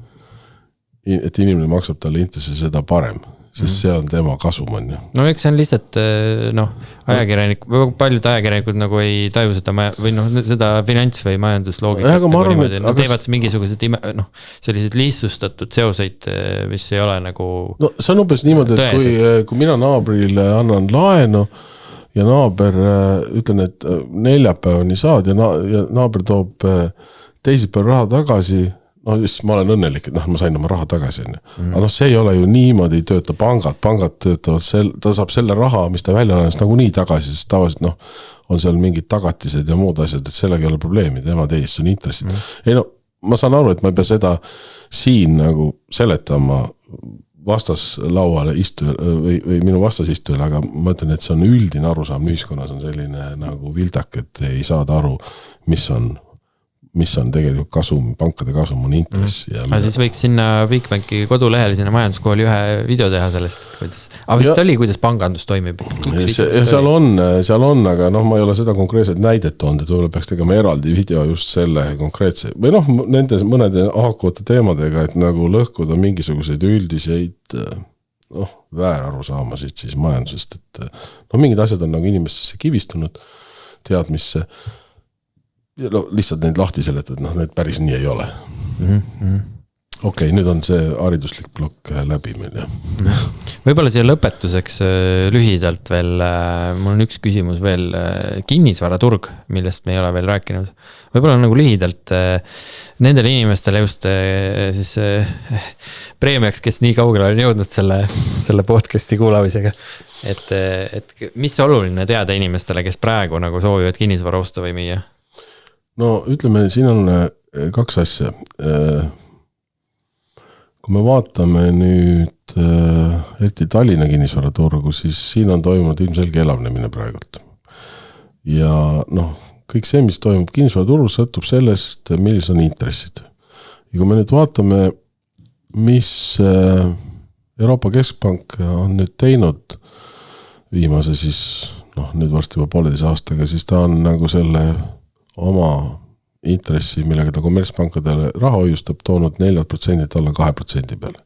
et inimene maksab talle intressi, seda parem. Sest see on tema kasum on ju. No eks see on lihtsalt, paljud ajakirjanikud nagu ei taju seda või seda finants- või majandusloogikat. Nad teevad mingisugused sellised lihtsustatud seoseid, mis ei ole nagu no see on umbes niimoodi, et kui mina naabrile annan laenu ja naaber ütlen, et neljapäevani saad ja naaber toob teisipäev raha tagasi, siis ma olen õnnelik, et ma sain oma raha tagasi. Aga see ei ole ju niimoodi tööta pangad töötavad, ta saab selle raha, mis ta välja laenas nagu nii tagasi, sest tavaliselt on seal mingid tagatised ja muud asjad, et sellega ei ole probleemi, tema teenistus on intressid. Ei ma saan aru, et ma ei pea seda siin nagu seletama vastaslauale või minu vastasistujale, aga ma ütlen, et see on üldine arusaam ühiskonnas on selline nagu vildak, et ei saada aru, mis on tegelikult kasum, pankade kasum on intress. Aga siis võiks sinna Bigbanki kodulehele, sinna majanduskooli ühe video teha sellest, aga vist oli, kuidas pangandus toimib? Seal on, aga ma ei ole seda konkreetset näidet toonud, et võib-olla peaks tegema eraldi video just selle konkreetse, või nende mõnede haakuvate teemadega, et nagu lõhkuda mingisuguseid üldiseid väärarusaamasid siis majandusest, et mingid asjad on nagu inimestesse kivistunud teadmisse, ja lihtsalt neid lahti seletada, need päris nii ei ole. Okei, nüüd on see hariduslik plokk läbi meil, jah. Võib-olla siia lõpetuseks lühidalt veel, mul on üks küsimus veel, kinnisvaraturg, millest me ei ole veel rääkinud. Võib-olla nagu lühidalt nendele inimestele just siis preemiaks, kes nii kaugele on jõudnud selle podcasti kuulamisega. Et mis oluline teada inimestele, kes praegu nagu soovivad kinnisvara osta või müüa? No ütleme, siin on kaks asja. Kui me vaatame nüüd eriti Tallinna kinnisvaraturgu, siis siin on toimunud ilmselge elavnemine praegult. Ja noh, kõik see, mis toimub kinnisvaraturul, sõltub sellest, millised on intressid. Ja kui me nüüd vaatame, mis Euroopa Keskpank on nüüd teinud viimase siis, nüüd varsti juba 1,5 aastaga, siis ta on nagu selle oma intressi, millega ta kommertspankadele raha hoiustab, toonud 4% alla 2% peale.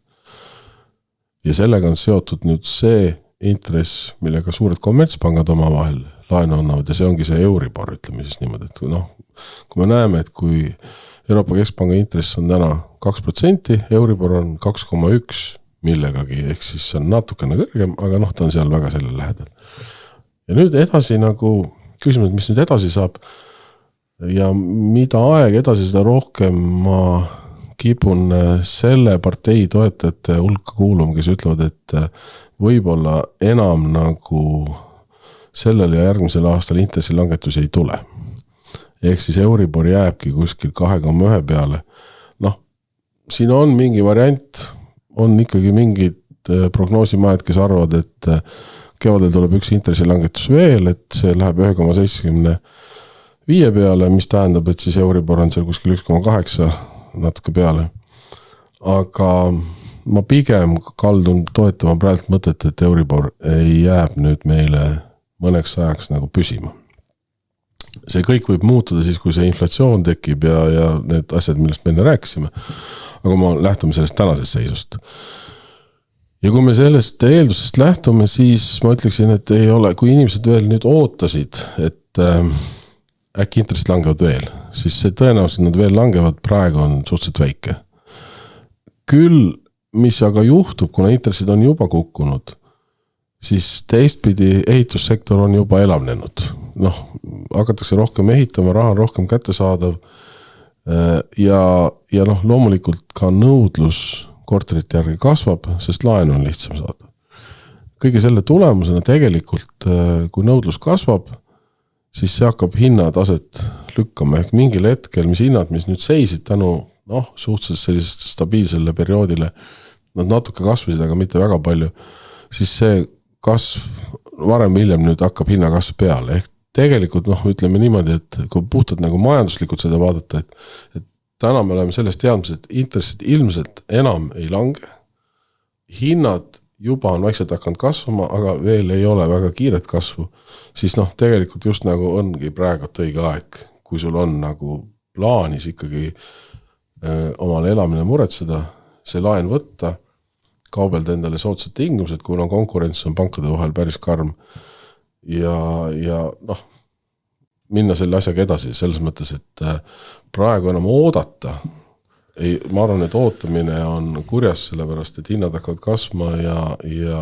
Ja sellega on seotud nüüd see intress, millega suured kommertspangad oma vahel laenu annavad ja see ongi see Euribor, ütleme siis niimoodi, et kui me näeme, et kui Euroopa Keskpanga intress on täna 2%, Euribor on 2,1 millegagi, ehk siis see on natukene kõrgem, aga ta on seal väga selle lähedal. Ja nüüd edasi nagu küsimus, mis nüüd edasi saab, ja mida aeg edasi, seda rohkem ma kipun selle partei toetajate hulka kuuluma, kes ütlevad, et võib-olla enam nagu sellel ja järgmisel aastal intressilangetusi ei tule. Ehk siis Euribor jääbki kuskil 2,1 peale. Siin on mingi variant, on ikkagi mingid prognoosimajad, kes arvavad, et kevadel tuleb üks intressilangetus veel, et see läheb 1,75 peale, mis tähendab, et siis Euribor on seal kuskil 1,8 natuke peale. Aga ma pigem kaldun toetama praegu mõtet, et Euribor ei jääb nüüd meile mõneks ajaks nagu püsima. See kõik võib muutuda siis, kui see inflatsioon tekib ja need asjad, millest me enne rääkisime. Aga ma lähtume sellest tänasest seisust. Ja kui me sellest eeldusest lähtume, siis ma ütleksin, et ei ole, kui inimesed veel nüüd ootasid, et äkki intressid langevad veel, siis see tõenäoliselt nad veel langevad, praegu on suhteliselt väike. Küll, mis aga juhtub, kuna intressid on juba kukkunud, siis teistpidi ehitussektor on juba elavnenud. Hakatakse rohkem ehitama, raha on rohkem kättesaadav ja loomulikult ka nõudlus korterite järgi kasvab, sest laenu on lihtsam saada. Kõige selle tulemusena tegelikult, kui nõudlus kasvab, siis see hakkab hinnataset lükkama, ehk mingil hetkel, mis hinnad, mis nüüd seisid tänu suhteliselt sellisest stabiilsele perioodile, nad natuke kasvasid, aga mitte väga palju, siis see kasv varem hiljem nüüd hakkab hinnakasv peale, ehk tegelikult ütleme niimoodi, et kui puhtalt nagu majanduslikult seda vaadata, et täna me oleme sellest teadmises, et intressid ilmselt enam ei lange, hinnad juba on vaikselt hakanud kasvama, aga veel ei ole väga kiiret kasvu, siis tegelikult just nagu ongi praegu õige aeg, kui sul on nagu plaanis ikkagi omale elamine muretseda, see laen võtta, kaubelda endale soodsad tingimused, kuna konkurents on pankade vahel päris karm ja minna selle asjaga edasi, selles mõttes, et praegu enam oodata, ma arvan, et ootamine on kurjas, sellepärast, et hinnad hakkavad kasvama ja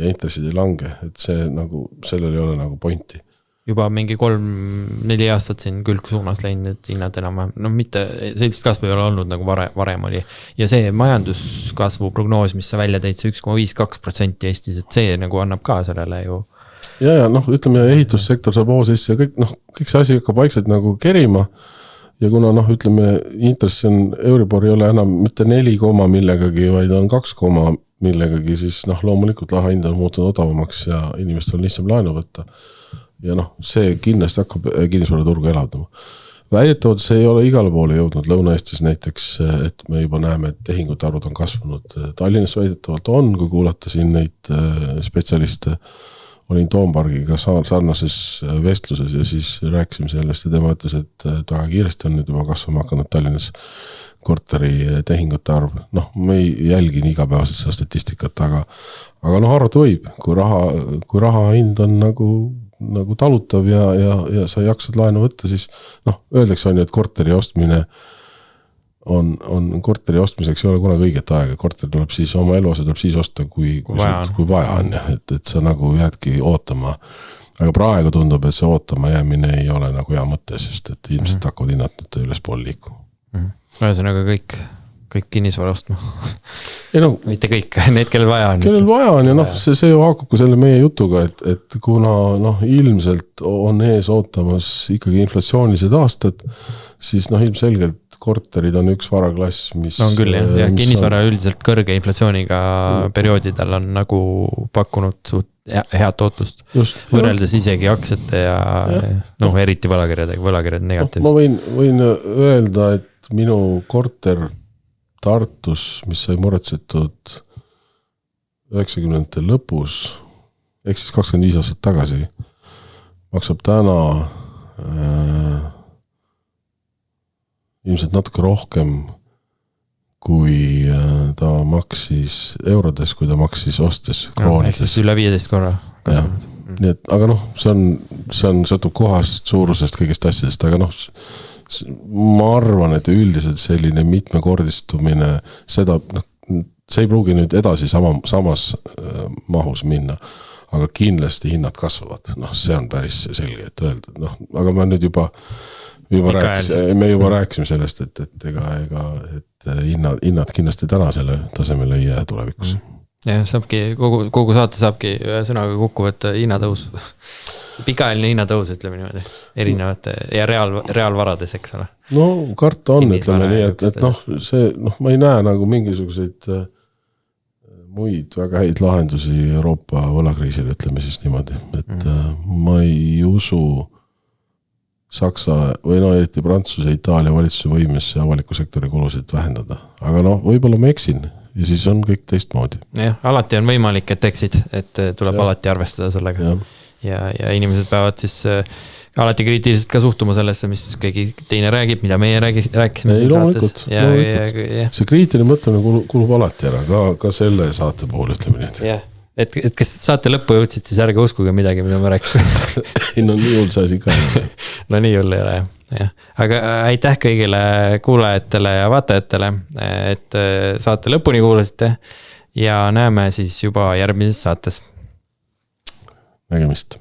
intressid ei lange, et see nagu, sellel ei ole nagu pointi. Juba mingi 3-4 aastat siin külg suunas läinud, et hinnad enam, mitte sellist kasvu ei ole olnud nagu varem oli. Ja see majanduskasvu prognoos, mis sa välja teid, see 1,52% Eestis, et see nagu annab ka sellele ju. Ja ütleme, ehitussektor saab hoo sisse ja kõik see asi hakkab vaikselt nagu kerima. Ja kuna ütleme, intress on, Euribor ei ole enam mitte 4, millegagi, vaid on 2, millegagi, siis loomulikult laha hind on muutunud odavamaks ja inimestel on lihtsam laenu võtta. Ja see kindlasti hakkab kinnisvaraturgu elavdama. Väidetavalt see ei ole igale poole jõudnud Lõuna-Eestis näiteks, et me juba näeme, et tehingute arvud on kasvanud. Tallinnas väidetavalt on, kui kuulata siin neid spetsialiste, olin Toompargiga sarnases vestluses ja siis rääkisime sellest ja tema ütles, et väga kiiresti on nüüd juba kasvama hakanud Tallinnas korteri tehingute arv. Me ei jälgi nii igapäevaselt seda statistikat, aga arvata võib, kui raha hind on nagu talutav ja sa jaksad laenu võtta, siis öeldakse on ju, et korteri ostmine on korteri ostmiseks ei ole kunagi õiget aega, korter tuleb siis, oma eluase tuleb siis osta, kui vaja on jah, et sa nagu jäädki ootama. Aga praegu tundub, et see ootama jäämine ei ole nagu hea mõte, sest et ilmselt hakkavad hinnad nüüd üles pool liiku. Ühesõnaga kõik kinnisvara ostma. Ei no, mitte kõik, need, kellel vaja on. Kellel vaja on ja noh, see ju haakub selle meie jutuga, et kuna ilmselt on ees ootamas ikkagi inflatsioonilised aastad, siis ilmselgelt korterid on üks varaklass, mis... No on küll ja kinnisvara üldiselt kõrge inflatsiooniga perioodidel on nagu pakkunud head tootlust. Võrreldes isegi aktsiate ja eriti võlakirjad negatiivselt. Ma võin öelda, et minu korter Tartus, mis sai muretsetud 90. lõpus, ehk siis 25 aastat tagasi, maksab täna ilmselt natuke rohkem, kui ta maksis eurodes, kui ta maksis ostes kroonides. Ehk siis üle 15 korra. Nii et, aga see on sõltub kohast, suurusest, kõigest asjadest, aga ma arvan, et üldiselt selline mitmekordistumine, see ei pruugi nüüd edasi samas mahus minna, aga kindlasti hinnad kasvavad, see on päris selge, et öelda, aga ma nüüd juba rääkisime sellest, et hinnad kindlasti täna selle tasemele ei jää tulevikus. Ja saabki, kogu saate saabki ühe sõnaga kokku võtta hinnatõus. Pikaajaline hinnatõus, ütleme niimoodi, erinevate ja reaalvarades, eks ole. No karta on, ütleme nii, et ma ei näe nagu mingisuguseid muid väga häid lahendusi Euroopa võlakriisile, ütleme siis niimoodi, et ma ei usu Saksa või eriti Prantsuse, Itaalia valitsuse võimesse avaliku sektori kulusid vähendada, aga võib-olla ma eksin ja siis on kõik teistmoodi. Jah, alati on võimalik, et eksid, et tuleb alati arvestada sellega. Ja inimesed peavad siis alati kriitiliselt ka suhtuma sellesse, mis keegi teine räägib, mida meie rääkisime siin saates. See kriitiline mõtlemine kulub alati ära, ka selle saate puhul, ütleme nii. Jah, et kes saate lõppu jõudsid, siis ärge uskuge midagi, mida ma rääkisin. No nii hull see asi ka. No nii hull ei ole, jah. Aga aitäh kõigile kuulajatele ja vaatajatele, et saate lõpuni kuulasite ja näeme siis juba järgmises saates. Nägemist.